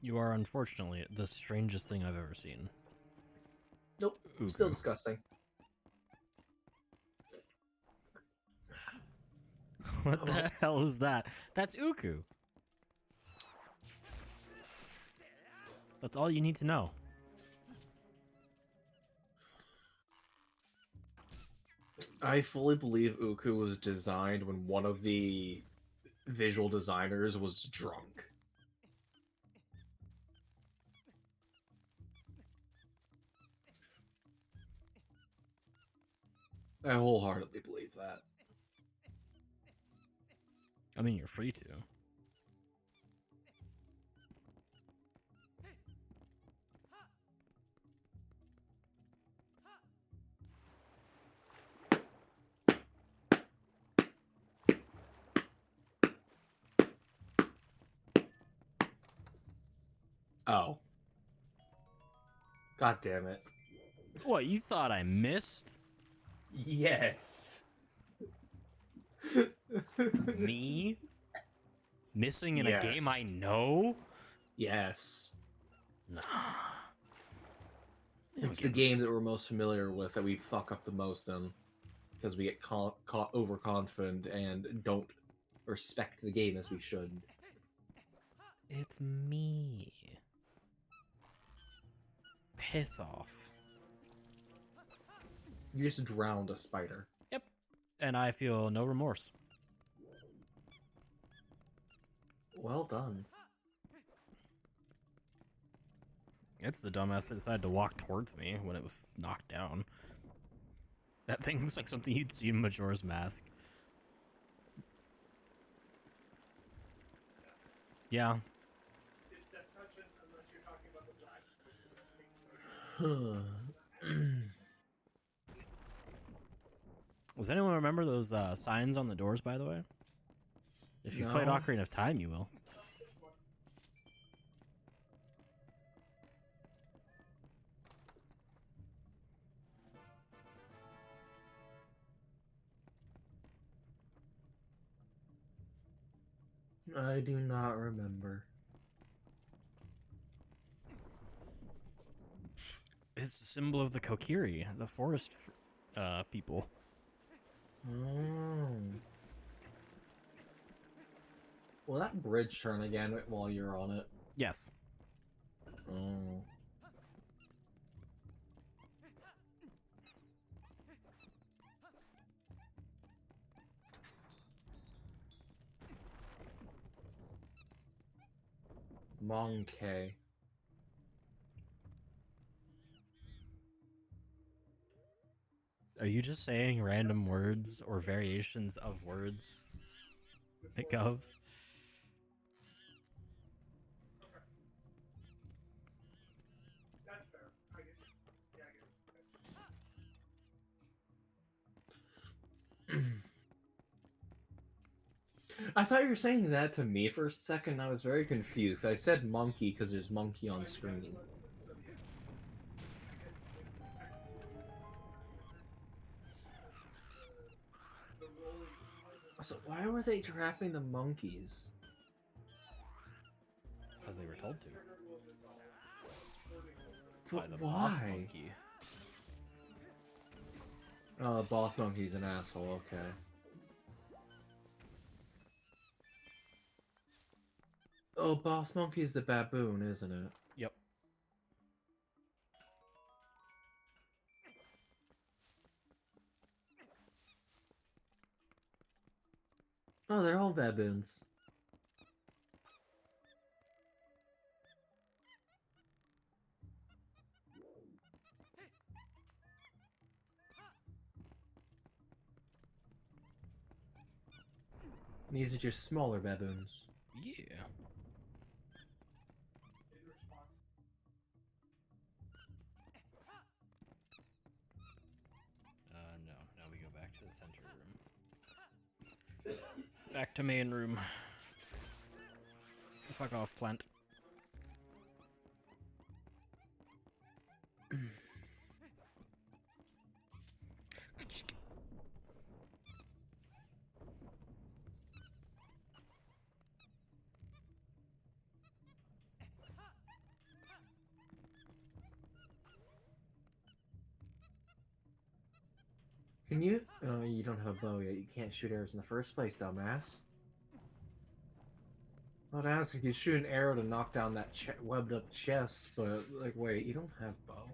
You are unfortunately the strangest thing I've ever seen. Nope, Uku. still disgusting. What the hell is that? That's Uku. That's all you need to know. I fully believe Uku was designed when one of the visual designers was drunk. I wholeheartedly believe that. I mean, you're free to. Oh. God damn it. What, you thought I missed? Yes. Me? Missing in Yes. a game I know? Yes. Nah. It's the games that we're most familiar with that we fuck up the most in. Because we get caught overconfident and don't respect the game as we should. It's me. Piss off. You just drowned a spider. Yep. And I feel no remorse. Well done. It's the dumbass that decided to walk towards me when it was knocked down. That thing looks like something you'd see in Majora's Mask. Yeah. It's Death Touch unless you're talking about the black. Does anyone remember those signs on the doors, by the way? If you've played No. Ocarina of Time, you will. I do not remember. It's a symbol of the Kokiri, the forest people. Oh. Will that bridge turn again while you're on it? Yes. Oh. Monkey. Are you just saying random words or variations of words? It goes. That's fair. I get it. Yeah, I get it. I thought you were saying that to me for a second. I was very confused. I said monkey because there's monkey on screen. So why were they trapping the monkeys? Because they were told to. But By the boss why? monkey. Oh, boss monkey's an asshole. Okay. Oh, boss monkey's the baboon, isn't it? Yep. Oh, they're all baboons. These are just smaller baboons. Yeah. No. Now we go back to the center room. Back to main room. Fuck off, plant. Can you? Oh, you don't have a bow yet. You can't shoot arrows in the first place, dumbass. I'd ask if you shoot an arrow to knock down that webbed up chest, but like, wait, you don't have bow.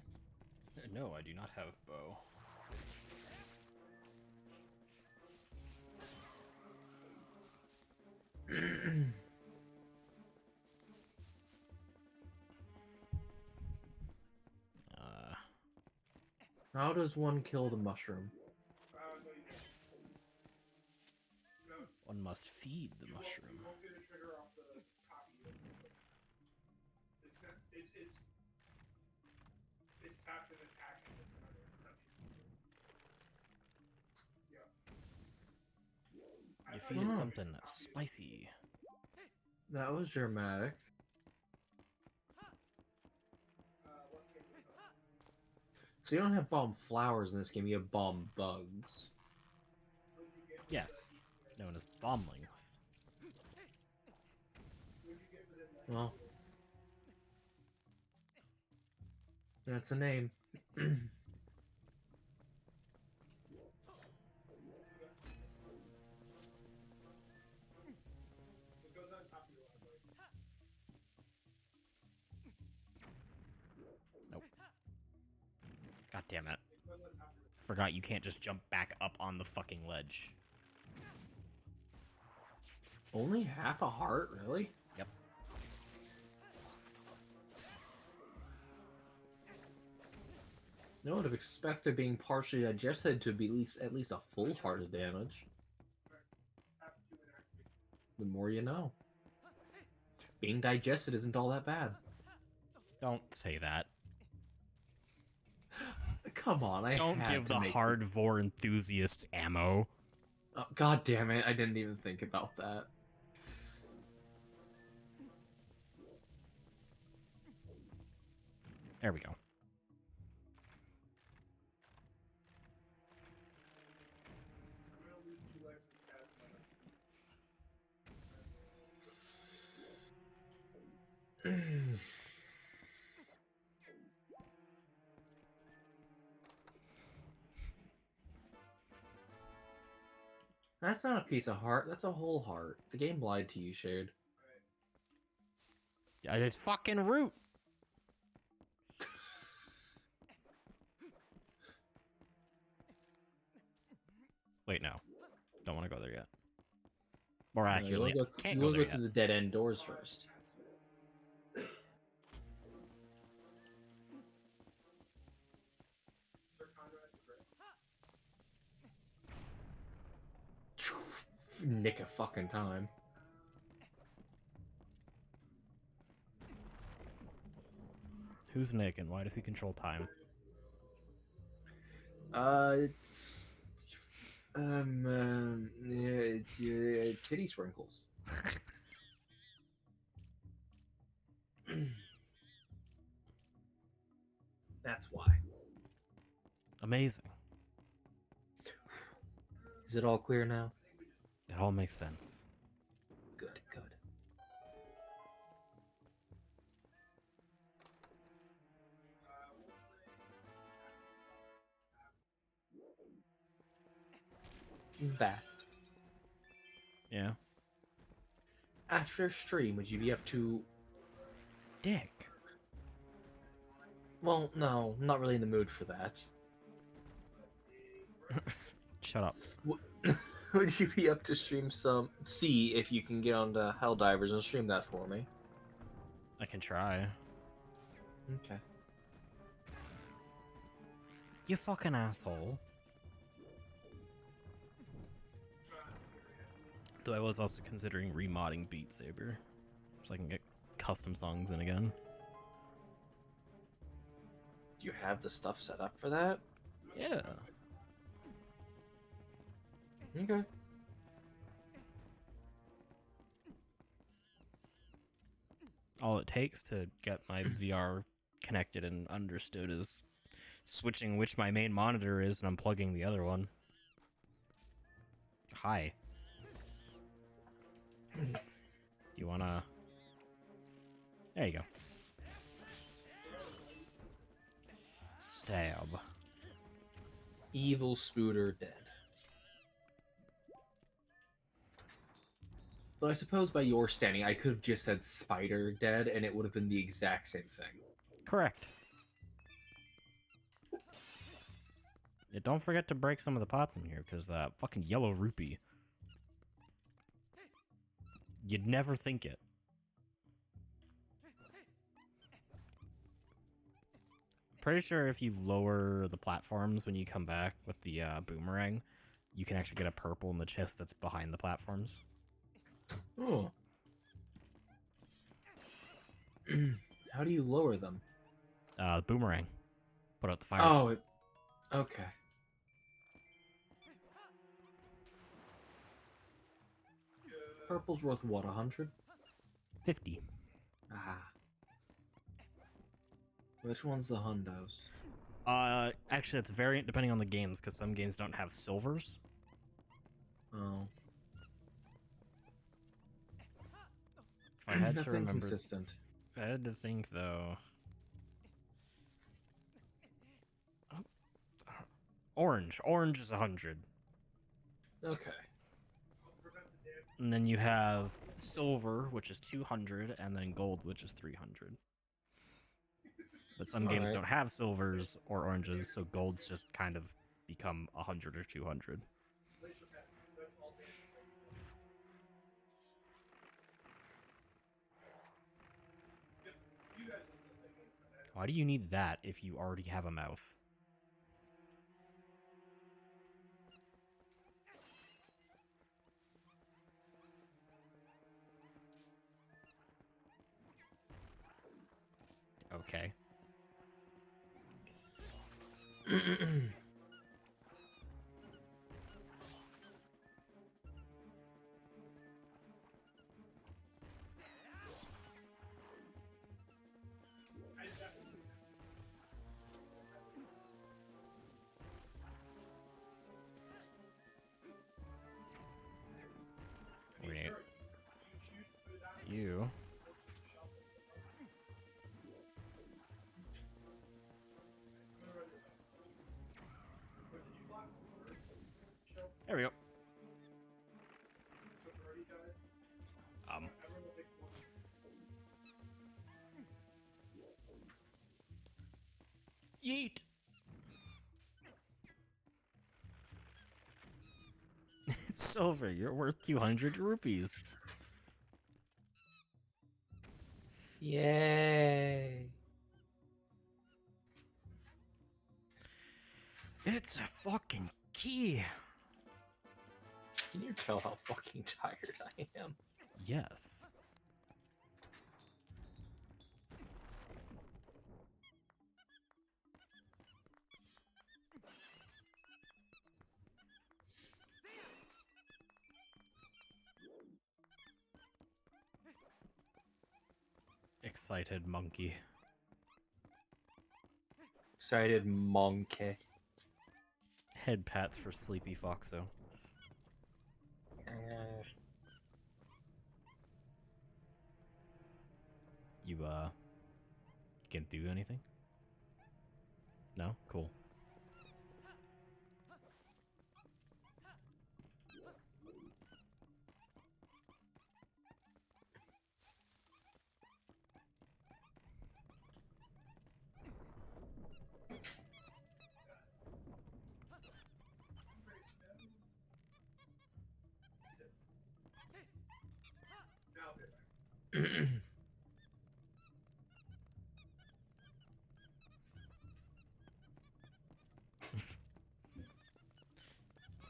No, I do not have bow. How does one kill the mushroom? One must feed the mushroom. You won't get a trigger off the top of you. It's tapped and attack and it's another. Yeah. You feed it something spicy. That was dramatic. So you don't have bomb flowers in this game, you have bomb bugs. Yes, known as bombings. Well, that's a name. Nope. God damn it. Forgot you can't just jump back up on the fucking ledge. Only half a heart, really? Yep. I would have expected being partially digested to be at least a full heart of damage. The more you know. Being digested isn't all that bad. Don't say that. Come on, I Don't had give to the make hard vor enthusiasts ammo. Oh, God damn it! I didn't even think about that. There we go. That's not a piece of heart. That's a whole heart. The game lied to you, Shade. Yeah, it's fucking root. Wait, no. Don't want to go there yet. More No, accurately, can't you go want there to go yet. through the dead end doors first. Nick a fucking time. Who's Nick and why does he control time? It's yeah, it's your titty sprinkles. That's why. Amazing. Is it all clear now? It all makes sense. Good, good. That. Yeah. After stream, would you be up to... Dick. Well, no, I'm not really in the mood for that. Shut up. Would you be up to stream some... See if you can get on to Helldivers and stream that for me. I can try. Okay. You fucking asshole. Though I was also considering remodding Beat Saber, so I can get custom songs in again. Do you have the stuff set up for that? Yeah. Okay. All it takes to get my VR connected and understood is switching which my main monitor is and unplugging the other one. Hi. You wanna... There you go. Stab. Evil Spooter dead. Well, I suppose by your standing, I could have just said Spider dead, and it would have been the exact same thing. Correct. Yeah, don't forget to break some of the pots in here, because fucking yellow rupee. You'd never think it. Pretty sure if you lower the platforms when you come back with the boomerang, you can actually get a purple in the chest that's behind the platforms. Oh. How do you lower them? Boomerang. Put out the fire. Oh, okay. Purple's worth what, 100? 50. Ah. Which one's the hundos? Actually, that's variant depending on the games, because some games don't have silvers. Oh. If I had That's to remember... inconsistent. If I had to think, though... Orange. Orange is 100. Okay. And then you have silver, which is 200, and then gold, which is 300. But some games Alright. don't have silvers or oranges, so golds just kind of become 100 or 200. Why do you need that if you already have a mouth? Okay. I definitely. I mean, Wait. sure, you choose to put it down. You. What did you block? Show. There we go. So I've already done it. Um. Everyone will pick one. Yeet. Silver, you're worth 200 rupees. Yay! It's a fucking key. Can you tell how fucking tired I am? Yes. Excited monkey. Excited monkey. Head pats for Sleepy Foxo. You, can do anything? No? Cool. Now they're back.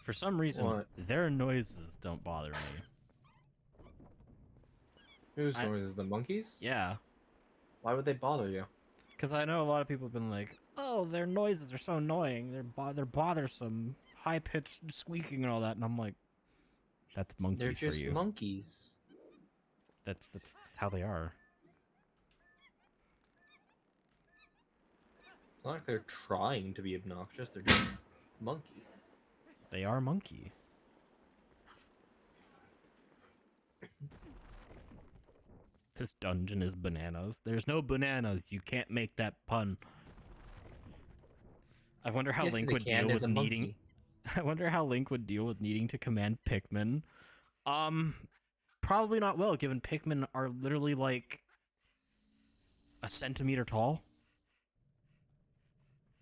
For some reason, What? their noises don't bother me. Whose I- noises? The monkeys? Yeah. Why would they bother you? Because I know a lot of people have been like, oh, their noises are so annoying. They're bothersome. High-pitched squeaking and all that. And I'm like, that's monkeys They're for just you. monkeys. That's how they are. It's not like they're trying to be obnoxious. They're just monkey. They are monkey. This dungeon is bananas. There's no bananas. You can't make that pun. I wonder how Yes, Link they would can. deal There's with a needing. monkey. I wonder how Link would deal with needing to command Pikmin. Probably not well, given Pikmin are literally like a centimeter tall.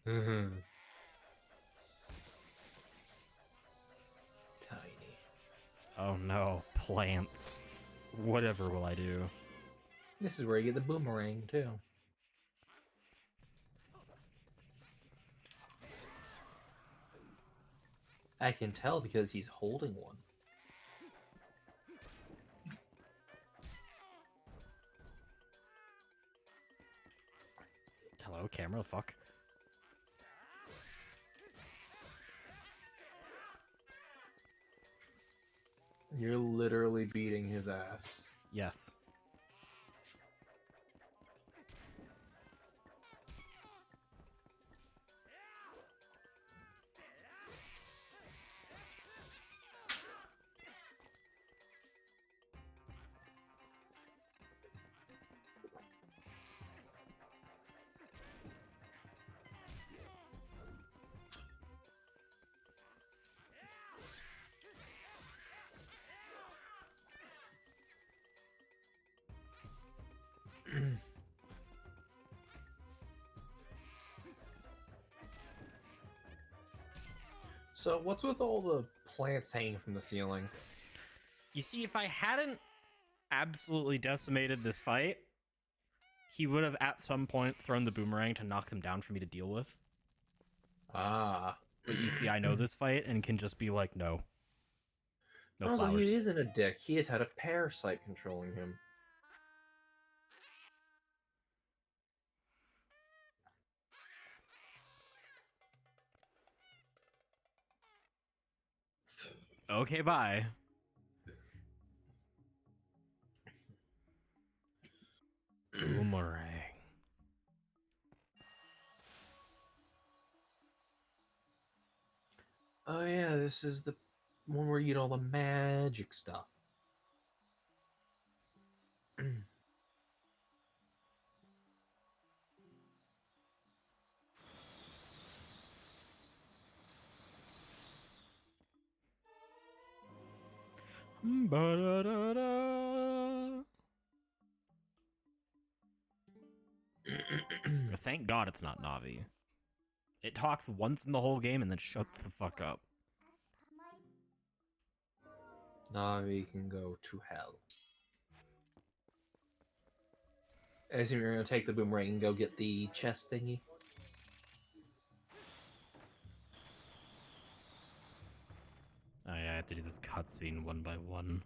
Mm-hmm. Tiny. Oh no, plants. Whatever will I do? This is where you get the boomerang, too. I can tell because he's holding one. Hello, camera. Fuck. You're literally beating his ass. Yes. So, what's with all the plants hanging from the ceiling? You see, if I hadn't absolutely decimated this fight, he would have at some point thrown the boomerang to knock them down for me to deal with. Ah. But you see, I know this fight and can just be like, no. No Also, flowers. he isn't a dick. He has had a parasite controlling him. Okay, bye. Boomerang. Oh yeah, this is the one where you get all the magic stuff. Ba-da-da-da. Thank God it's not Navi. It talks once in the whole game and then shuts the fuck up. Navi can go to hell. I assume you're gonna take the boomerang and go get the chest thingy. Oh yeah, I have to do this cutscene one by one.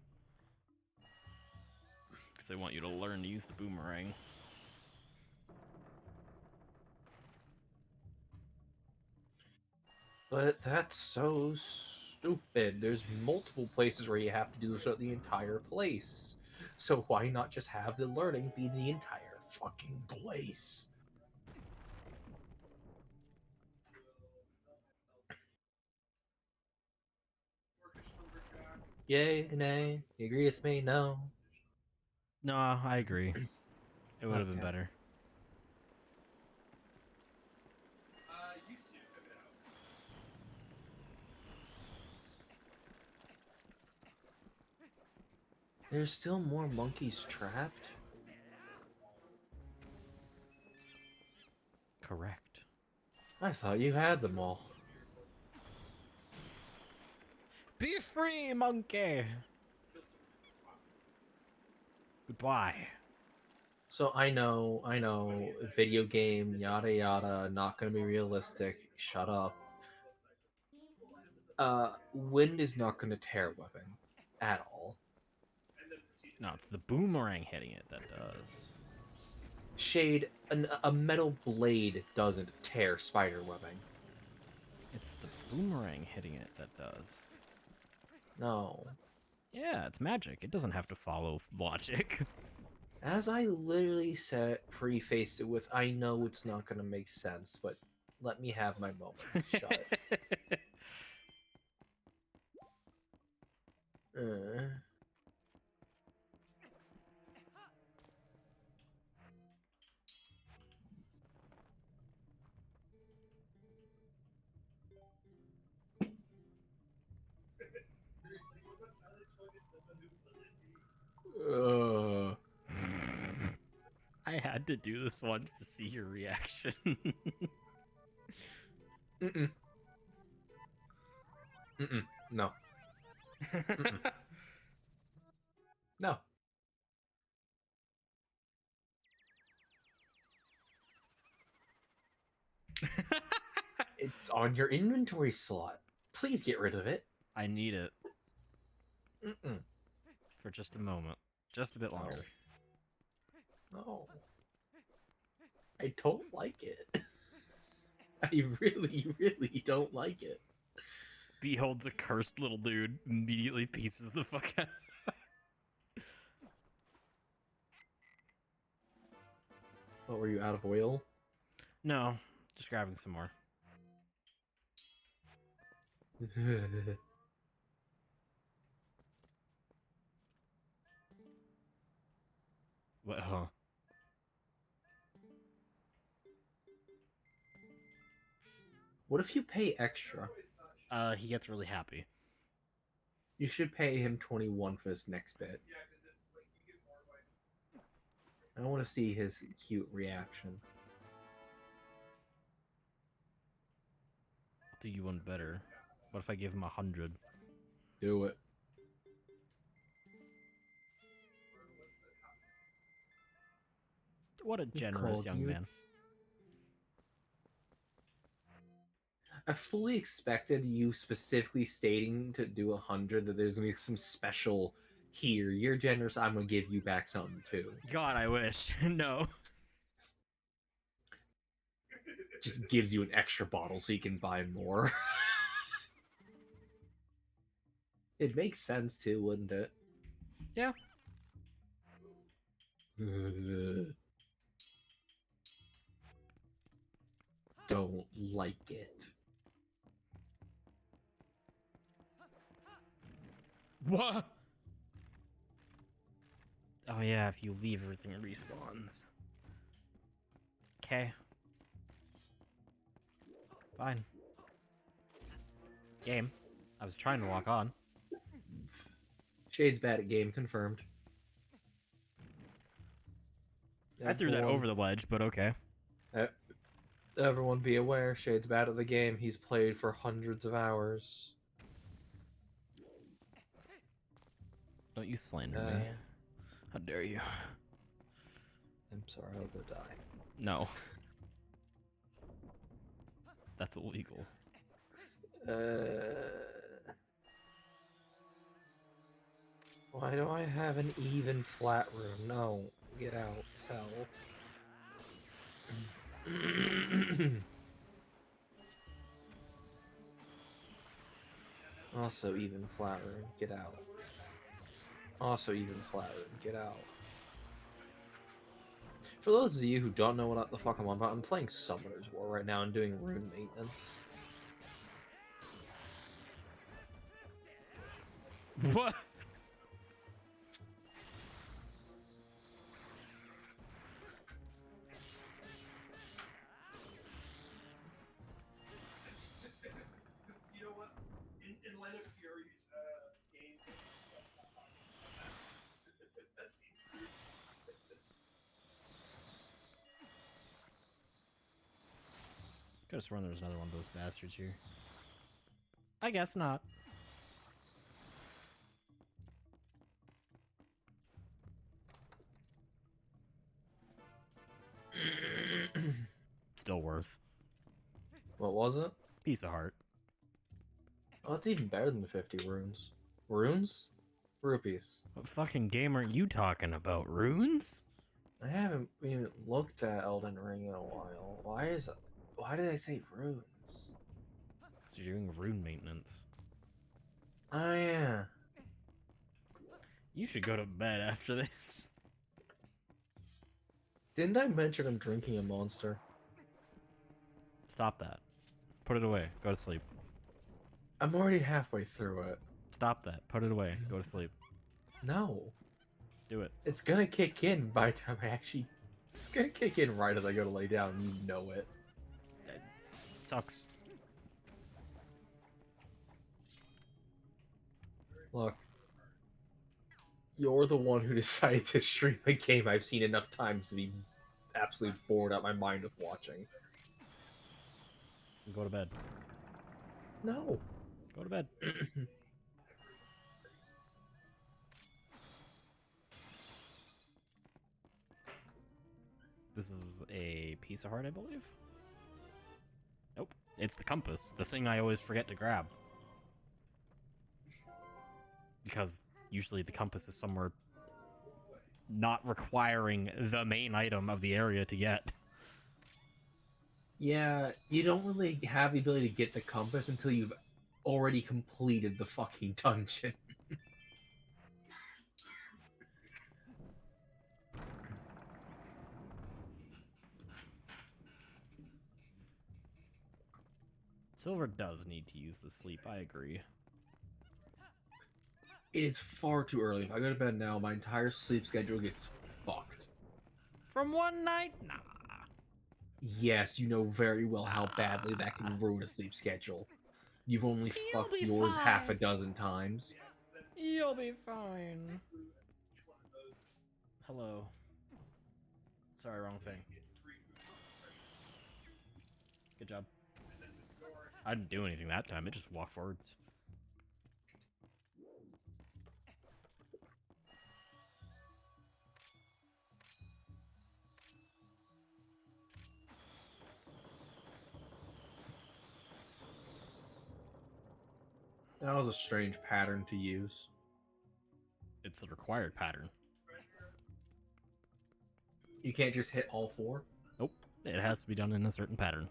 Because I want you to learn to use the boomerang. But that's so stupid. There's multiple places where you have to do this throughout the entire place. So why not just have the learning be the entire fucking place? Yay, nay, you agree with me? No. No, I agree. It would have been Okay. better. There's still more monkeys trapped? Correct. I thought you had them all. Be free, monkey! Goodbye. So I know, video game, yada yada, not gonna be realistic. Shut up. Wind is not gonna tear a weapon at all. No, it's the boomerang hitting it that does. Shade, a metal blade doesn't tear spider webbing. It's the boomerang hitting it that does. No. Yeah, it's magic. It doesn't have to follow logic. As I literally said, prefaced it with, I know it's not gonna make sense, but let me have my moment. Shut it. I had to do this once to see your reaction. Mm-mm. Mm-mm. No. Mm-mm. No. It's on your inventory slot. Please get rid of it. I need it Mm-mm. for just a moment. Just a bit longer. No. I don't like it. I really, really don't like it. Beholds a cursed little dude, immediately pieces the fuck out. What, were you out of oil? No, just grabbing some more. What? Huh? What if you pay extra? He gets really happy. You should pay him 21 for this next bit. I want to see his cute reaction. I'll do you one better. What if I give him 100? Do it. What a generous called young you. man. I fully expected you specifically stating to do 100, that there's gonna be some special here. You're generous, I'm gonna give you back something too. God, I wish. No. Just gives you an extra bottle so you can buy more. It makes sense too, wouldn't it? Yeah. Don't like it. What? Oh yeah, if you leave, everything respawns. Okay. Fine. Game. I was trying to walk on. Shade's bad at game, confirmed. I threw that over the ledge, but okay. Everyone be aware, Shade's bad at the game. He's played for hundreds of hours. Don't you slander me. How dare you? I'm sorry, I'll go die. No. That's illegal. Why do I have an even flat room? No, get out, sell. Also even flat room, get out. Also even flat room, get out. For those of you who don't know what the fuck I'm on about, I'm playing Summoner's War right now and doing rune maintenance. What? You know what? In Land of Fury's game, that seems weird. Could have sworn there was another one of those bastards here. I guess not. Still worth. What was it? Piece of heart. Oh, it's even better than the 50 runes. Runes? Rupees. What fucking game are you talking about? Runes? I haven't even looked at Elden Ring in a while. Why did I say runes? Because you're doing rune maintenance. Oh yeah. You should go to bed after this. Didn't I mention I'm drinking a monster? Stop that. Put it away. Go to sleep. I'm already halfway through it. Stop that. Put it away. Go to sleep. No. Do it. It's gonna kick in by the time I actually... It's gonna kick in right as I go to lay down, and you know it. That sucks. Look. You're the one who decided to stream a game I've seen enough times to be absolutely bored out my mind of watching. Go to bed. No. Go to bed. This is a piece of heart, I believe. Nope. It's the compass. The thing I always forget to grab. Because usually the compass is somewhere not requiring the main item of the area to get. Yeah, you don't really have the ability to get the compass until you've already completed the fucking dungeon. Silver does need to use the sleep, I agree. It is far too early. If I go to bed now, my entire sleep schedule gets fucked. From one night? Nah. Yes, you know very well how badly that can ruin a sleep schedule. You've only You'll fucked be yours half a fine. dozen times. You'll be fine. Hello. Sorry, wrong thing. Good job. I didn't do anything that time, it just walked forwards. That was a strange pattern to use. It's the required pattern. You can't just hit all four? Nope. It has to be done in a certain pattern.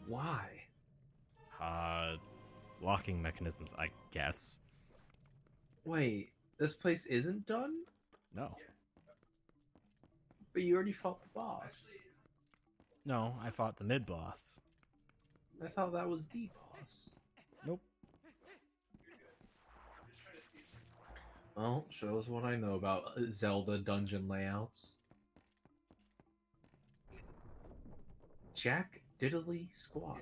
Why? Locking mechanisms, I guess. Wait, this place isn't done? No. But you already fought the boss. No, I fought the mid boss. I thought that was the boss. Nope. Well, shows what I know about Zelda dungeon layouts. Jack Diddley Squad.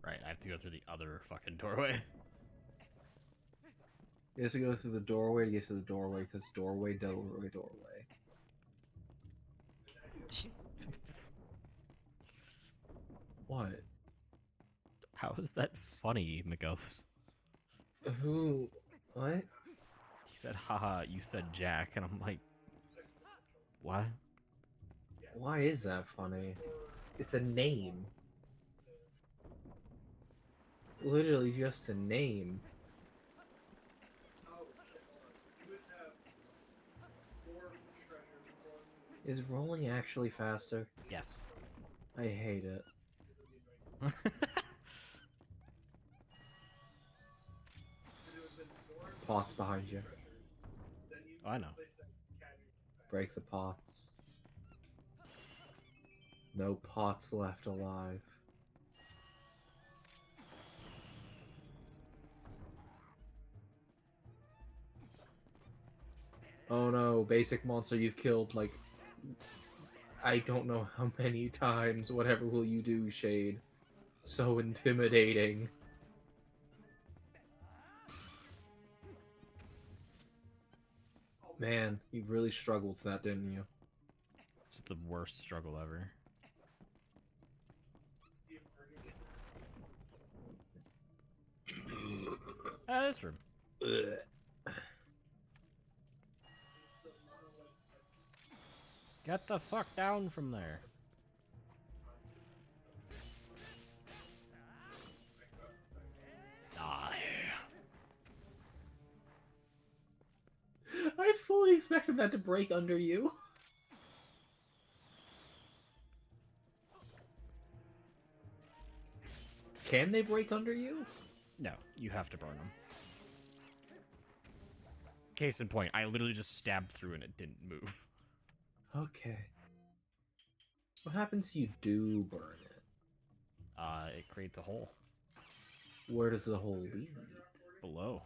Right, I have to go through the other fucking doorway. You have to go through the doorway to get to the doorway, because doorway. What? How is that funny, Magos? Who? What? He said, haha, you said Jack, and I'm like, what? Why is that funny? It's a name. Literally just a name. Oh, shit, hold on. You would have 4 treasures, 1 Is rolling actually faster? Yes. I hate it. Pots behind you. Oh, I know. Break the pots. No pots left alive. Oh no, basic monster you've killed like I don't know how many times. Whatever will you do, Shade? So intimidating. Man, you really struggled with that, didn't you? Just the worst struggle ever. Ah, this room. Ugh. Get the fuck down from there. Die. I fully expected that to break under you. Can they break under you? No, you have to burn them. Case in point, I literally just stabbed through and it didn't move. Okay. What happens if you do burn it? It creates a hole Where does the hole lead? below.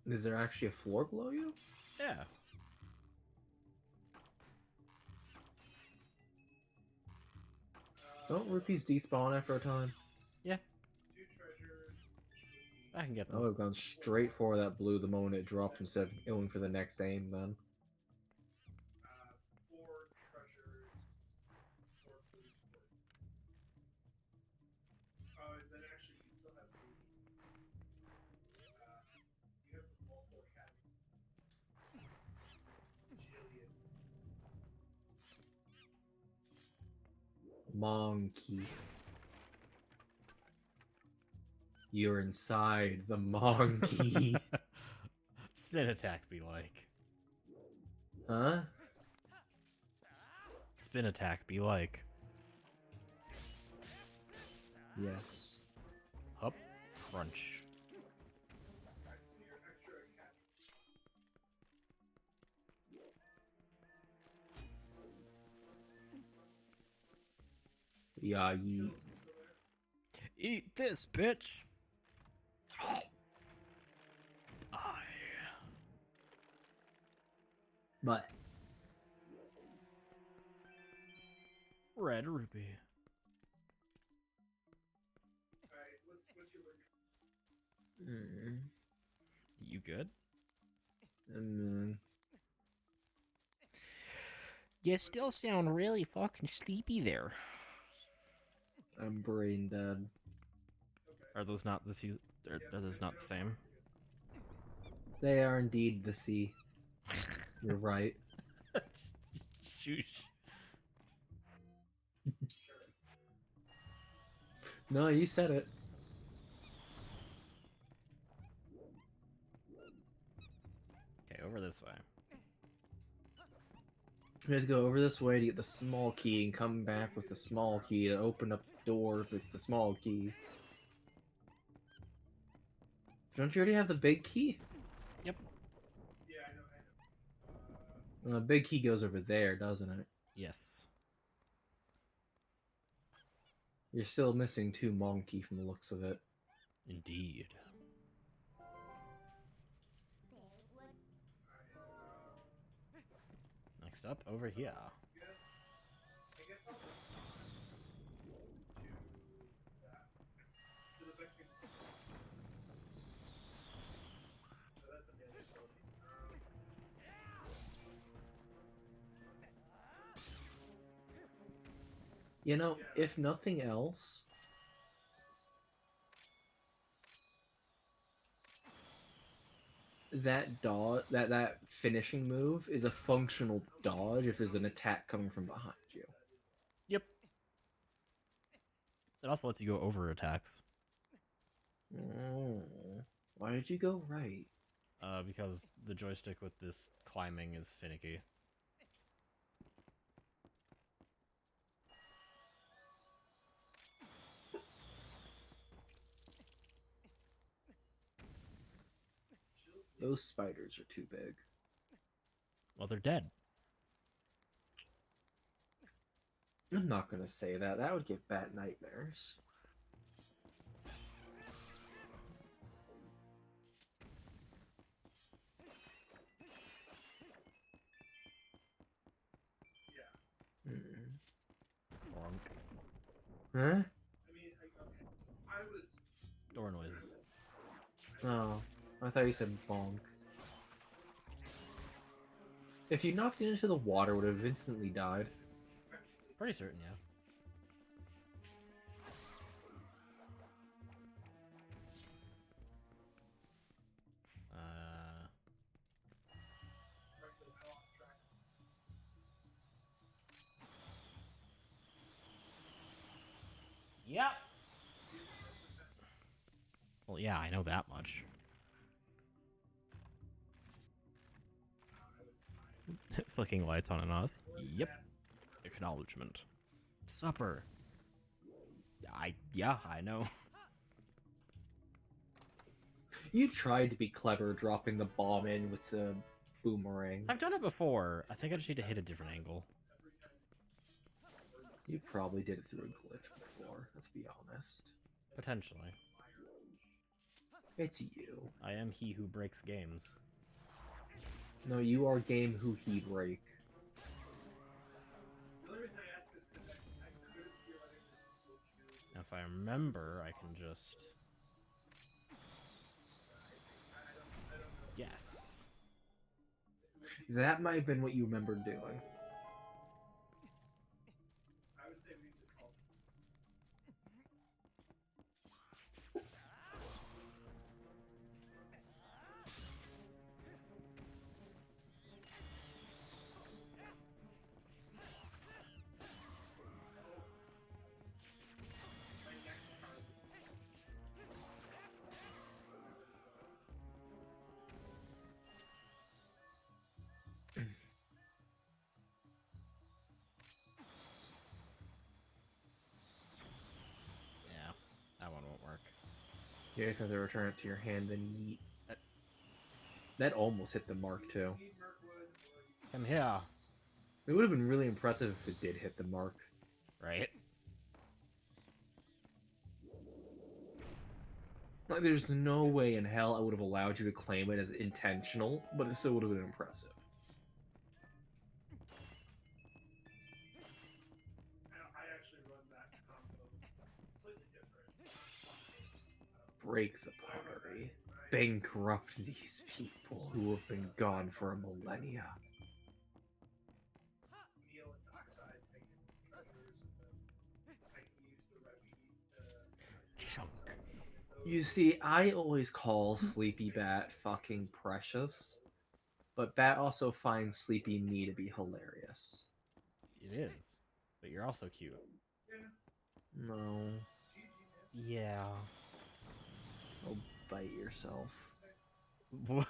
Is there actually a floor below you? Yeah. Don't rupees despawn after a time? Yeah. I can get I them. would have gone straight for that blue the moment it dropped instead of going for the next aim then. 4 treasures, 4 food, 4. Oh, and then actually you still have the, you have the multiple academy. Jillian. Monkey. You're inside the monkey. Spin attack be like. Huh? Spin attack be like. Yes. Up, crunch. Yeah, yeet. Eat this, bitch. Die. But Red rupee. Alright, what's your word? You good? You still sound really fucking sleepy there. I'm brain dead. Are those not the are those not the same? They are indeed the sea. You're right. Shoosh. No, you said it. Okay, over this way. We have to go over this way to get the small key and come back with the small key to open up the door with the small key. Don't you already have the big key? Yep. Yeah, I know. The big key goes over there, doesn't it? Yes. You're still missing 2 monkey from the looks of it. Indeed. Next up, over here. I guess I'll just to that. To the vexing. So that's a daily ability. You know, if nothing else, that dodge, that finishing move is a functional dodge if there's an attack coming from behind you. Yep. It also lets you go over attacks. Oh, why did you go right? Because the joystick with this climbing is finicky. Those spiders are too big. Well, they're dead. I'm not gonna say that. That would give Bat nightmares. Hmm. Bonk. Huh? I mean, I was. Door noises. Oh, I thought you said bonk. If you knocked it into the water, would have instantly died. Pretty certain, yeah. Yep. Well, yeah, I know that much. Flicking lights on and off. Yep. Acknowledgement. Supper. Yeah, I know. You tried to be clever, dropping the bomb in with the boomerang. I've done it before. I think I just need to hit a different angle. You probably did it through a glitch before, let's be honest. Potentially. It's you. I am he who breaks games. No, you are game who he break. Now, if I remember, I can just... Yes. That might have been what you remembered doing. I would say we just call. Yeah, that one won't work. You just have to return it to your hand and yeet. That almost hit the mark, too. Come here. It would have been really impressive if it did hit the mark. Right? Like, there's no way in hell I would have allowed you to claim it as intentional, but it still would have been impressive. I actually run that combo slightly different. Break the pottery. Bankrupt these people who have been gone for a millennia. Meal and dockside, taking treasures, and I can use the Rebbe to. Chunk. You see, I always call Sleepy Bat fucking precious, but Bat also finds Sleepy Me to be hilarious. It is. But you're also cute. No. Yeah. Oh, bite yourself. What?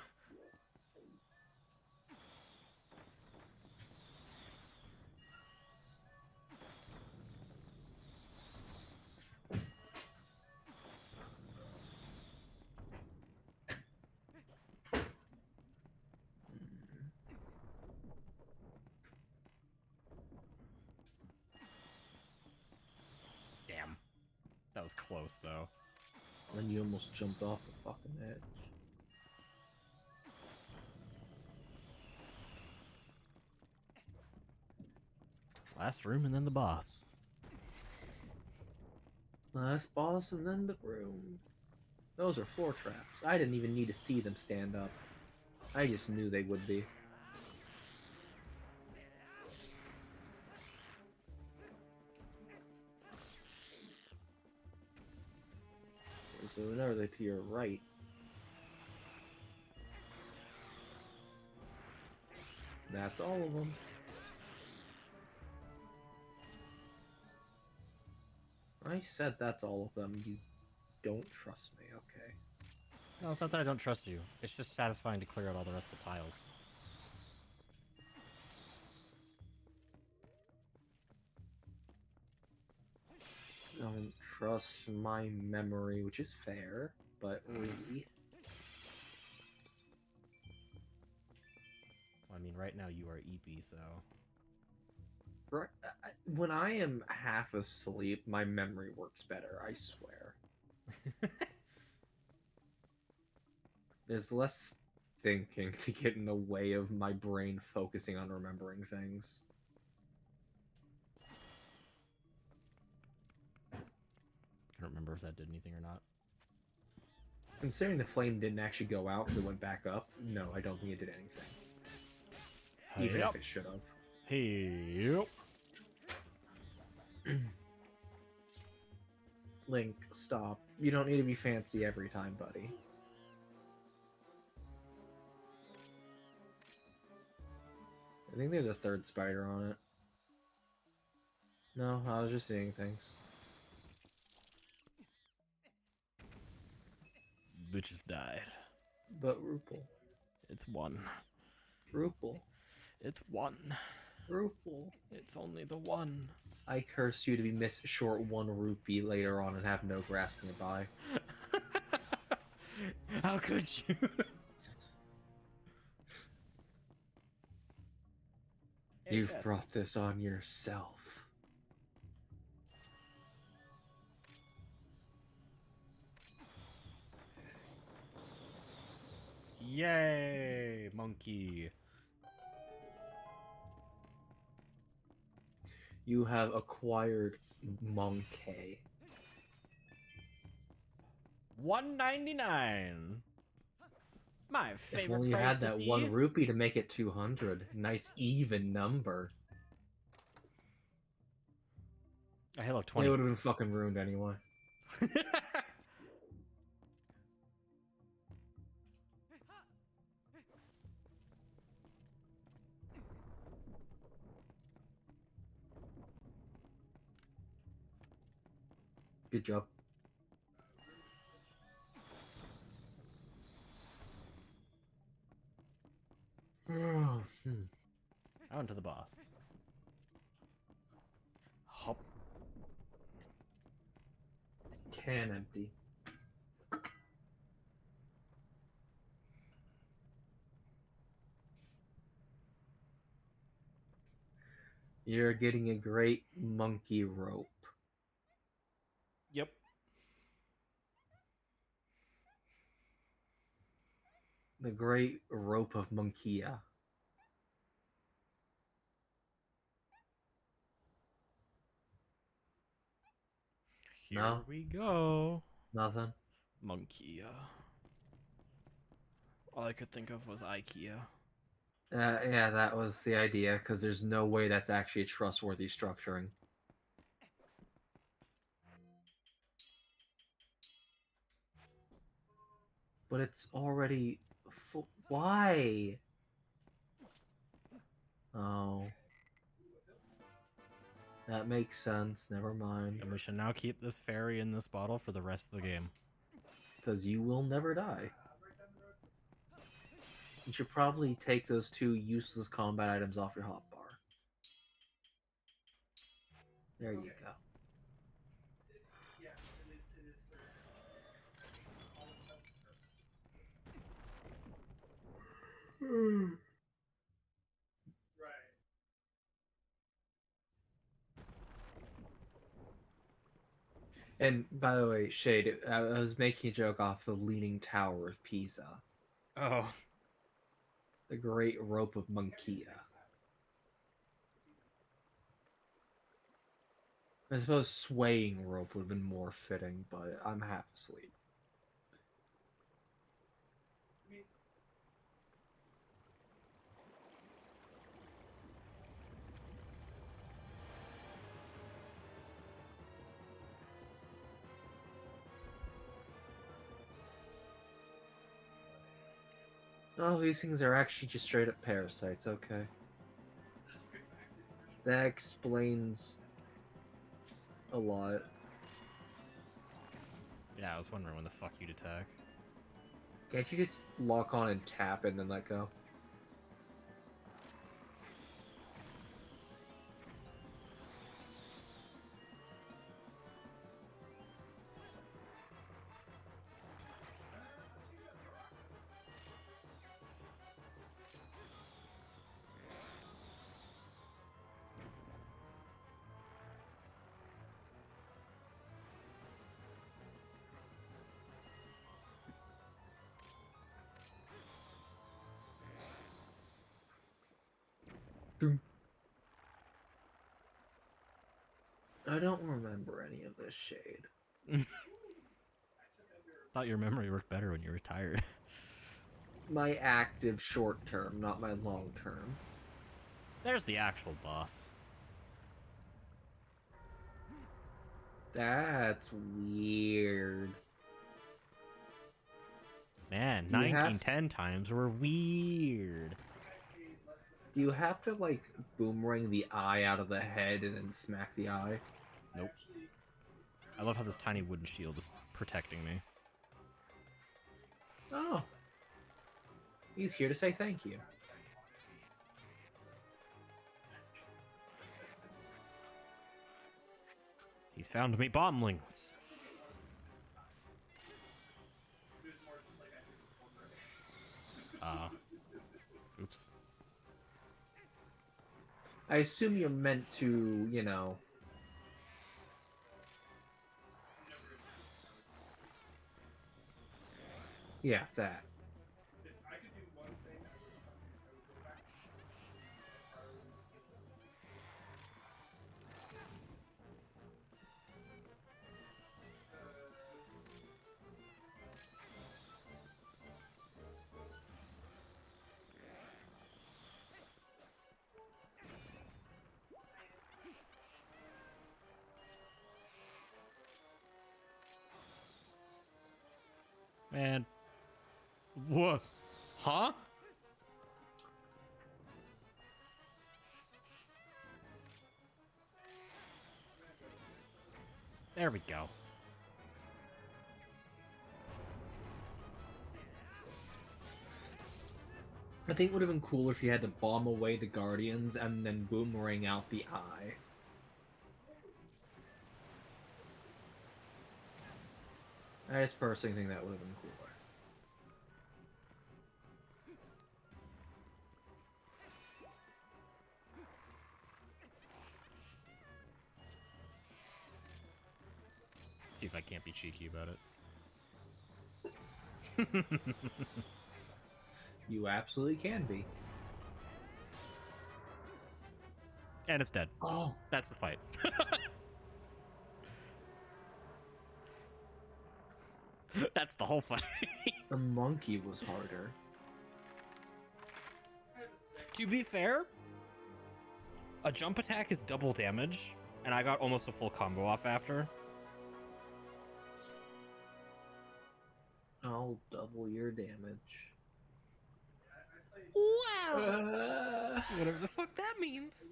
Damn. That was close, though. Then you almost jumped off the fucking edge. Last room and then the boss. Last boss and then the room. Those are floor traps. I didn't even need to see them stand up. I just knew they would be. So another to your right. That's all of them. I said that's all of them. You don't trust me, okay? No, it's not that I don't trust you. It's just satisfying to clear out all the rest of the tiles. Don't trust my memory, which is fair, but really. Well, I mean, right now you are EP, so... When I am half asleep, my memory works better, I swear. There's less thinking to get in the way of my brain focusing on remembering things. I don't remember if that did anything or not. Considering the flame didn't actually go out because it went back up, no, I don't think it did anything. Even if it should have. Hey, Link, stop. You don't need to be fancy every time, buddy. I think there's a third spider on it. No, I was just seeing things. Bitches died. But Rupal. It's one. Rupal. It's one. Rupal. It's only the one. I curse you to be missed short 1 rupee later on and have no grass nearby. How could you? You've brought this on yourself. Yay, monkey. You have acquired Monkey. $1.99. My favorite If only you price had to that see. 1 rupee to make it 200. Nice even number. Hey, look, It 20. would have been fucking ruined anyway. Good job. On to the boss. Hop. Can empty. You're getting a great monkey rope. Yep. The great rope of Monkia. Here No? we go. Nothing? Monkey. All I could think of was IKEA. Yeah, that was the idea, because there's no way that's actually a trustworthy structuring. But it's already full. Why? Oh. That makes sense. Never mind. And we should now keep this fairy in this bottle for the rest of the game. Because you will never die. You should probably take those 2 useless combat items off your hotbar. There you go. Yeah, it is sort of all of them. Right. And by the way, Shade, I was making a joke off the Leaning Tower of Pisa, Oh, the Great Rope of Monkia. I suppose swaying rope would have been more fitting, but I'm half asleep. Oh, these things are actually just straight up parasites, okay. That explains a lot. Yeah, I was wondering when the fuck you'd attack. Can't you just lock on and tap and then let go? I don't remember any of this, Shade. Thought your memory worked better when you retired. My active short term, not my long term. There's the actual boss. That's weird. Man, Do you have- 1910 times were weird. Do you have to, like, boomerang the eye out of the head and then smack the eye? Nope. I love how this tiny wooden shield is protecting me. Oh. He's here to say thank you. He's found me bomblings. Oops. I assume you're meant to, you know... Yeah, that. If I could do one thing, I would go back Man. What? Huh? There we go. I think it would have been cooler if you had to bomb away the Guardians and then boomerang out the eye. I just personally think that would have been cooler. See if I can't be cheeky about it. You absolutely can be. And it's dead. Oh. That's the fight. That's the whole fight. The monkey was harder. to be fair, a jump attack is double damage, and I got almost a full combo off after. I'll double your damage. Wow! Whatever the fuck that means.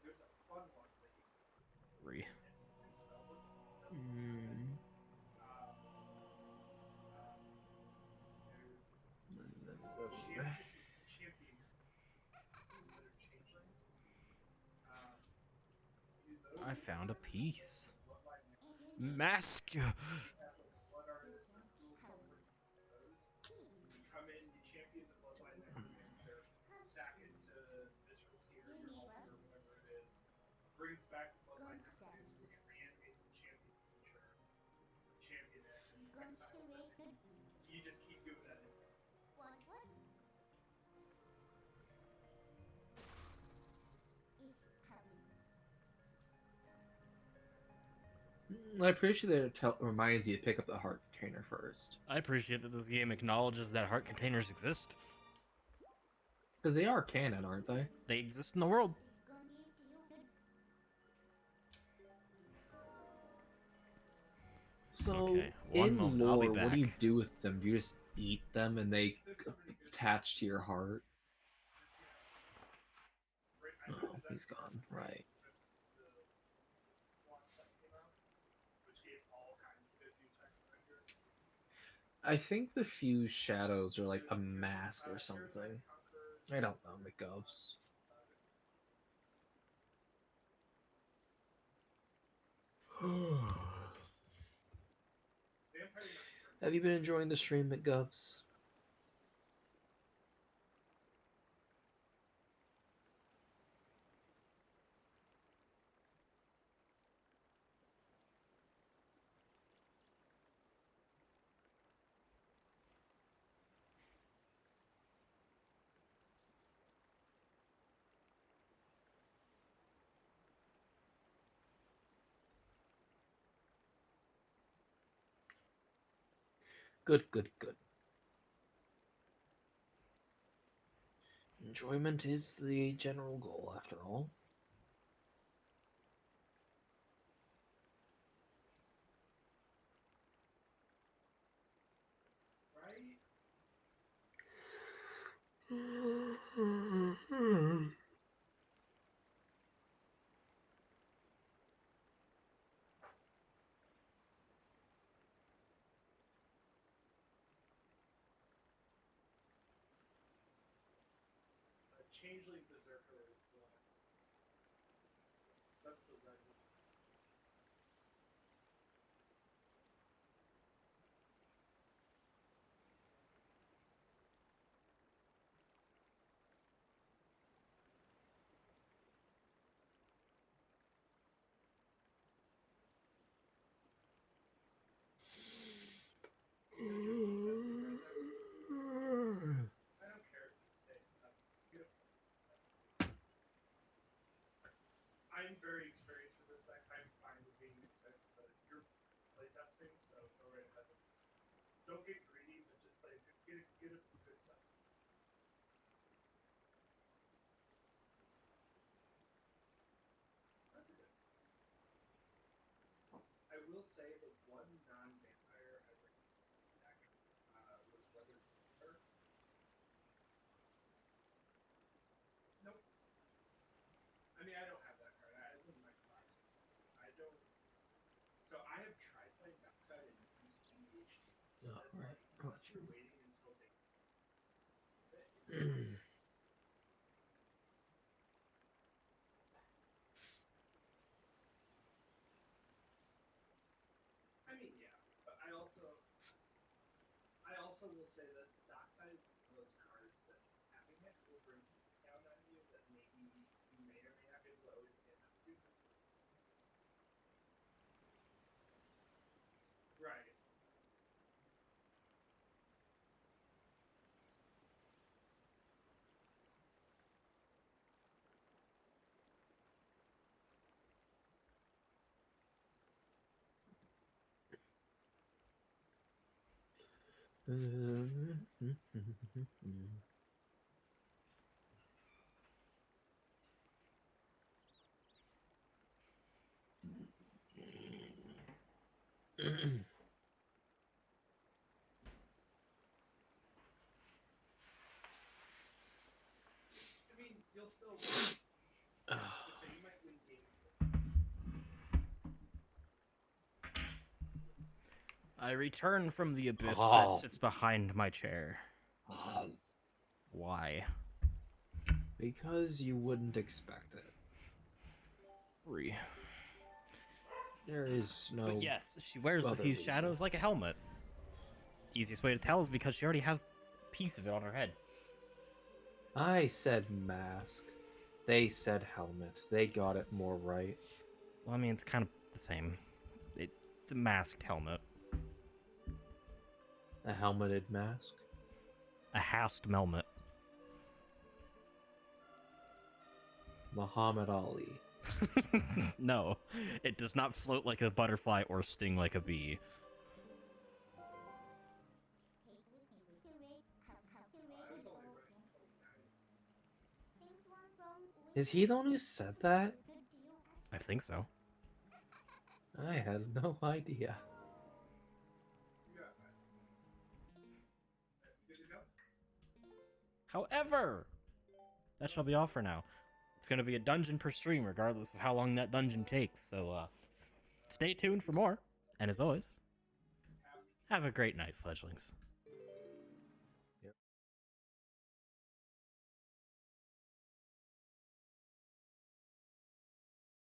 There's a fun one that you Re. can spell with. Mm. Um, there's champions that are changelings. Those I found a piece. bloodline Mask. have like blood artists and tools that work with those. You come in, you champion the bloodline necromancer, sack it to Visceral Seer, your altar, whatever it is. Brings back the bloodline necromancer, which reanimates the champion creature. Champion it and exile it. You just keep doing that. I appreciate that it reminds you to pick up the heart container first. I appreciate that this game acknowledges that heart containers exist. Because they are canon, aren't they? They exist in the world. So, Okay, one in moment, I'll be lore, what do you back. do with them? Do you just eat them and they attach to your heart? Oh, he's gone. Right. I think the fused shadows are like a mask or something. I don't know, McGovs. Have you been enjoying the stream, McGovs? Good, good, good. Enjoyment is the general goal, after all. Right? Changeling Berserker is the one. That's the red one. I don't care if you say something. I'm very experienced with this deck. I'm fine with being expensive, but you're playtesting, so go right ahead. Don't get greedy, but just play. Get a good stuff. That's a good. I will say the one non-vampire I ran deck was Weathered Vampire. Nope. I mean, I don't have that card. I live in my box. I don't. So I have tried playing Backside and used EDHD. Oh, right. Unless you're waiting until they. I mean, yeah, but I also will say this: Dockside is one of those cards that having it will bring down on you that maybe you may or may not be able to always stand up to. Right. I return from the abyss Oh. that sits behind my chair. Why? Because you wouldn't expect it. There is no. But yes, she wears the other fused reason. shadows like a helmet. Easiest way to tell is because she already has a piece of it on her head. I said mask. They said helmet. They got it more right. Well, I mean, it's kind of the same. It's a masked helmet. A helmeted mask. A hast helmet. Muhammad Ali. No, it does not float like a butterfly or sting like a bee. Is he the one who said that? I think so. I had no idea. However, that shall be all for now. It's going to be a dungeon per stream, regardless of how long that dungeon takes. So, stay tuned for more. And as always, have a great night, fledglings.